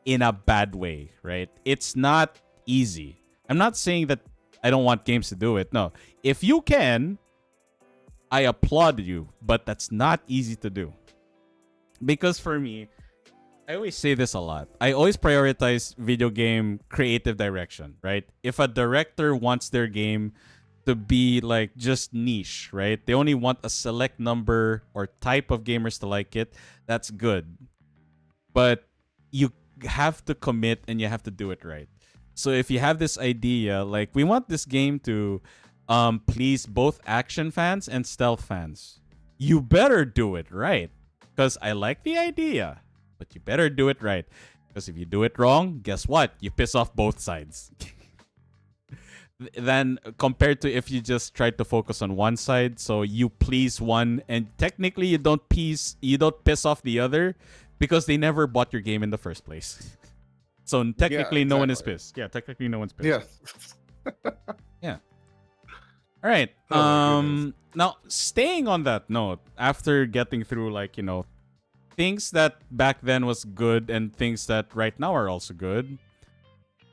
in a bad way, right? It's not easy. I'm not saying that I don't want games to do it. No. If you can, I applaud you, but that's not easy to do. Because for me, I always say this a lot. I always prioritize video game creative direction, right? If a director wants their game to be like just niche, right? They only want a select number or type of gamers to like it. That's good. But you have to commit and you have to do it right. So if you have this idea, like we want this game to please both action fans and stealth fans, you better do it right. Because I like the idea, but you better do it right. Because if you do it wrong, guess what? You piss off both sides. Then compared to if you just try to focus on one side, so you please one, and technically you don't piss off the other because they never bought your game in the first place. So technically, no one is pissed. Yeah, technically, no one's pissed. Yeah. Yeah. All right. Oh now staying on that note, after getting through like things that back then was good and things that right now are also good,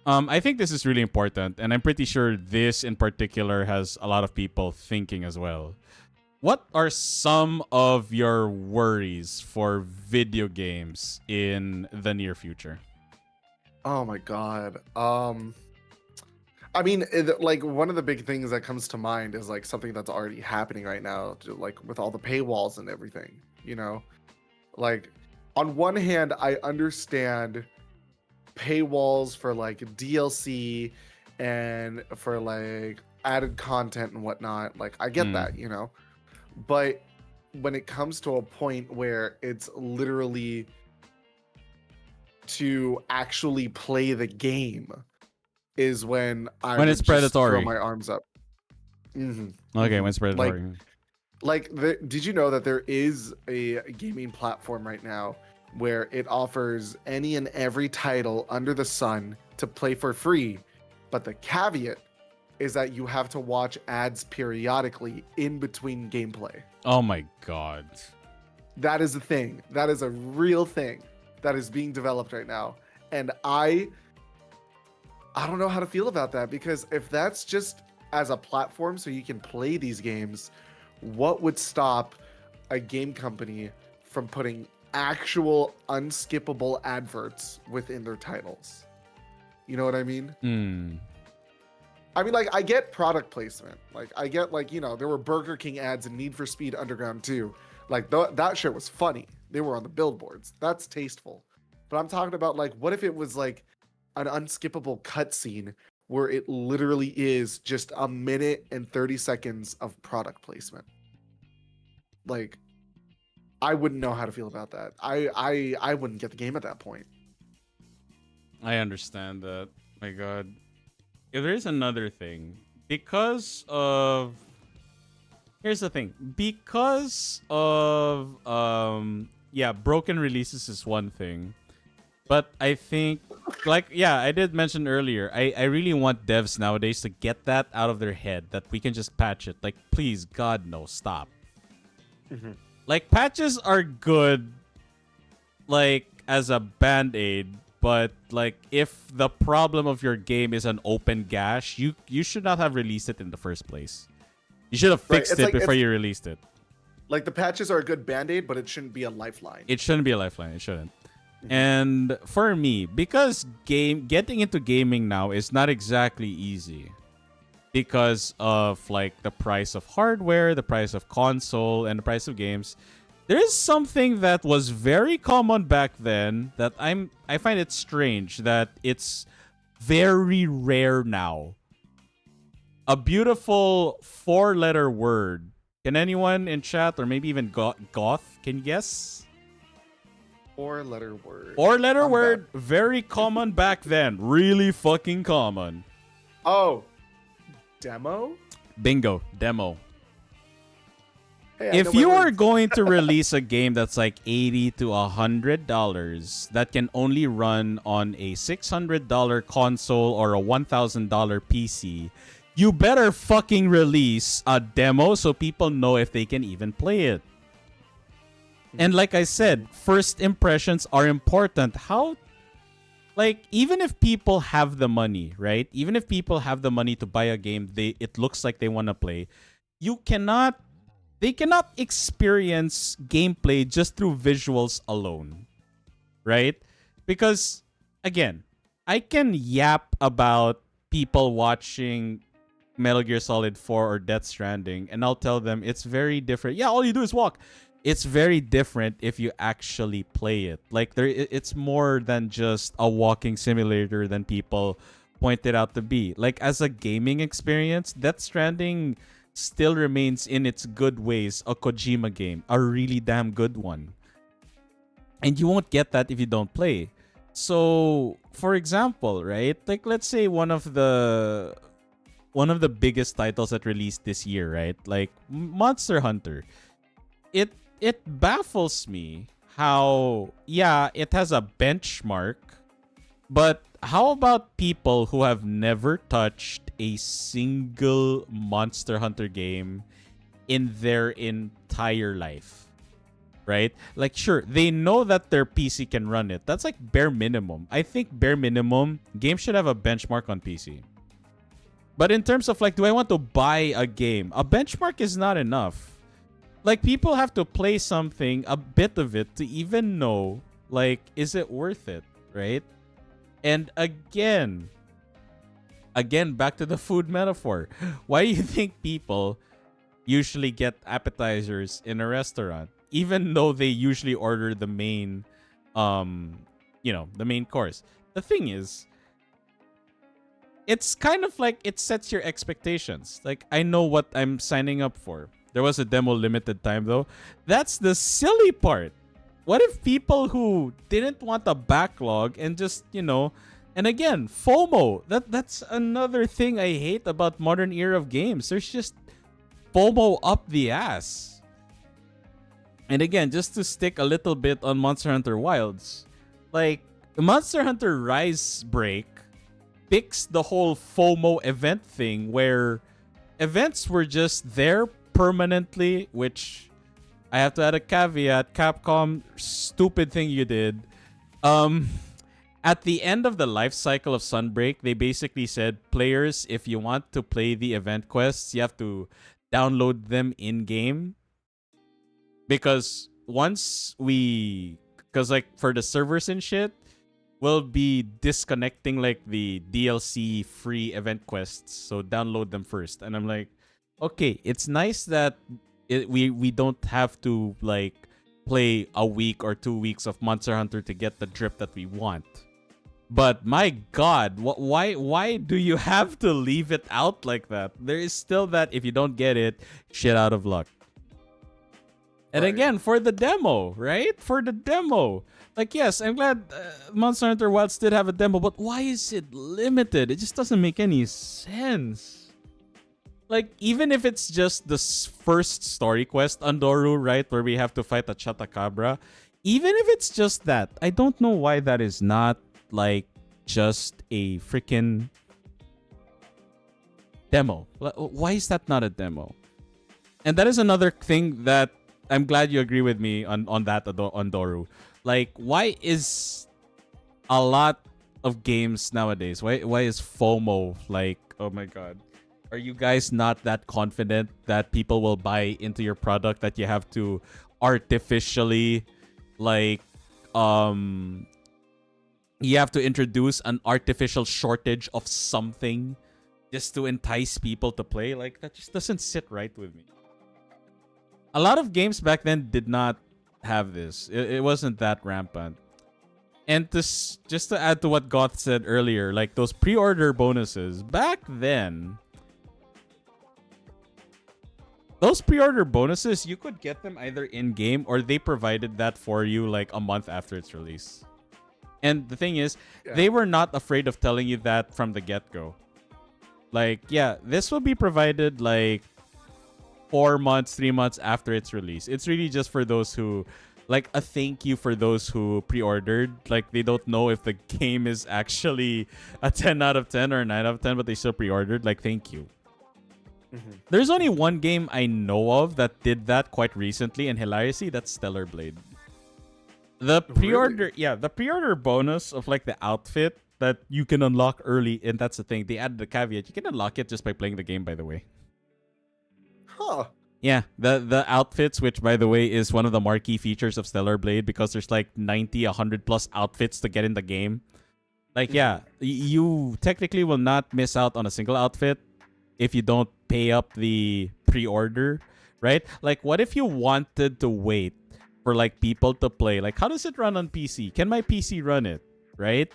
I think this is really important, and I'm pretty sure this in particular has a lot of people thinking as well. what are some of your worries for video games in the near future? Oh my god. I mean, like one of the big things that comes to mind is like something that's already happening right now, like with all the paywalls and everything. You know, like on one hand, I understand paywalls for like DLC and for like added content and whatnot. Like I get Mm. that, you know, but when it comes to a point where it's literally to actually play the game is when I When it's would just throw predatory. my arms up. Hmm. Okay, when Hmm. it's predatory. Did you know that there is a gaming platform right now where it offers any and every title under the sun to play for free, but the caveat is that you have to watch ads periodically in between gameplay. Oh my god. That is a thing. That is a real thing that is being developed right now. And I don't know how to feel about that, because if that's just as a platform so you can play these games, what would stop a game company from putting actual unskippable adverts within their titles? You know what I mean? Mm. I mean, like, I get product placement. Like, I get, like, you know, there were Burger King ads in Need for Speed Underground 2. Like, that shit was funny. They were on the billboards. That's tasteful. But I'm talking about, like, what if it was, like, an unskippable cutscene where it literally is just a minute and 30 seconds of product placement? Like, I wouldn't know how to feel about that. I wouldn't get the game at that point. I understand that. My god. If there's another thing, because of here's the thing. Because of yeah, broken releases is one thing. But I think like yeah, I did mention earlier, I really want devs nowadays to get that out of their head that we can just patch it. Like please, God no, stop. Mm-hmm. Like patches are good like as a band-aid, but like if the problem of your game is an open gash, you should not have released it in the first place. You should have Right. fixed It's it like before you released it. like the patches are a good band-aid, but it shouldn't be a lifeline. It shouldn't be a lifeline. It shouldn't. And for me, because getting into gaming now is not exactly easy because of like the price of hardware, the price of console, and the price of games. There is something that was very common back then that I find it strange that it's very rare now. A beautiful four-letter word. Can anyone in chat or maybe even Goth can you guess? Four-letter word. Four-letter I'm word, bad. very common back then. Really fucking common. Oh, demo? Bingo, demo. Hey, I If know my you are words. going to release a game that's like $80 to $100 that can only run on a $600 console or a $1,000 PC, you better fucking release a demo so people know if they can even play it. And like I said, first impressions are important. How, like, even if people have the money, right? Even if people have the money to buy a game it looks like they want to play, they cannot experience gameplay just through visuals alone, right? Because, again, I can yap about people watching Metal Gear Solid 4 or Death Stranding, and I'll tell them it's very different. Yeah, all you do is walk. It's very different if you actually play it. Like it's more than just a walking simulator than people point it out to be. Like as a gaming experience, Death Stranding still remains in its good ways a Kojima game, a really damn good one. And you won't get that if you don't play. So, for example, right? Like let's say one of the biggest titles that released this year, right? Like Monster Hunter. It baffles me how yeah, it has a benchmark, but how about people who have never touched a single Monster Hunter game in their entire life? Right? Like sure, they know that their PC can run it. That's like bare minimum. I think bare minimum, games should have a benchmark on PC. But in terms of like, do I want to buy a game? A benchmark is not enough. Like, people have to play something, a bit of it, to even know, like, is it worth it, right? And again, back to the food metaphor. Why do you think people usually get appetizers in a restaurant, even though they usually order the main, the main course? The thing is, it's kind of like it sets your expectations. Like, I know what I'm signing up for. There was a demo limited time though. That's the silly part. What if people who didn't want a backlog and just, and again, FOMO. That's another thing I hate about modern era of games. There's just FOMO up the ass. And again, just to stick a little bit on Monster Hunter Wilds, like Monster Hunter Rise Break fixed the whole FOMO event thing where events were just there permanently, which I have to add a caveat. Capcom, stupid thing you did. At the end of the life cycle of Sunbreak, they basically said, players, if you want to play the event quests, you have to download them in-game. Because like for the servers and shit, we'll be disconnecting like the DLC free event quests. So download them first. And I'm like, okay, it's nice that we don't have to like play a week or 2 weeks of Monster Hunter to get the drip that we want. But my God, why do you have to leave it out like that? There is still that if you don't get it, shit out of luck. And again, for the demo, right? For the demo. Like, yes, I'm glad Monster Hunter Wilds did have a demo, but why is it limited? It just doesn't make any sense. Like, even if it's just the first story quest, Andoru, right? Where we have to fight a Chatakabra. Even if it's just that, I don't know why that is not, like, just a freaking demo. Why is that not a demo? And that is another thing that I'm glad you agree with me on that, Andoru. Like, why is a lot of games nowadays, why is FOMO like, oh my God, are you guys not that confident that people will buy into your product that you have to artificially, like, you have to introduce an artificial shortage of something just to entice people to play? Like, that just doesn't sit right with me. A lot of games back then did not have this. It wasn't that rampant. And just to add to what Goth said earlier, like those pre-order bonuses, back then, those pre-order bonuses, you could get them either in-game or they provided that for you like a month after its release. And the thing is, they were not afraid of telling you that from the get-go. Like, yeah, this will be provided like 4 months, 3 months after its release. It's really just for those who, like, a thank you for those who pre-ordered. Like, they don't know if the game is actually a 10 out of 10 or a 9 out of 10, but they still pre-ordered. Like, thank you. Mm-hmm. There's only one game I know of that did that quite recently, and hilariously, that's Stellar Blade. The pre-order, the pre-order bonus of like the outfit that you can unlock early, and that's the thing. They added the caveat. You can unlock it just by playing the game, by the way. Huh. Yeah, the outfits, which by the way is one of the marquee features of Stellar Blade, because there's like 90, 100 plus outfits to get in the game. Like, yeah, you technically will not miss out on a single outfit if you don't pay up the pre-order, right? Like, what if you wanted to wait for like people to play? Like, how does it run on PC? Can my PC run it, right?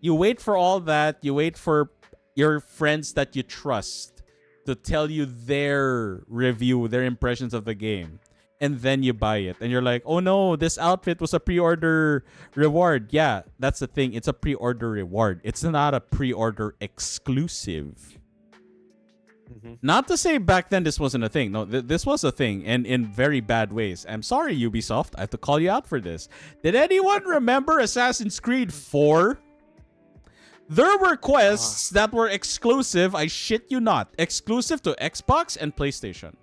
You wait for all that. You wait for your friends that you trust to tell you their review, their impressions of the game. And then you buy it. And you're like, oh no, this outfit was a pre-order reward. Yeah, that's the thing. It's a pre-order reward. It's not a pre-order exclusive. Mm-hmm. Not to say back then this wasn't a thing. No, this was a thing. And in very bad ways. I'm sorry, Ubisoft. I have to call you out for this. Did anyone remember Assassin's Creed 4? There were quests that were exclusive, I shit you not, exclusive to Xbox and PlayStation.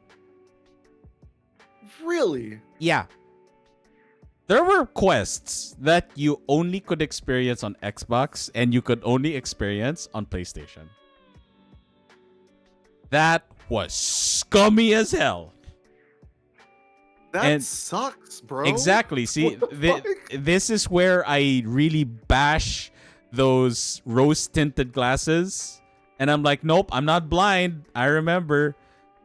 Really? Yeah. There were quests that you only could experience on Xbox and you could only experience on PlayStation. That was scummy as hell. That sucks, bro. Exactly. See, this is where I really bash those rose-tinted glasses. And I'm like, nope, I'm not blind. I remember.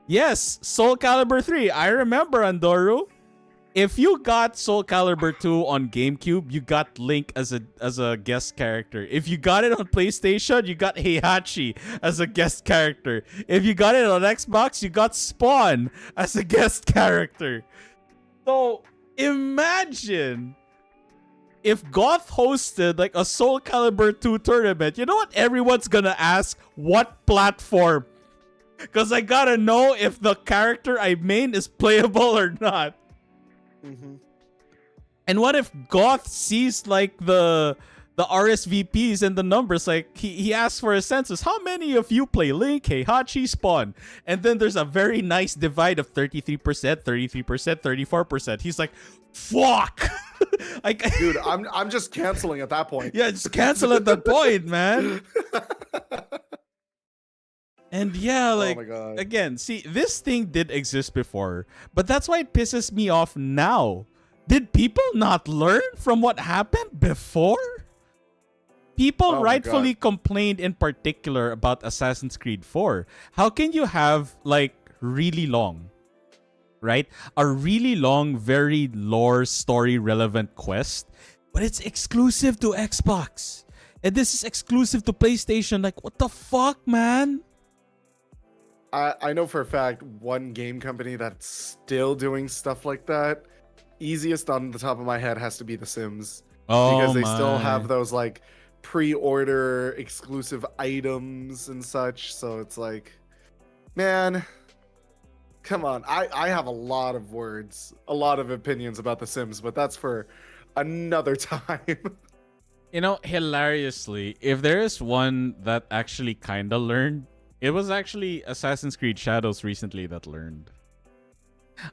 Yes, Soul Calibur 3. I remember, Andoru. If you got Soul Calibur 2 on GameCube, you got Link as a guest character. If you got it on PlayStation, you got Heihachi as a guest character. If you got it on Xbox, you got Spawn as a guest character. So imagine if Goth hosted like a Soul Calibur 2 tournament. You know what everyone's gonna ask? What platform? Because I gotta know if the character I main is playable or not. Mm-hmm. And what if Goth sees like the RSVPs and the numbers? Like he asks for a census. How many of you play Link, Heihachi, Spawn? And then there's a very nice divide of 33%, 33%, 34%. He's like, fuck. Dude, I'm just canceling at that point. Yeah, just cancel at that point, man. And yeah, like, oh my God. Again, see, this thing did exist before, but that's why it pisses me off now. Did people not learn from what happened before? People rightfully complained in particular about Assassin's Creed 4. How can you have, like, really long, right? A really long, very lore story relevant quest, but it's exclusive to Xbox. And this is exclusive to PlayStation. Like, what the fuck, man? I know for a fact one game company that's still doing stuff like that. Easiest on the top of my head has to be The Sims. Because they still have those like pre-order exclusive items and such. So it's like, man, come on. I have a lot of words, a lot of opinions about The Sims, but that's for another time. You know, hilariously, if there is one that actually kind of learned, it was actually Assassin's Creed Shadows recently that learned.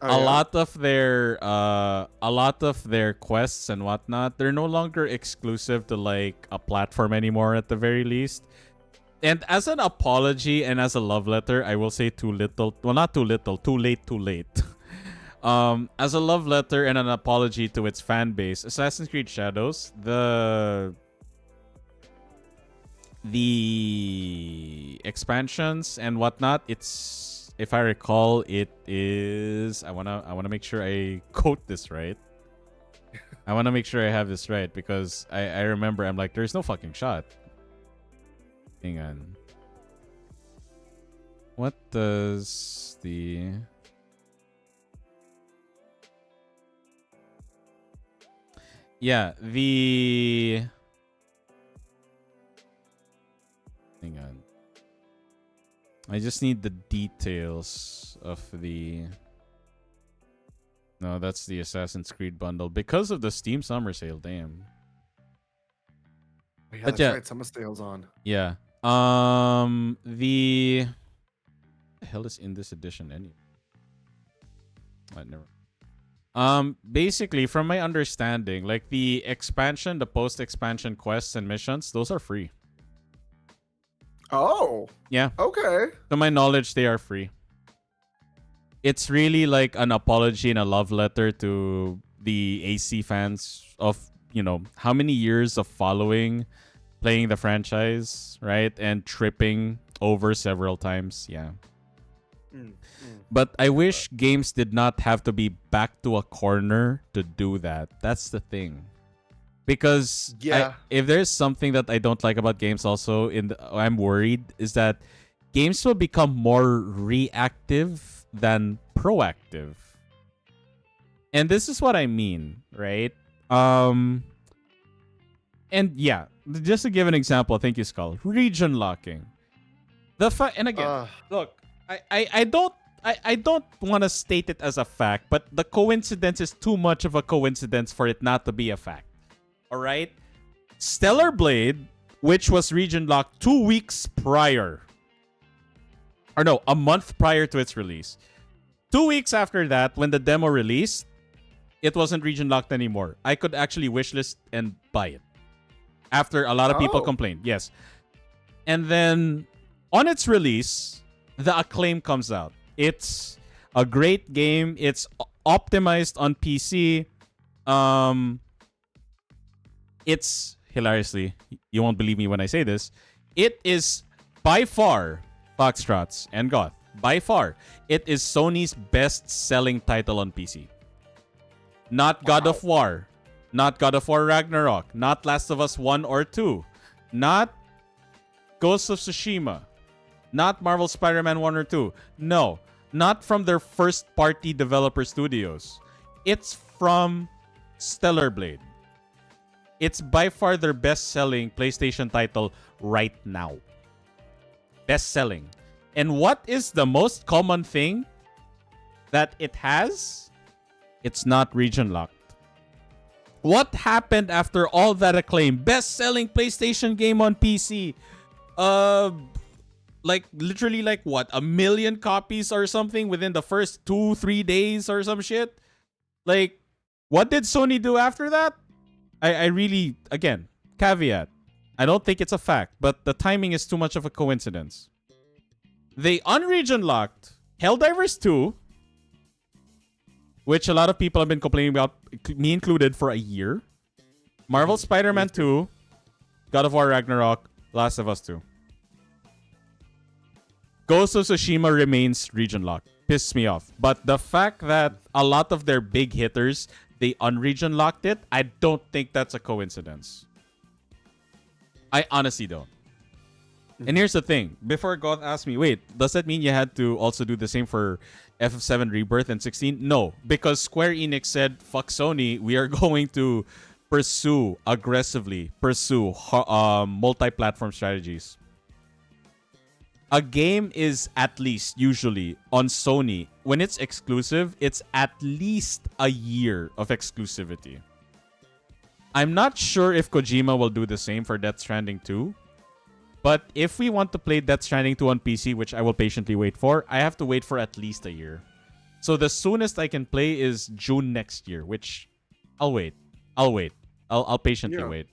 A lot of their quests and whatnot, they're no longer exclusive to like a platform anymore at the very least. And as an apology and as a love letter, I will say too little. Well, not too little, too late, too late. As a love letter and an apology to its fan base, Assassin's Creed Shadows, the expansions and whatnot, it's, if I recall, it is, I wanna make sure I quote this right. I wanna make sure I have this right because I remember I'm like, there's no fucking shot. Hang on. What does the hang on. I just need the details of the... No, that's the Assassin's Creed bundle. Because of the Steam Summer Sale, damn. Yeah, but that's right. Summer Sale's on. Yeah. The hell is in this edition anyway? Never. Basically, from my understanding, like the expansion, the post-expansion quests and missions, those are free. Oh. Yeah. Okay. To my knowledge, they are free. It's really like an apology and a love letter to the AC fans of, you know, how many years of following, playing the franchise, right? And tripping over several times. Yeah. But I wish games did not have to be back to a corner to do that. That's the thing. Because if there's something that I don't like about games also, I'm worried, is that games will become more reactive than proactive. And this is what I mean, right? And yeah, just to give an example, thank you, Skull. Region locking. And again, look, I don't want to state it as a fact, but the coincidence is too much of a coincidence for it not to be a fact. All right? Stellar Blade, which was region locked 2 weeks prior. Or no, a month prior to its release. 2 weeks after that, when the demo released, it wasn't region locked anymore. I could actually wishlist and buy it. After a lot of people complained. Yes. And then, on its release, the Acclaim comes out. It's a great game. It's optimized on PC. It's hilariously, you won't believe me when I say this, it is by far, Foxtrots and Goth, by far, it is Sony's best-selling title on PC. Not God of War, not God of War Ragnarok, not Last of Us 1 or 2, not Ghost of Tsushima, not Marvel Spider-Man 1 or 2. No, not from their first-party developer studios. It's from Stellar Blade. It's by far their best-selling PlayStation title right now. Best-selling. And what is the most common thing that it has? It's not region locked. What happened after all that acclaim? Best-selling PlayStation game on PC. Literally what? 1 million copies or something within the first 2-3 days or some shit? Like, what did Sony do after that? I really, again, caveat. I don't think it's a fact, but the timing is too much of a coincidence. They unregion locked Helldivers 2, which a lot of people have been complaining about, me included, for a year. Marvel Spider-Man 2, God of War Ragnarok, Last of Us 2. Ghost of Tsushima remains region locked. Pisses me off. But the fact that a lot of their big hitters, they unregion locked it, I don't think that's a coincidence. I honestly don't. And here's the thing. Before God asked me, wait, does that mean you had to also do the same for FF7 Rebirth and 16? No, because Square Enix said, fuck Sony, we are going to aggressively pursue multi-platform strategies. A game is at least, usually, on Sony, when it's exclusive, it's at least a year of exclusivity. I'm not sure if Kojima will do the same for Death Stranding 2. But if we want to play Death Stranding 2 on PC, which I will patiently wait for, I have to wait for at least a year. So the soonest I can play is June next year, which I'll wait. I'll patiently wait.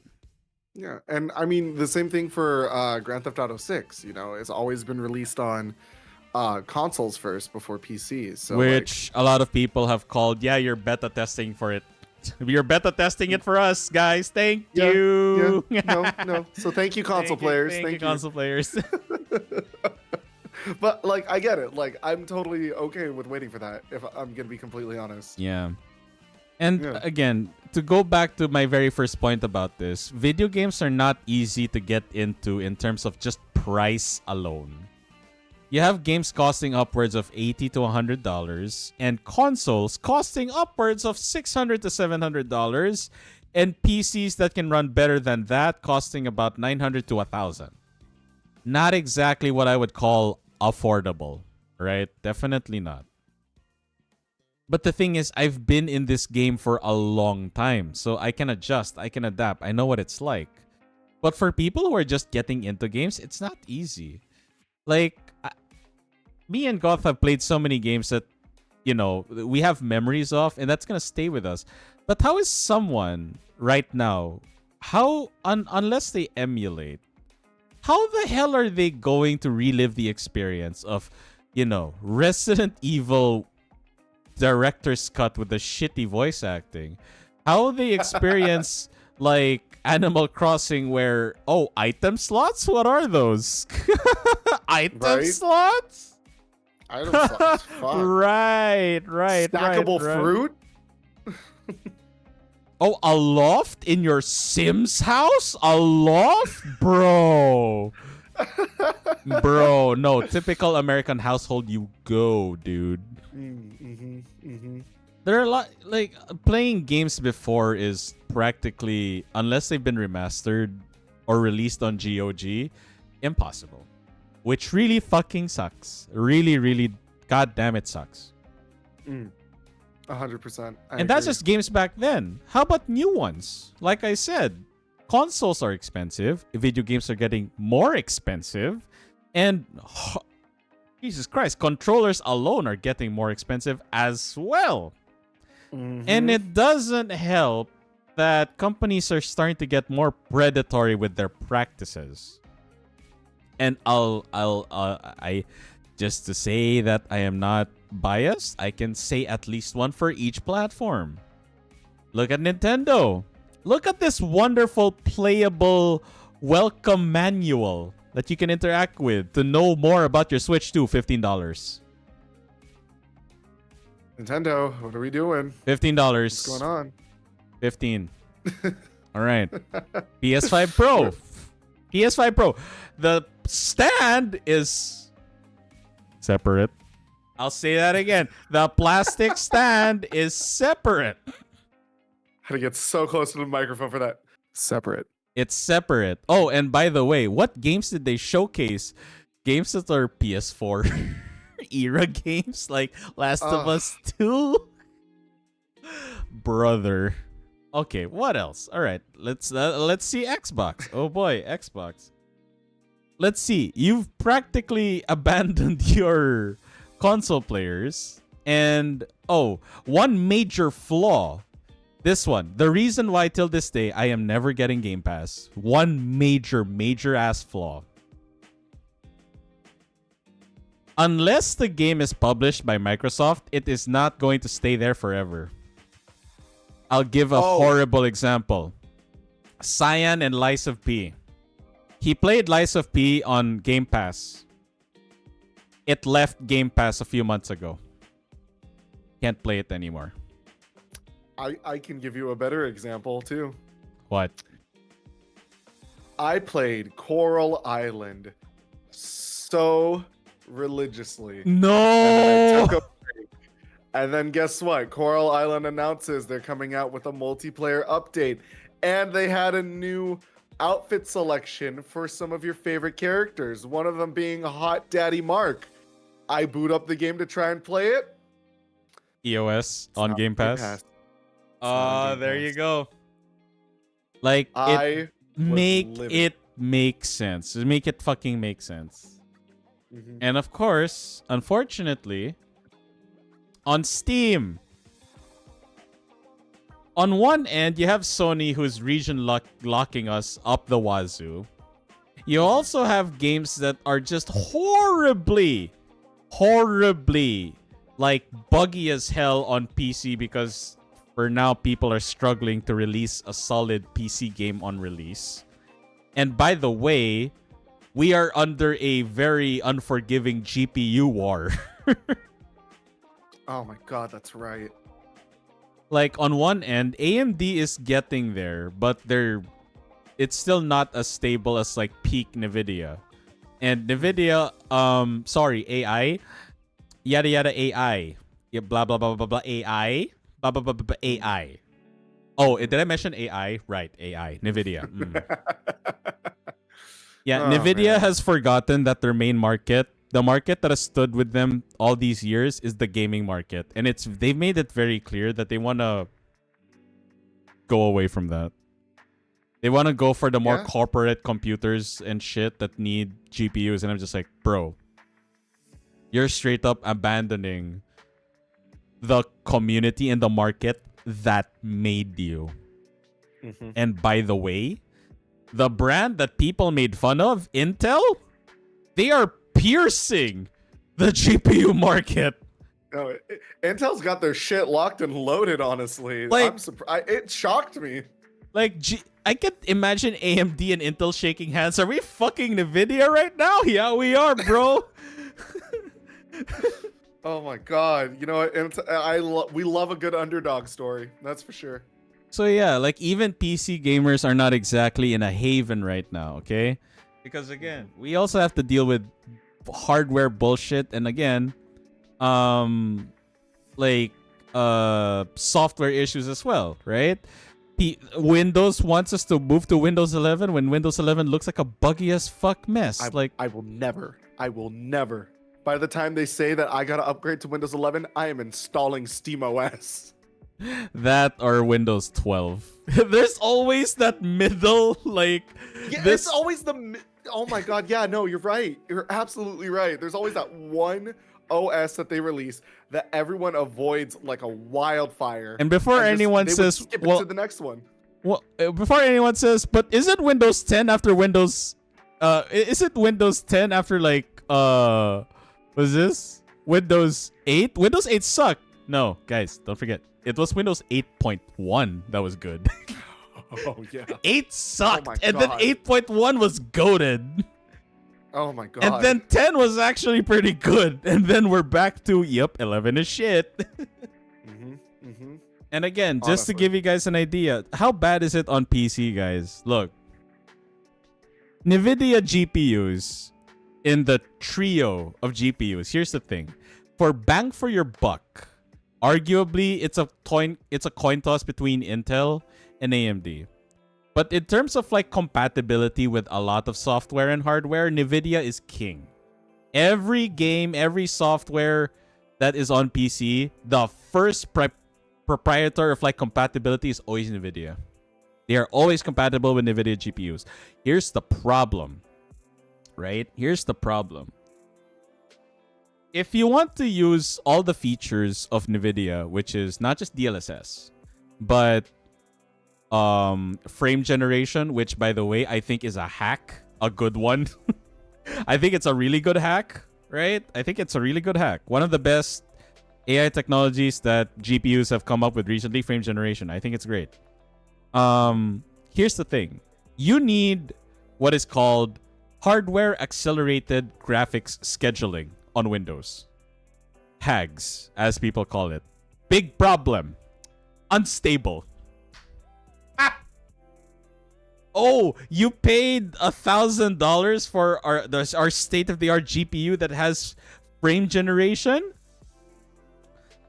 Yeah, and I mean the same thing for Grand Theft Auto 6. You know, it's always been released on consoles first before PCs. So which a lot of people have called, you're beta testing for it. You're beta testing it for us, guys. Thank you. Yeah. No. So thank you, console players. Thank you, console players. But like, I get it. Like, I'm totally okay with waiting for that. If I'm gonna be completely honest. Yeah. And again, to go back to my very first point about this, video games are not easy to get into in terms of just price alone. You have games costing upwards of $80 to $100 and consoles costing upwards of $600 to $700 and PCs that can run better than that costing about $900 to $1,000. Not exactly what I would call affordable, right? Definitely not. But the thing is, I've been in this game for a long time, so I can adjust, I can adapt, I know what it's like. But for people who are just getting into games, it's not easy. Like, me and Goth have played so many games that, you know, we have memories of, and that's gonna stay with us. But how is someone right now, unless they emulate, how the hell are they going to relive the experience of, you know, Resident Evil director's cut with the shitty voice acting? How they experience like Animal Crossing where, item slots? What are those? Item slots? Item slots. Fuck. Right. Stackable fruit? A loft in your Sims house? A loft? Bro. Bro, no. Typical American household, you go, dude. There are a lot, like, playing games before is practically, unless they've been remastered or released on GOG, impossible. Which really fucking sucks. Really, goddamn it sucks. 100%. And that's just games back then. How about new ones? Like I said, consoles are expensive. Video games are getting more expensive. And Jesus Christ, controllers alone are getting more expensive as well. And it doesn't help that companies are starting to get more predatory with their practices. And I just to say that I am not biased, I can say at least one for each platform. Look at Nintendo. Look at this wonderful playable welcome manual that you can interact with to know more about your Switch 2. $15. Nintendo, what are we doing? $15. What's going on? 15. All right. PS5 Pro. PS5 Pro. The stand is separate. I'll say that again. The plastic stand is separate. Had to get so close to the microphone for that. Separate. It's separate. Oh, and by the way, what games did they showcase? Games that are PS4 era games like Last of Us 2? Brother. Okay, what else? All right, let's see Xbox. Oh boy, Xbox. Let's see. You've practically abandoned your console players, and one major flaw. This one, the reason why till this day I am never getting Game Pass. One major ass flaw. Unless the game is published by Microsoft, it is not going to stay there forever. I'll give a horrible example. Cyan and Lies of P. He played Lies of P on Game Pass. It left Game Pass a few months ago. Can't play it anymore. I can give you a better example too. What? I played Coral Island so religiously. No. And then I took a break. And then guess what? Coral Island announces they're coming out with a multiplayer update. And they had a new outfit selection for some of your favorite characters. One of them being Hot Daddy Mark. I boot up the game to try and play it. EOS on Game Pass. There you go. Like, make it make sense. Make it fucking make sense. Mm-hmm. And of course, unfortunately, on Steam, on one end, you have Sony who's region locking us up the wazoo. You also have games that are just horribly, like buggy as hell on PC because for now people are struggling to release a solid PC game on release. And by the way, we are under a very unforgiving GPU war. Oh my god, that's right. Like on one end, AMD is getting there, but it's still not as stable as like peak Nvidia. And Nvidia, AI, yada yada AI, yeah, blah blah blah blah blah AI, blah blah blah blah AI. Oh, did I mention AI? Right, AI, Nvidia. Yeah, Nvidia has forgotten that their main market, the market that has stood with them all these years, is the gaming market, and they've made it very clear that they want to go away from that. They want to go for the more corporate computers and shit that need GPUs, and I'm just like, bro, you're straight up abandoning the community and the market that made you. Mm-hmm. And by the way, the brand that people made fun of, Intel, they are piercing the GPU market. No, Intel's got their shit locked and loaded, honestly. Like, I'm surprised. It shocked me. Like, I can imagine AMD and Intel shaking hands. Are we fucking NVIDIA right now? Yeah, we are, bro. Oh my god. You know what? We love a good underdog story. That's for sure. So yeah, like even PC gamers are not exactly in a haven right now, okay? Because again, we also have to deal with hardware bullshit, and again, software issues as well, right? Windows wants us to move to Windows 11 when Windows 11 looks like a buggy as fuck mess. I will never. By the time they say that I gotta upgrade to Windows 11, I am installing SteamOS. That or Windows 12. There's always that middle, like... Yeah, it's always the... Oh my god, yeah, no, you're right. You're absolutely right. There's always that one OS that they release that everyone avoids like a wildfire. And before anyone says... skip it to the next one. Well, before anyone says, but is it Windows 10 after Windows... is it Windows 10 after like... What's this? Windows 8. Windows 8 sucked. No, guys, don't forget. It was Windows 8.1 that was good. Oh yeah. 8 sucked, Oh my and then God. 8.1 was goated. Oh my god. And then 10 was actually pretty good. And then we're back to, 11 is shit. And again, just Honestly. to give you guys an idea, how bad is it on PC, guys? Look. NVIDIA GPUs in the trio of GPUs. Here's the thing. For bang for your buck, arguably it's a coin toss between Intel and AMD. But in terms of like compatibility with a lot of software and hardware, NVIDIA is king. Every game, every software that is on PC, the first proprietor of like compatibility is always NVIDIA. They are always compatible with NVIDIA GPUs. Here's the problem, right? Here's the problem. If you want to use all the features of NVIDIA, which is not just DLSS, but frame generation, which by the way, I think is a hack, a good one. I think it's a really good hack, right? I think it's a really good hack. One of the best AI technologies that GPUs have come up with recently, frame generation. I think it's great. Here's the thing. You need what is called hardware accelerated graphics scheduling on Windows. HAGS, as people call it. Big problem. Unstable. Oh, you paid $1,000 for our state-of-the-art GPU that has frame generation?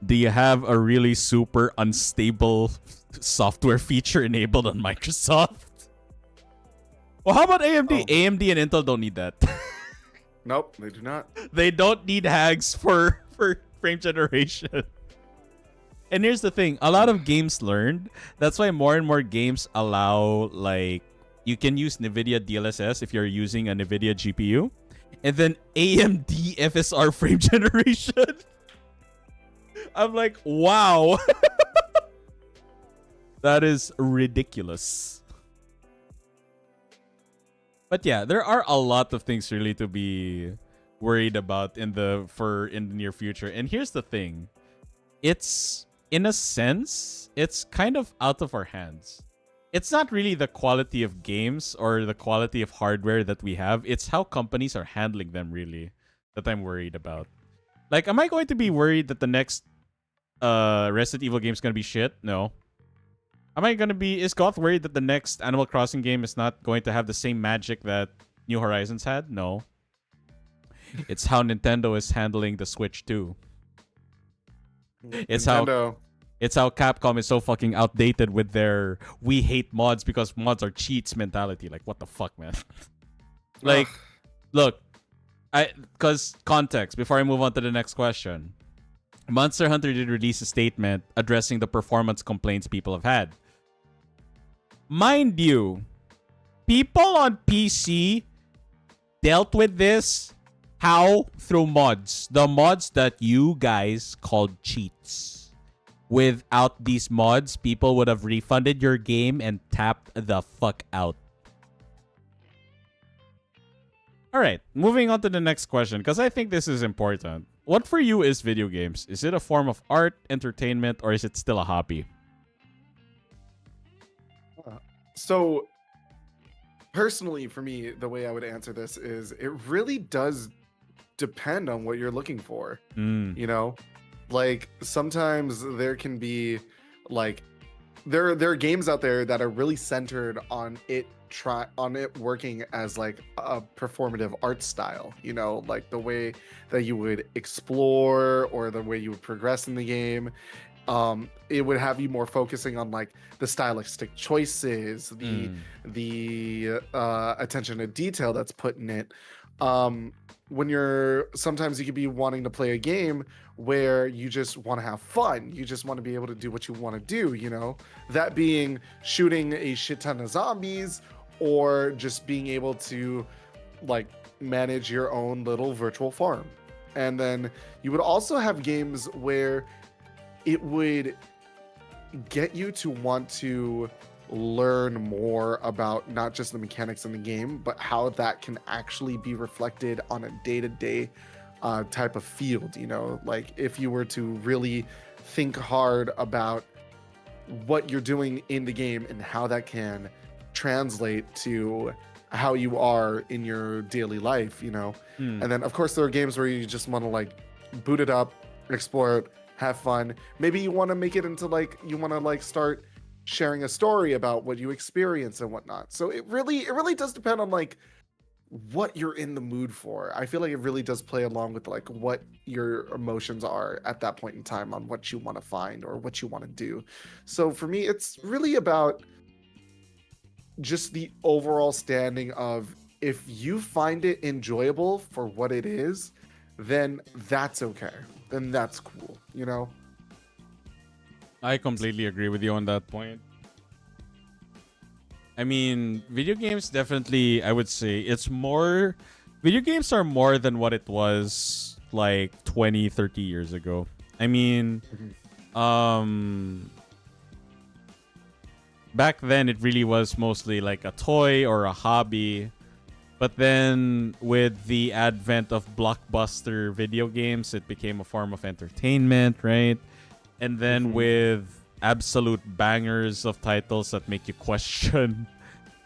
Do you have a really super unstable software feature enabled on Microsoft? Well, how about AMD? Oh. AMD and Intel don't need that. Nope, they do not. They don't need HAGS for frame generation. And here's the thing. A lot of games learned. That's why more and more games allow, like, you can use NVIDIA DLSS if you're using a NVIDIA GPU. And then AMD FSR frame generation. I'm like, wow. That is ridiculous. But yeah, there are a lot of things really to be worried about in the near future. And here's the thing. It's, in a sense, it's kind of out of our hands. It's not really the quality of games or the quality of hardware that we have. It's how companies are handling them, really, that I'm worried about. Like, am I going to be worried that the next Resident Evil game is going to be shit? No. Is Goth worried that the next Animal Crossing game is not going to have the same magic that New Horizons had? No. It's how Nintendo is handling the Switch too. It's how Capcom is so fucking outdated with their we hate mods because mods are cheats mentality. Like, what the fuck, man? Like, look, because context, before I move on to the next question. Monster Hunter did release a statement addressing the performance complaints people have had. Mind you, people on PC dealt with this how? Through mods. The mods that you guys called cheats. Without these mods, people would have refunded your game and tapped the fuck out. Alright, moving on to the next question, because I think this is important. What for you is video games? Is it a form of art, entertainment, or is it still a hobby? So, personally, for me, the way I would answer this is it really does depend on what you're looking for. You know, like sometimes there can be like there are games out there that are really centered on it working as like a performative art style, you know, like the way that you would explore or the way you would progress in the game. It would have you more focusing on like the stylistic choices, the attention to detail that's put in it. Sometimes you could be wanting to play a game where you just want to have fun. You just want to be able to do what you want to do, you know, that being shooting a shit ton of zombies or just being able to like manage your own little virtual farm. And then you would also have games where it would get you to want to learn more about not just the mechanics in the game, but how that can actually be reflected on a day-to-day type of field. You know, like if you were to really think hard about what you're doing in the game and how that can translate to how you are in your daily life, you know. Hmm. And then of course there are games where you just want to like boot it up, explore it, have fun. Maybe you want to make it into like you want to like start sharing a story about what you experience and whatnot. So it really does depend on like what you're in the mood for. I feel like it really does play along with like what your emotions are at that point in time on what you want to find or what you want to do. So for me, it's really about just the overall standing of if you find it enjoyable for what it is, then that's okay. Then that's cool, you know? I completely agree with you on that point. I mean, video games definitely, I would say, it's more. Video games are more than what it was like 20, 30 years ago. I mean, back then it really was mostly like a toy or a hobby. But then with the advent of blockbuster video games, it became a form of entertainment, right? And then with absolute bangers of titles that make you question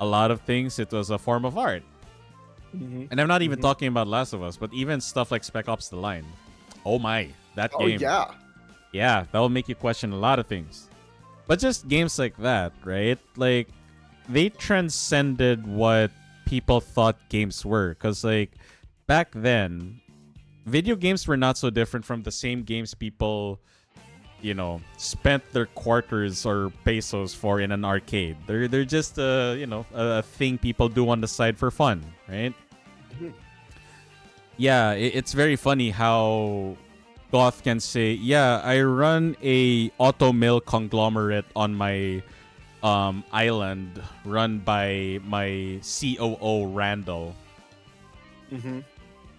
a lot of things, it was a form of art. And I'm not even talking about Last of Us, but even stuff like Spec Ops: The Line. Oh my, that game. Yeah. Yeah, that will make you question a lot of things. But just games like that, right? Like, they transcended what people thought games were. Because, like, back then, video games were not so different from the same games people, you know, spent their quarters or pesos for in an arcade. They're just a thing people do on the side for fun, right? Yeah, it's very funny how Goth can say, yeah, I run a auto mill conglomerate on my island run by my COO Randall.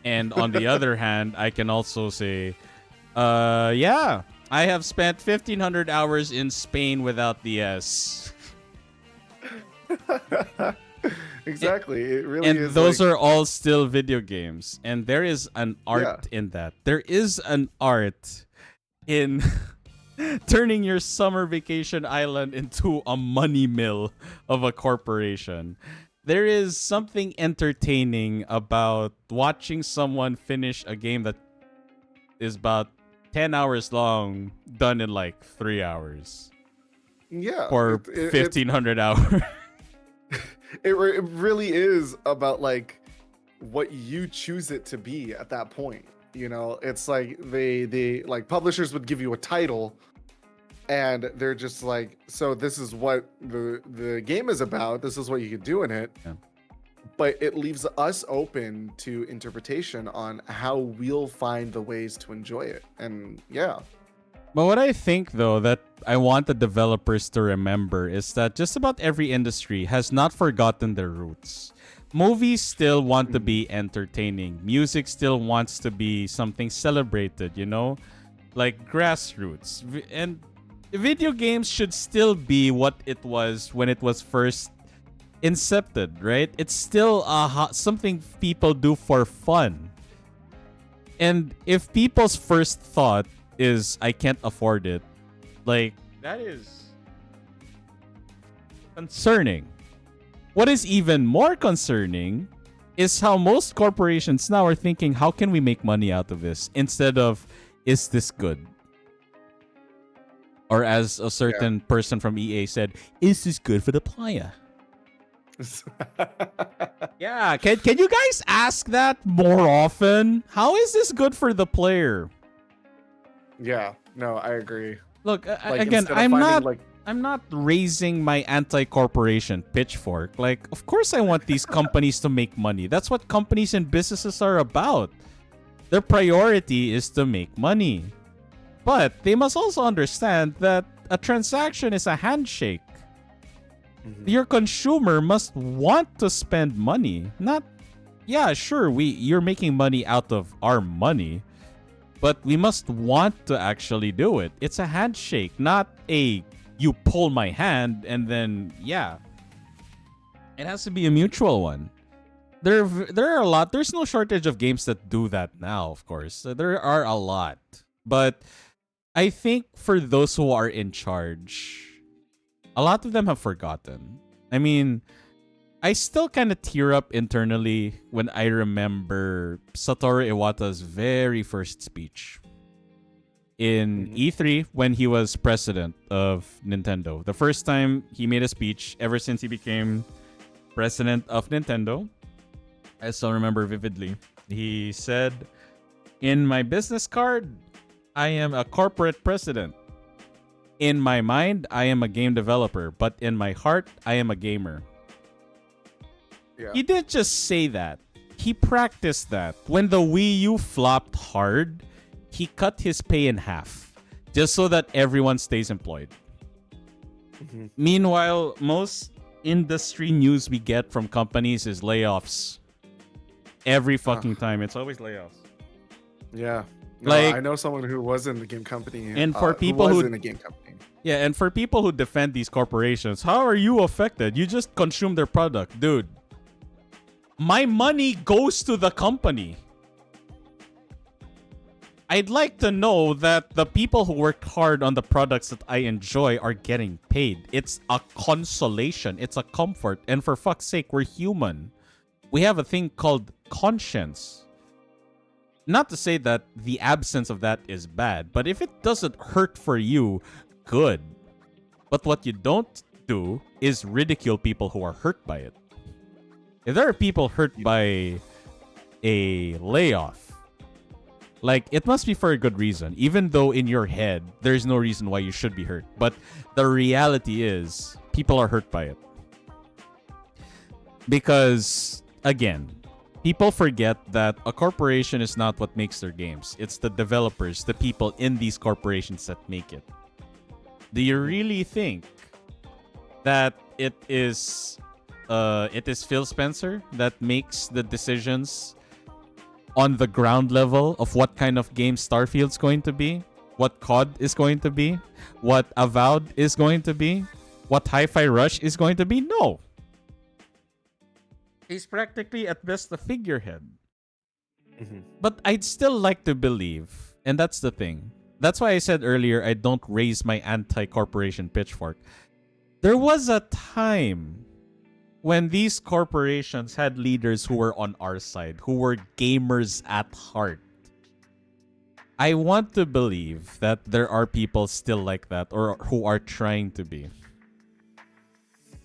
And on the other hand, I can also say, yeah, I have spent 1,500 hours in Spain without the S. Exactly. It really And is. those like, are all still video games. And there is an art in that. There is an art in turning your summer vacation island into a money mill of a corporation. There is something entertaining about watching someone finish a game that is about 10 hours long, done in like 3 hours. Yeah. For 1,500 hours. It really is about like what you choose it to be at that point. You know, it's like they like publishers would give you a title and they're just like, so this is what the game is about. This is what you can do in it. Yeah. But it leaves us open to interpretation on how we'll find the ways to enjoy it. And yeah. But what I think, though, that I want the developers to remember is that just about every industry has not forgotten their roots. Movies still want to be entertaining. Music still wants to be something celebrated, you know? Like grassroots. And video games should still be what it was when it was first incepted, right? It's still something people do for fun. And if people's first thought is I can't afford it, like, that is concerning. What is even more concerning is how most corporations now are thinking, how can we make money out of this, instead of, is this good? Or as a certain person from EA said, is this good for the player? Yeah, can you guys ask that more often? How is this good for the player? Yeah, no, I agree. Look, Like, again, instead of finding, like, I'm not raising my anti-corporation pitchfork. Like, of course I want these companies to make money. That's what companies and businesses are about. Their priority is to make money. But they must also understand that a transaction is a handshake. Your consumer must want to spend money. Not, yeah, sure, you're making money out of our money, but we must want to actually do it. It's a handshake, not a you pull my hand and then, yeah. It has to be a mutual one. there are a lot. There's no shortage of games that do that now, of course. There are a lot. But I think for those who are in charge, a lot of them have forgotten. I mean, I still kind of tear up internally when I remember Satoru Iwata's very first speech in E3 when he was president of Nintendo. The first time he made a speech ever since he became president of Nintendo. I still remember vividly. He said, "In my business card, I am a corporate president. In my mind, I am a game developer, but in my heart, I am a gamer." Yeah. He didn't just say that. He practiced that. When the Wii U flopped hard, he cut his pay in half just so that everyone stays employed. Meanwhile, most industry news we get from companies is layoffs. Every fucking time. It's always layoffs. Yeah. No, Like, I know someone who was in the game company. And for people who was who in a game company. Yeah, and for people who defend these corporations, how are you affected? You just consume their product. Dude, my money goes to the company. I'd like to know that the people who worked hard on the products that I enjoy are getting paid. It's a consolation. It's a comfort. And for fuck's sake, we're human. We have a thing called conscience. Not to say that the absence of that is bad, but if it doesn't hurt for you, good. But what you don't do is ridicule people who are hurt by it. If there are people hurt by a layoff, like, it must be for a good reason, even though in your head, there's no reason why you should be hurt. But the reality is, people are hurt by it. Because, again, people forget that a corporation is not what makes their games. It's the developers, the people in these corporations that make it. Do you really think that it is Phil Spencer that makes the decisions on the ground level of what kind of game Starfield's going to be, what COD is going to be, what Avowed is going to be, what Hi-Fi Rush is going to be? No. He's practically at best a figurehead. But I'd still like to believe, and that's the thing. That's why I said earlier I don't raise my anti-corporation pitchfork. There was a time when these corporations had leaders who were on our side, who were gamers at heart. I want to believe that there are people still like that, or who are trying to be.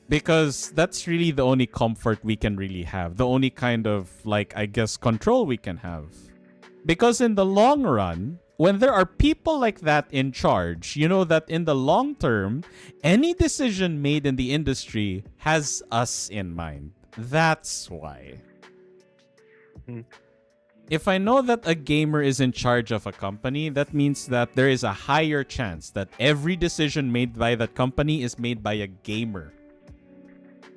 Because that's really the only comfort we can really have. The only kind of, like, I guess, control we can have. Because in the long run, when there are people like that in charge, you know that in the long term, any decision made in the industry has us in mind. That's why. If I know that a gamer is in charge of a company, that means that there is a higher chance that every decision made by that company is made by a gamer,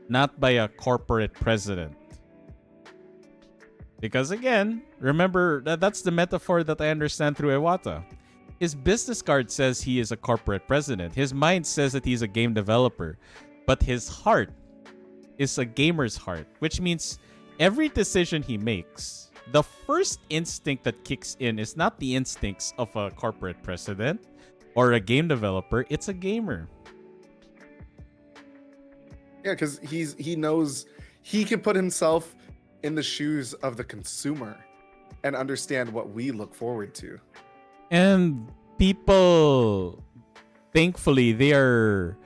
not by a corporate president. Because again, remember, that's the metaphor that I understand through Iwata. His business card says he is a corporate president. His mind says that he's a game developer. But his heart is a gamer's heart, which means every decision he makes, the first instinct that kicks in is not the instincts of a corporate president or a game developer. It's a gamer. Yeah, because he knows he can put himself in the shoes of the consumer and understand what we look forward to. And people, thankfully, they are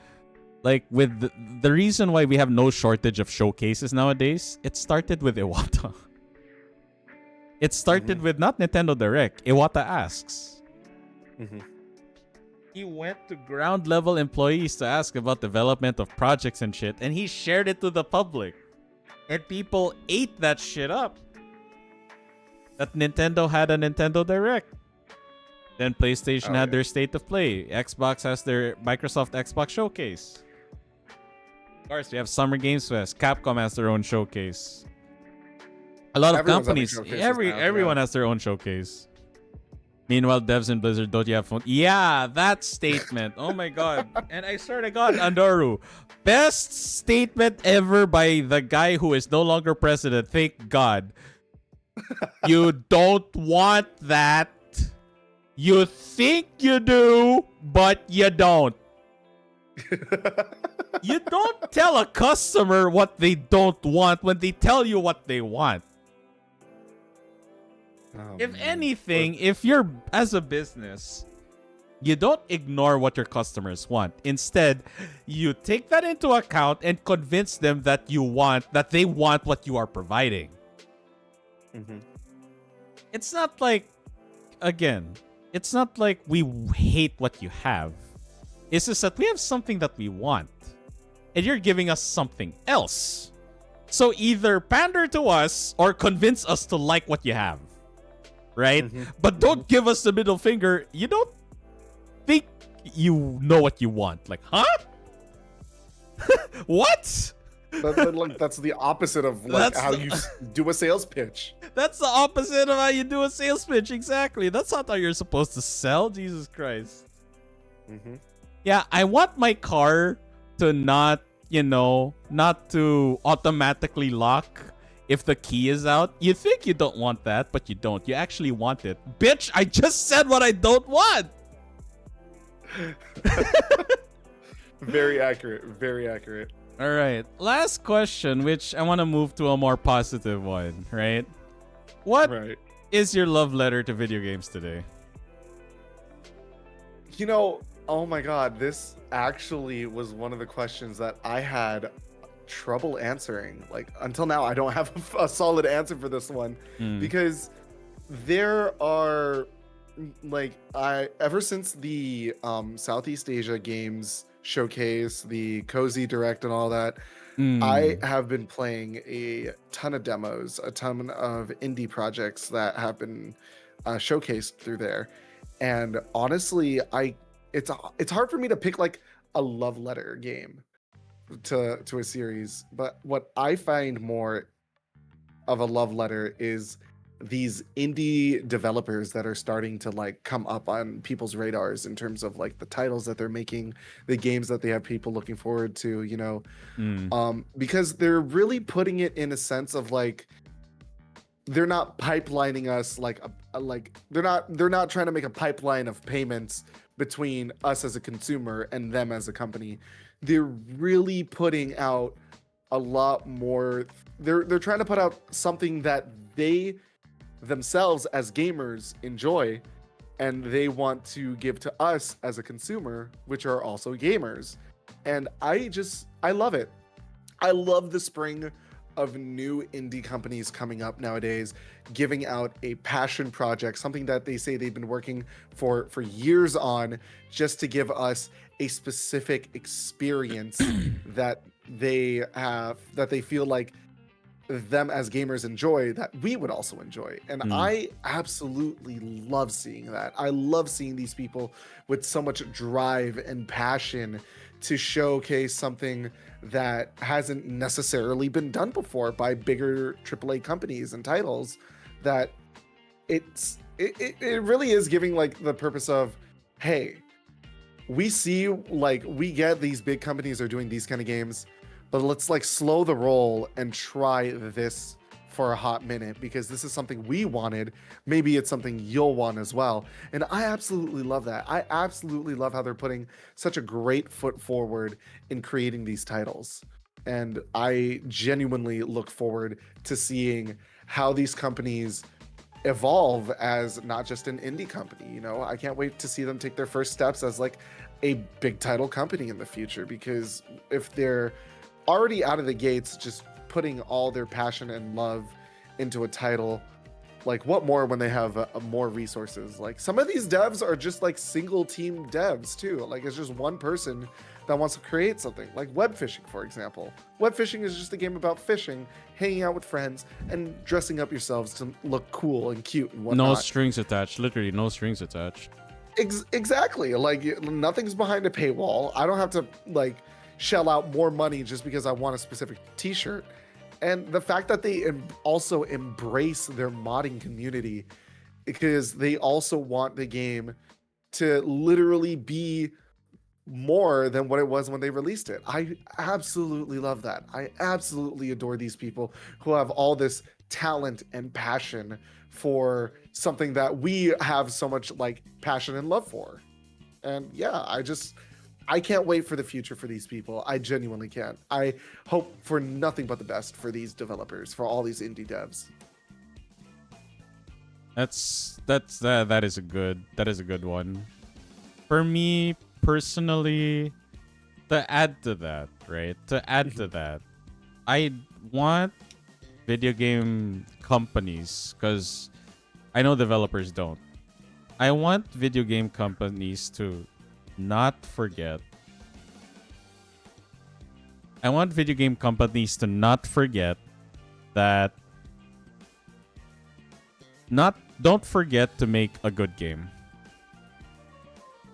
like, with the reason why we have no shortage of showcases nowadays, it started with Iwata. It started with not Nintendo Direct. Iwata asks. He went to ground level employees to ask about development of projects and shit, and he shared it to the public. And people ate that shit up. That Nintendo had a Nintendo Direct. Then PlayStation had their State of Play. Xbox has their Microsoft Xbox Showcase. Of course, we have Summer Games Fest. Capcom has their own showcase. A lot of companies, everyone has their own showcase. Meanwhile, devs in Blizzard, don't you have phone? Yeah, that statement. Oh my god. And I swear to God, Andoru, best statement ever by the guy who is no longer president. Thank God. You don't want that. You think you do, but you don't. You don't tell a customer what they don't want when they tell you what they want. Oh, If man. anything, if you're as a business, you don't ignore what your customers want. Instead, you take that into account and convince them that they want what you are providing. Mhm. It's not like, again, it's not like we hate what you have. It's just that we have something that we want, and you're giving us something else. So either pander to us or convince us to like what you have. Right? Mhm. But don't give us the middle finger. You don't think you know what you want. Like, huh? What? But like that's the opposite of like That's how the- you do a sales pitch. That's the opposite of how you do a sales pitch. Exactly. That's not how you're supposed to sell. Jesus Christ. Mm-hmm. Yeah, I want my car to not to automatically lock if the key is out. You think you don't want that, but you don't. You actually want it. Bitch, I just said what I don't want. Very accurate. Very accurate. All right. Last question, which I want to move to a more positive one, right? What is Right. your love letter to video games today? You know, oh my God, this actually was one of the questions that I had trouble answering. Like until now, I don't have a solid answer for this one because there are like I ever since the Southeast Asia Games Showcase, the Cozy Direct, and all that, I have been playing a ton of demos, a ton of indie projects that have been showcased through there. And honestly, it's hard for me to pick like a love letter game to a series, but what I find more of a love letter is these indie developers that are starting to like come up on people's radars in terms of like the titles that they're making, the games that they have people looking forward to, because they're really putting it in a sense of like they're not pipelining us like they're not trying to make a pipeline of payments between us as a consumer and them as a company. They're really putting out a lot more. They're trying to put out something that they themselves as gamers enjoy, and they want to give to us as a consumer, which are also gamers. And I love it. I love the spring of new indie companies coming up nowadays, giving out a passion project, something that they say they've been working for years on, just to give us a specific experience that they feel like them as gamers enjoy, that we would also enjoy. And I absolutely love seeing that. I love seeing these people with so much drive and passion to showcase something that hasn't necessarily been done before by bigger AAA companies and titles. That it really is giving like the purpose of, hey, we see like we get these big companies are doing these kind of games, but let's like slow the roll and try this for a hot minute, because this is something we wanted. Maybe it's something you'll want as well. And I absolutely love that. I absolutely love how they're putting such a great foot forward in creating these titles. And I genuinely look forward to seeing how these companies evolve as not just an indie company. I can't wait to see them take their first steps as like a big title company in the future, because if they're already out of the gates just putting all their passion and love into a title, like what more when they have more resources? Like some of these devs are just like single team devs too. Like it's just one person that wants to create something, like web fishing, for example. Web fishing is just a game about fishing, hanging out with friends, and dressing up yourselves to look cool and cute and whatnot. No strings attached. Literally, no strings attached. Exactly. Like nothing's behind a paywall. I don't have to like shell out more money just because I want a specific t-shirt. And the fact that they also embrace their modding community because they also want the game to literally be more than what it was when they released it. I absolutely love that. I absolutely adore these people who have all this talent and passion for something that we have so much like passion and love for. And yeah, I can't wait for the future for these people. I genuinely can't. I hope for nothing but the best for these developers, for all these indie devs. That is a good one. For me personally, to add to that, right? To add to that, I want video game companies, because I know developers don't. I want video game companies to not forget. I want video game companies to not forget that don't forget to make a good game.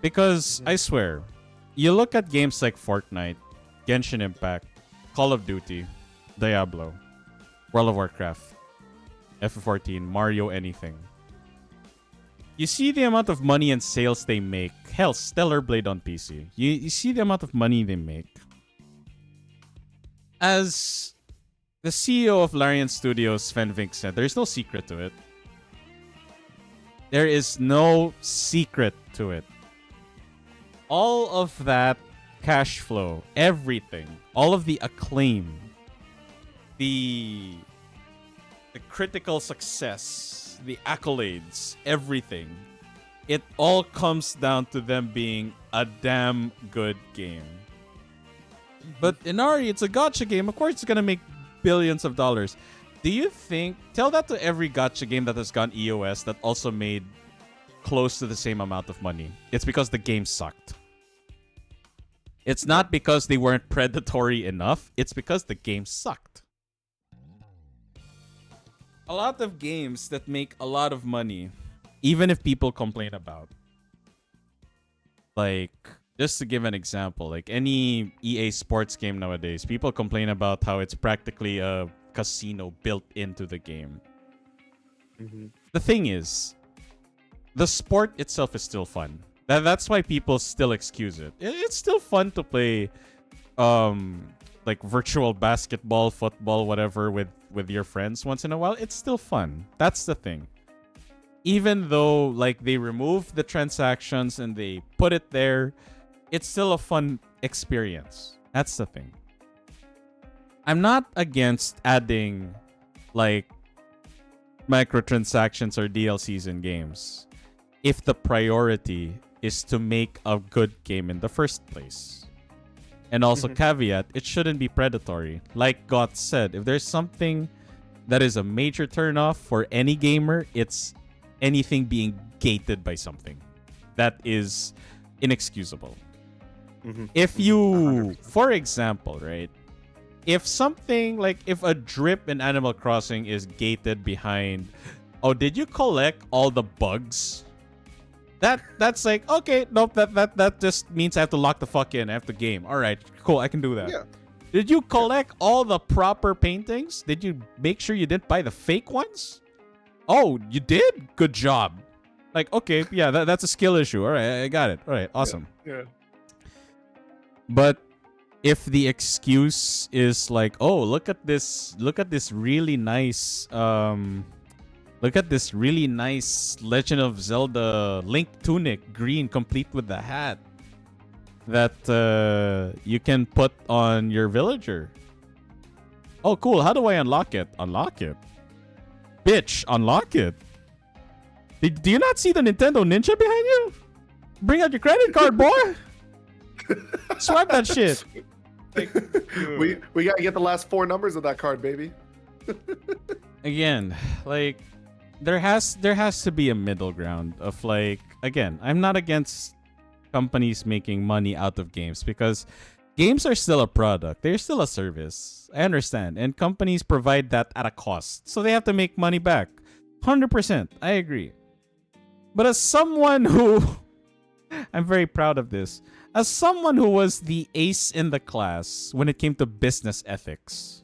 Because I swear, you look at games like Fortnite, Genshin Impact, Call of Duty, Diablo, World of Warcraft, F14, Mario, anything. You see the amount of money and sales they make. Hell, Stellar Blade on PC. You see the amount of money they make. As the CEO of Larian Studios, Sven Vink, said, there's no secret to it. There is no secret to it. All of that cash flow, everything, all of the acclaim, the critical success, the accolades, everything, it all comes down to them being a damn good game. But Inari, it's a gacha game. Of course, it's gonna make billions of dollars. Do you think? Tell that to every gacha game that has gone EOS that also made close to the same amount of money. It's because the game sucked. It's not because they weren't predatory enough. It's because the game sucked. A lot of games that make a lot of money, even if people complain about, like, just to give an example, like any EA sports game nowadays, people complain about how it's practically a casino built into the game. Mm-hmm. The thing is, the sport itself is still fun. That's why people still excuse it. It's still fun to play like virtual basketball, football, whatever with your friends once in a while. It's still fun. That's the thing. Even though like they remove the transactions and they put it there, it's still a fun experience. That's the thing. I'm not against adding like microtransactions or DLCs in games if the priority is to make a good game in the first place. And also caveat, it shouldn't be predatory. Like Goth said, if there's something that is a major turnoff for any gamer, it's anything being gated by something. That is inexcusable. If you, 100%. for example, right, if something like if a drip in Animal Crossing is gated behind, oh, did you collect all the bugs? That's like, okay, nope, that just means I have to lock the fuck in. I have to game. All right, cool, I can do that. Yeah. Did you collect all the proper paintings? Did you make sure you didn't buy the fake ones? Oh, you did? Good job. Like, okay, yeah, that's a skill issue. All right, I got it. All right, awesome. Yeah. But if the excuse is like, oh, look at this really nice Legend of Zelda Link tunic, green, complete with the hat that you can put on your villager. Oh, cool. How do I unlock it? Unlock it. Bitch, unlock it. Do you not see the Nintendo Ninja behind you? Bring out your credit card, boy. Swipe that shit. Like, we gotta get the last 4 numbers of that card, baby. Again, like there has to be a middle ground of like, again, I'm not against companies making money out of games because games are still a product. They're still a service. I understand. And companies provide that at a cost. So they have to make money back. 100%. I agree. But as someone who I'm very proud of this. As someone who was the ace in the class when it came to business ethics,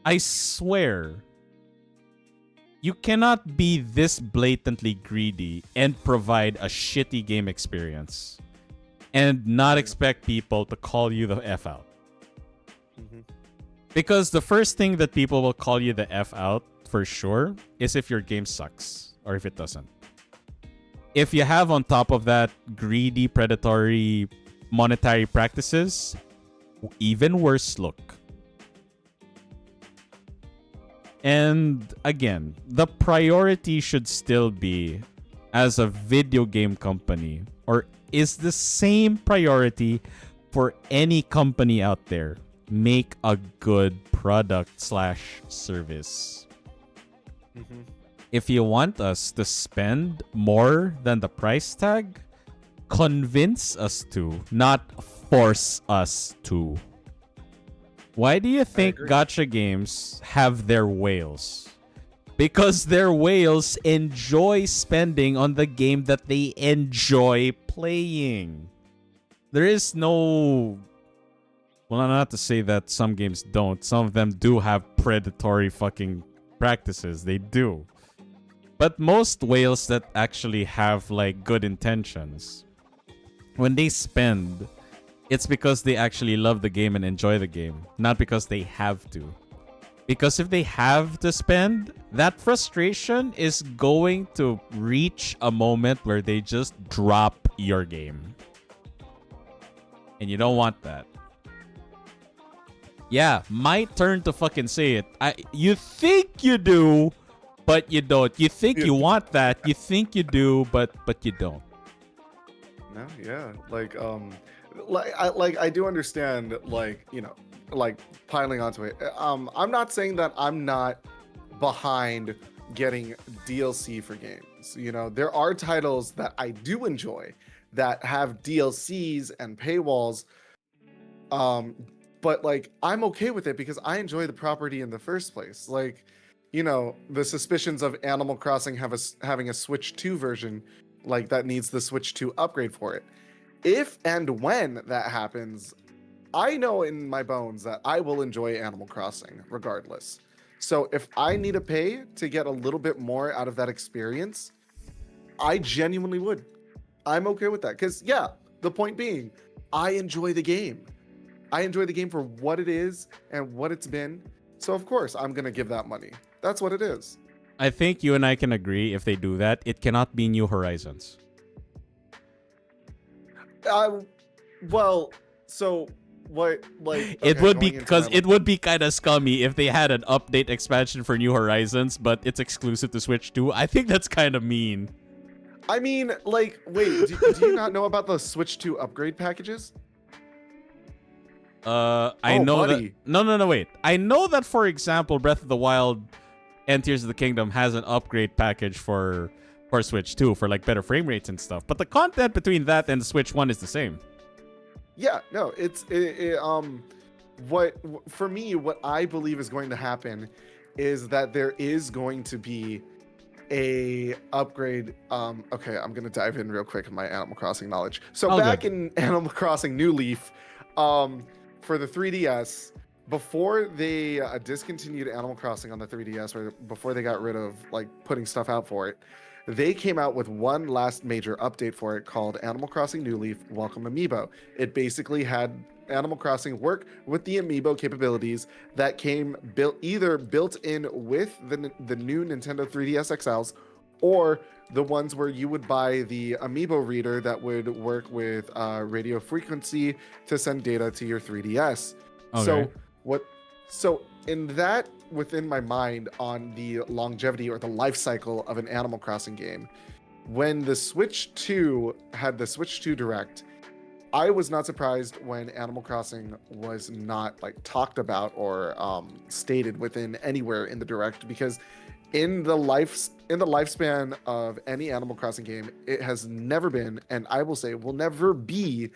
I swear You cannot be this blatantly greedy and provide a shitty game experience and not expect people to call you the F out. Mhm. Because the first thing that people will call you the F out for sure is if your game sucks or if it doesn't. If you have on top of that greedy, predatory monetary practices, even worse look. And again, the priority should still be, as a video game company, or is the same priority for any company out there, make a good product / service. Mhm. If you want us to spend more than the price tag, convince us to, not force us to. Why do you I think agree. gacha games have their whales? Because their whales enjoy spending on the game that they enjoy playing. There is no... Well, not to say that some games don't. Some of them do have predatory fucking practices. They do. But most whales that actually have like good intentions, when they spend, it's because they actually love the game and enjoy the game, not because they have to. Because if they have to spend, that frustration is going to reach a moment where they just drop your game. And you don't want that. Yeah, my turn to fucking say it. You think you do, but you don't. You think you want that. You think you do, but you don't. No, yeah, I do understand, like, you know, like piling onto it. I'm not saying that I'm not behind getting DLC for games. You know, there are titles that I do enjoy that have DLCs and paywalls. Um, but like I'm okay with it because I enjoy the property in the first place. Like, you know, the suspicions of Animal Crossing having a Switch 2 version, like that needs the Switch 2 upgrade for it. If and when that happens, I know in my bones that I will enjoy Animal Crossing regardless. So if I need to pay to get a little bit more out of that experience, I genuinely would. I'm okay with that. Because, yeah, the point being, I enjoy the game. I enjoy the game for what it is and what it's been. So, of course, I'm going to give that money. That's what it is. I think you and I can agree if they do that, it cannot be New Horizons. Well, so what, like, It okay, would be going into my because it would be kind of scummy if they had an update expansion for New Horizons, but it's exclusive to Switch 2. I think that's kind of mean. I mean, like, wait, do you not know about the Switch 2 upgrade packages? I Oh, know that. buddy. No, wait. I know that, for example, Breath of the Wild and Tears of the Kingdom has an upgrade package for Switch 2 for like better frame rates and stuff. But the content between that and the Switch 1 is the same. Yeah, no, what for me, what I believe is going to happen is that there is going to be a upgrade. Okay, I'm gonna dive in real quick in my Animal Crossing knowledge. So All back good. in Animal Crossing New Leaf, for the 3DS, before they discontinued Animal Crossing on the 3DS, or before they got rid of like putting stuff out for it, they came out with one last major update for it called Animal Crossing New Leaf Welcome Amiibo. It basically had Animal Crossing work with the amiibo capabilities that came either built in with the new Nintendo 3DS XLs, or the ones where you would buy the amiibo reader that would work with radio frequency to send data to your 3DS. Okay. So in that, within my mind on the longevity or the life cycle of an Animal Crossing game, when the Switch 2 had the Switch 2 Direct, I was not surprised when Animal Crossing was not like talked about or stated within anywhere in the Direct, because in the lifespan of any Animal Crossing game, it has never been, and I will say will never be,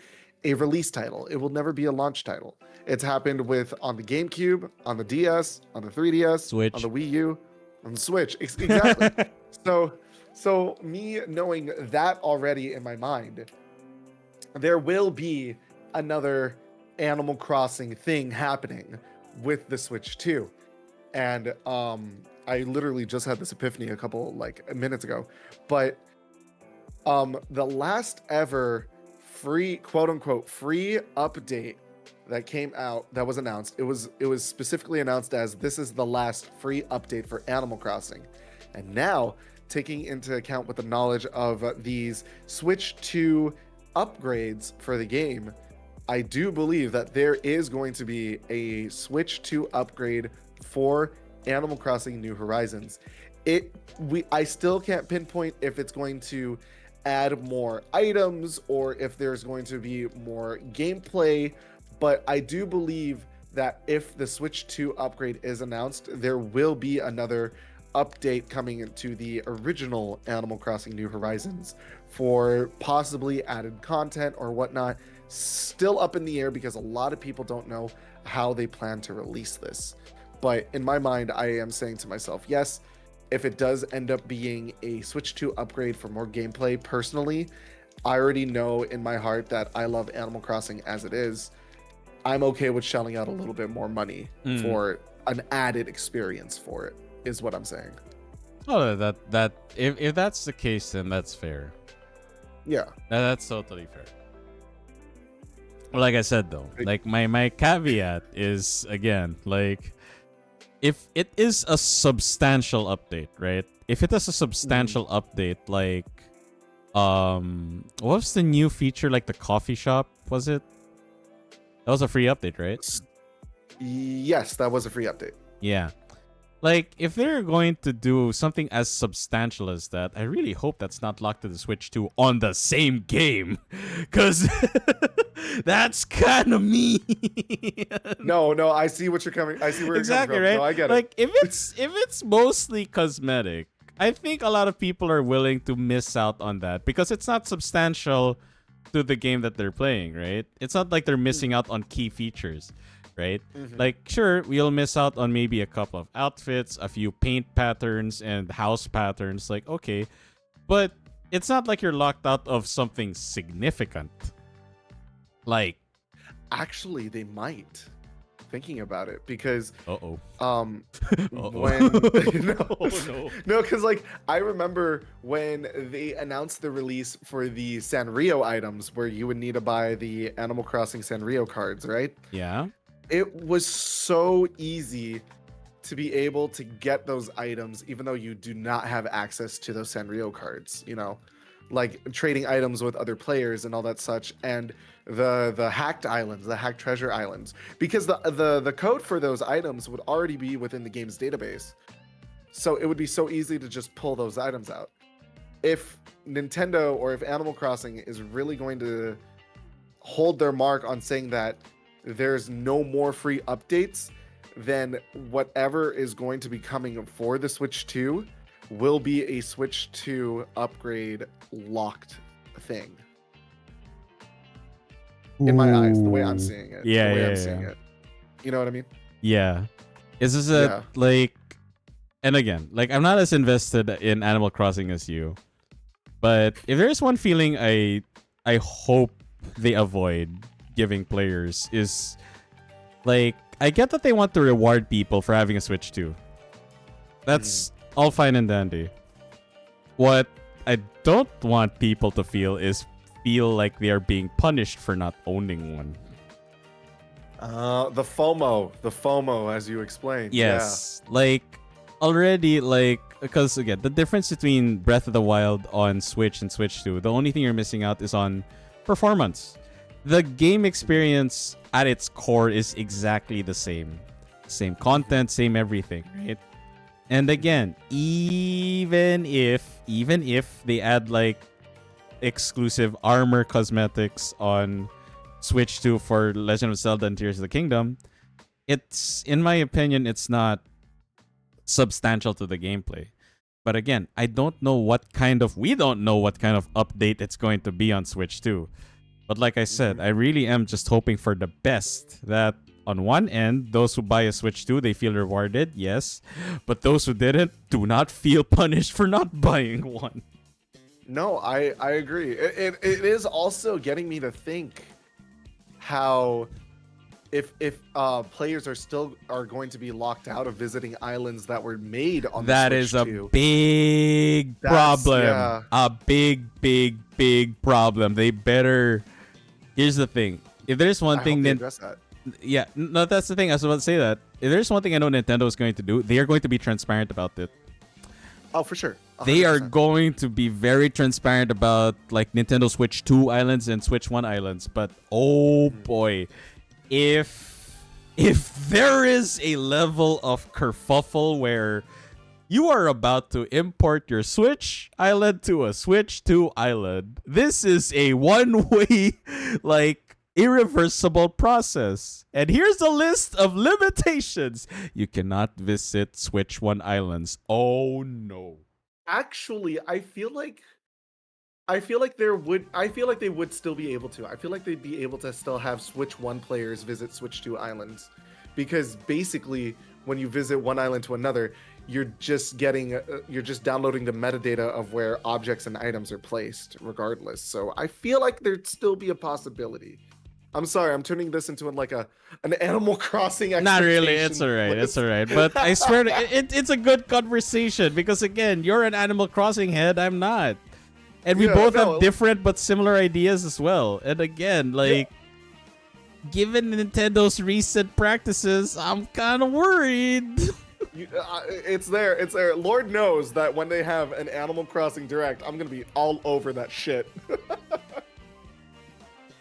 a release title. It will never be a launch title. It's happened with on the GameCube, on the DS, on the 3DS, on Switch. the Wii U, on the Switch. Exactly. So me knowing that already in my mind, there will be another Animal Crossing thing happening with the Switch 2. And I literally just had this epiphany a couple minutes ago, but the last ever free, quote unquote, free update that came out, that was announced, it was specifically announced as this is the last free update for Animal Crossing. And now, taking into account with the knowledge of these Switch 2 upgrades for the game, I do believe that there is going to be a Switch 2 upgrade for Animal Crossing New Horizons. I still can't pinpoint if it's going to add more items or if there's going to be more gameplay, but I do believe that if the Switch 2 upgrade is announced, there will be another update coming into the original Animal Crossing New Horizons for possibly added content or whatnot. Still up in the air because a lot of people don't know how they plan to release this. But in my mind, I am saying to myself, yes, if it does end up being a Switch 2 upgrade for more gameplay, personally, I already know in my heart that I love Animal Crossing as it is. I'm okay with shelling out a little bit more money for an added experience for it, is what I'm saying. Oh, that if that's the case, then that's fair. Yeah. That's totally fair. Like I said though, like my caveat is, again, like, if it is a substantial update, right? If it is a substantial update, like, what was the new feature, like the coffee shop? Was it? That was a free update, right? Yes, that was a free update. Yeah. Like, if they're going to do something as substantial as that, I really hope that's not locked to the Switch 2 on the same game. Because that's kind of mean. No, I see what you're coming. I see where exactly, you're coming from. right? No, I get like, it. if it's mostly cosmetic, I think a lot of people are willing to miss out on that because it's not substantial to the game that they're playing, right? It's not like they're missing out on key features. Right? Like, sure, we'll miss out on maybe a couple of outfits, a few paint patterns and house patterns. Like, okay. But it's not like you're locked out of something significant. Like, actually, they might. Thinking about it, because when no, because like I remember when they announced the release for the Sanrio items, where you would need to buy the Animal Crossing Sanrio cards, right? Yeah. It was so easy to be able to get those items, even though you do not have access to those Sanrio cards, you know, like trading items with other players and all that such. And the hacked islands, the hacked treasure islands, because the code for those items would already be within the game's database. So it would be so easy to just pull those items out. If Nintendo or if Animal Crossing is really going to hold their mark on saying that there's no more free updates, then whatever is going to be coming for the Switch 2 will be a Switch 2 upgrade locked thing. In my eyes, the way I'm seeing it. Yeah, the way yeah, I'm seeing it. You know what I mean? Yeah. Is this like, and again, like, I'm not as invested in Animal Crossing as you, but if there's one feeling I hope they avoid giving players is, like, I get that they want to reward people for having a Switch 2. That's all fine and dandy. What I don't want people to feel like they are being punished for not owning one. The FOMO, as you explained. Yes. Yeah. Like, already, like, because again, the difference between Breath of the Wild on Switch and Switch 2, the only thing you're missing out is on performance. The game experience at its core is exactly the same. Same content, same everything, right? And again, even if they add like exclusive armor cosmetics on Switch 2 for Legend of Zelda and Tears of the Kingdom, it's, in my opinion, it's not substantial to the gameplay. But again, we don't know what kind of update it's going to be on Switch 2. But like I said, I really am just hoping for the best. That on one end, those who buy a Switch 2, they feel rewarded, yes. But those who didn't do not feel punished for not buying one. No, I agree. It is also getting me to think how if players are going to be locked out of visiting islands that were made on That the is Switch a 2, big problem. yeah. A big problem. They better. Here's the thing. If there's one I thing, hope they address that. yeah, no, that's the thing. I was about to say that. If there's one thing I know Nintendo is going to do, they are going to be transparent about it. Oh, for sure. 100%. They are going to be very transparent about like Nintendo Switch 2 islands and Switch 1 islands. But oh boy, if there is a level of kerfuffle where you are about to import your Switch island to a Switch 2 island, this is a one-way, like, irreversible process. And here's a list of limitations. You cannot visit Switch 1 islands. Oh no. Actually, I feel like they would still be able to. I feel like they'd be able to still have Switch 1 players visit Switch 2 islands, because basically when you visit one island to another, you're just downloading the metadata of where objects and items are placed regardless. So I feel like there'd still be a possibility. I'm sorry, I'm turning this into an Animal Crossing Not really, expectation it's alright, list. it's alright. But I swear, it's a good conversation because again, you're an Animal Crossing head, I'm not. And we both have different but similar ideas as well. And again, like, given Nintendo's recent practices, I'm kind of worried. It's there. Lord knows that when they have an Animal Crossing Direct, I'm gonna be all over that shit.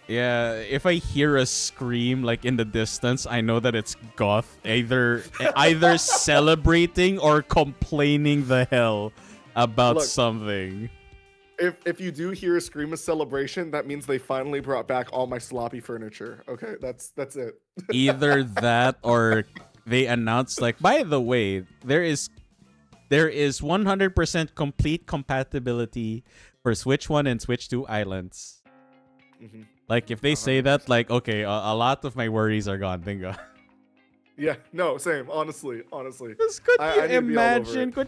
Yeah, if I hear a scream like in the distance, I know that it's Goth either celebrating or complaining the hell about something. If you do hear a scream of celebration, that means they finally brought back all my sloppy furniture. Okay, that's it. Either that or they announced, like, by the way, there is 100% complete compatibility for Switch 1 and Switch 2 islands. Mm-hmm. Like, if they say that, like, okay, a lot of my worries are gone. Bingo. Yeah, no, same. Honestly. Could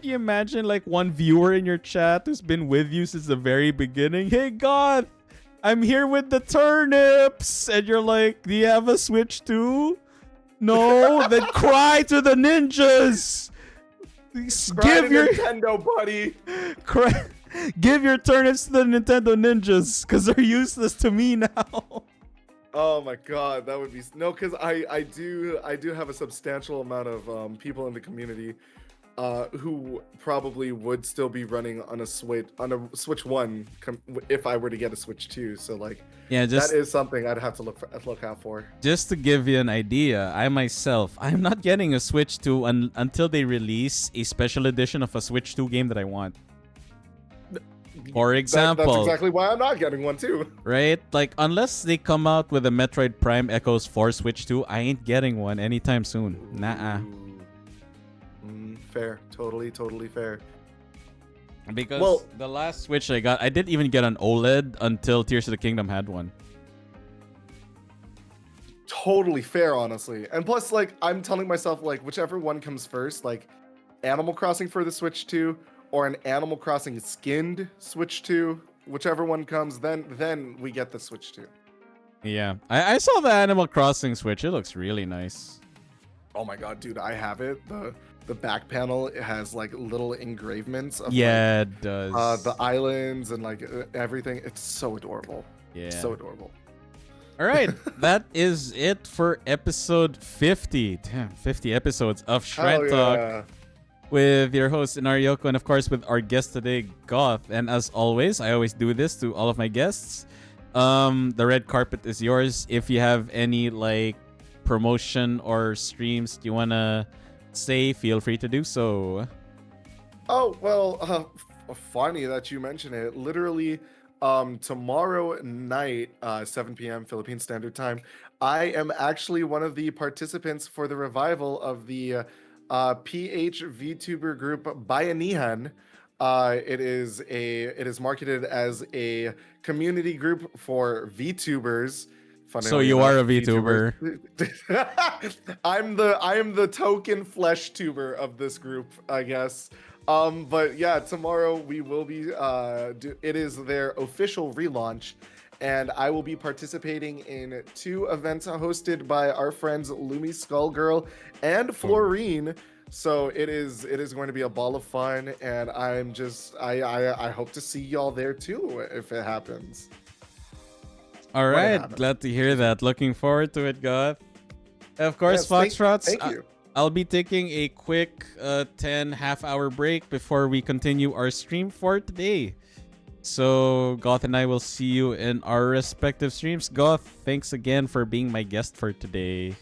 you imagine, like, one viewer in your chat who's been with you since the very beginning? Hey, God, I'm here with the turnips. And you're like, do you have a Switch 2? No? Then cry to the ninjas. Give your Nintendo, buddy. Give your turnips to the Nintendo ninjas, because they're useless to me now. Oh my god, that would be because I do have a substantial amount of people in the community who probably would still be running on a Switch 1 if I were to get a Switch 2. So like, yeah, that is something I'd have to look out for. Just to give you an idea, I'm not getting a Switch 2 until they release a special edition of a Switch 2 game that I want. For example, that's exactly why I'm not getting one too. Right? Like, unless they come out with a Metroid Prime Echoes for Switch 2, I ain't getting one anytime soon. Nah. Fair. Totally fair. Because the last Switch I got, I didn't even get an OLED until Tears of the Kingdom had one. Totally fair, honestly. And plus, like, I'm telling myself, like, whichever one comes first, like, Animal Crossing for the Switch 2, or an Animal Crossing skinned Switch 2, whichever one comes, then we get the Switch 2. Yeah, I saw the Animal Crossing Switch. It looks really nice. Oh my god, dude, I have it. The back panel, it has like little engravements of it does. The islands and like everything. It's so adorable. Yeah, so adorable. All right, that is it for episode 50. Damn, 50 episodes of Shrine Talk. With your host, Inariyoko, and of course with our guest today, Goth. And as always, I always do this to all of my guests. The red carpet is yours. If you have any like promotion or streams you want to say, feel free to do so. Oh, well, funny that you mention it. Literally, tomorrow night, 7 p.m. Philippine Standard Time, I am actually one of the participants for the revival of the PH VTuber group Bayanihan. It is marketed as a community group for VTubers. So you are a VTuber. I am the token flesh tuber of this group, I guess. But yeah, tomorrow we will be. It is their official relaunch, and I will be participating in 2 events hosted by our friends Lumi Skullgirl and Oh. Florine. So it is going to be a ball of fun, and I hope to see y'all there too if it happens. All When it right, happens. glad to hear Excuse me. that. Looking forward to it, Goth. Of course, Yes, Foxtrots. thank you. I'll be taking a quick 10 half-hour break before we continue our stream for today. So, Goth and I will see you in our respective streams. Goth, thanks again for being my guest for today.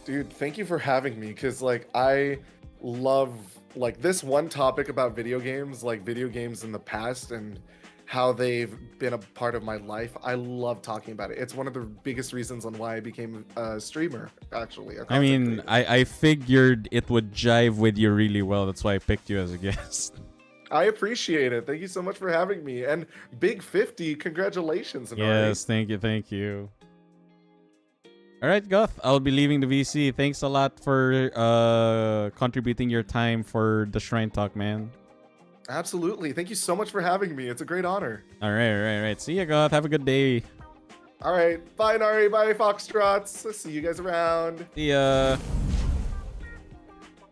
Dude, thank you for having me, because like I love like this one topic about video games, like video games in the past and how they've been a part of my life. I love talking about it. It's one of the biggest reasons on why I became a streamer, actually, a I content mean, creator. I figured it would jive with you really well. That's why I picked you as a guest. I appreciate it. Thank you so much for having me. And Big 50, congratulations, Nari. Yes, thank you, thank you. All right, Goth, I'll be leaving the VC. Thanks a lot for contributing your time for the Shrine Talk, man. Absolutely. Thank you so much for having me. It's a great honor. All right, all right, all right. See ya, Goth. Have a good day. All right. Bye, Nari. Bye, Foxtrots. See you guys around. See ya.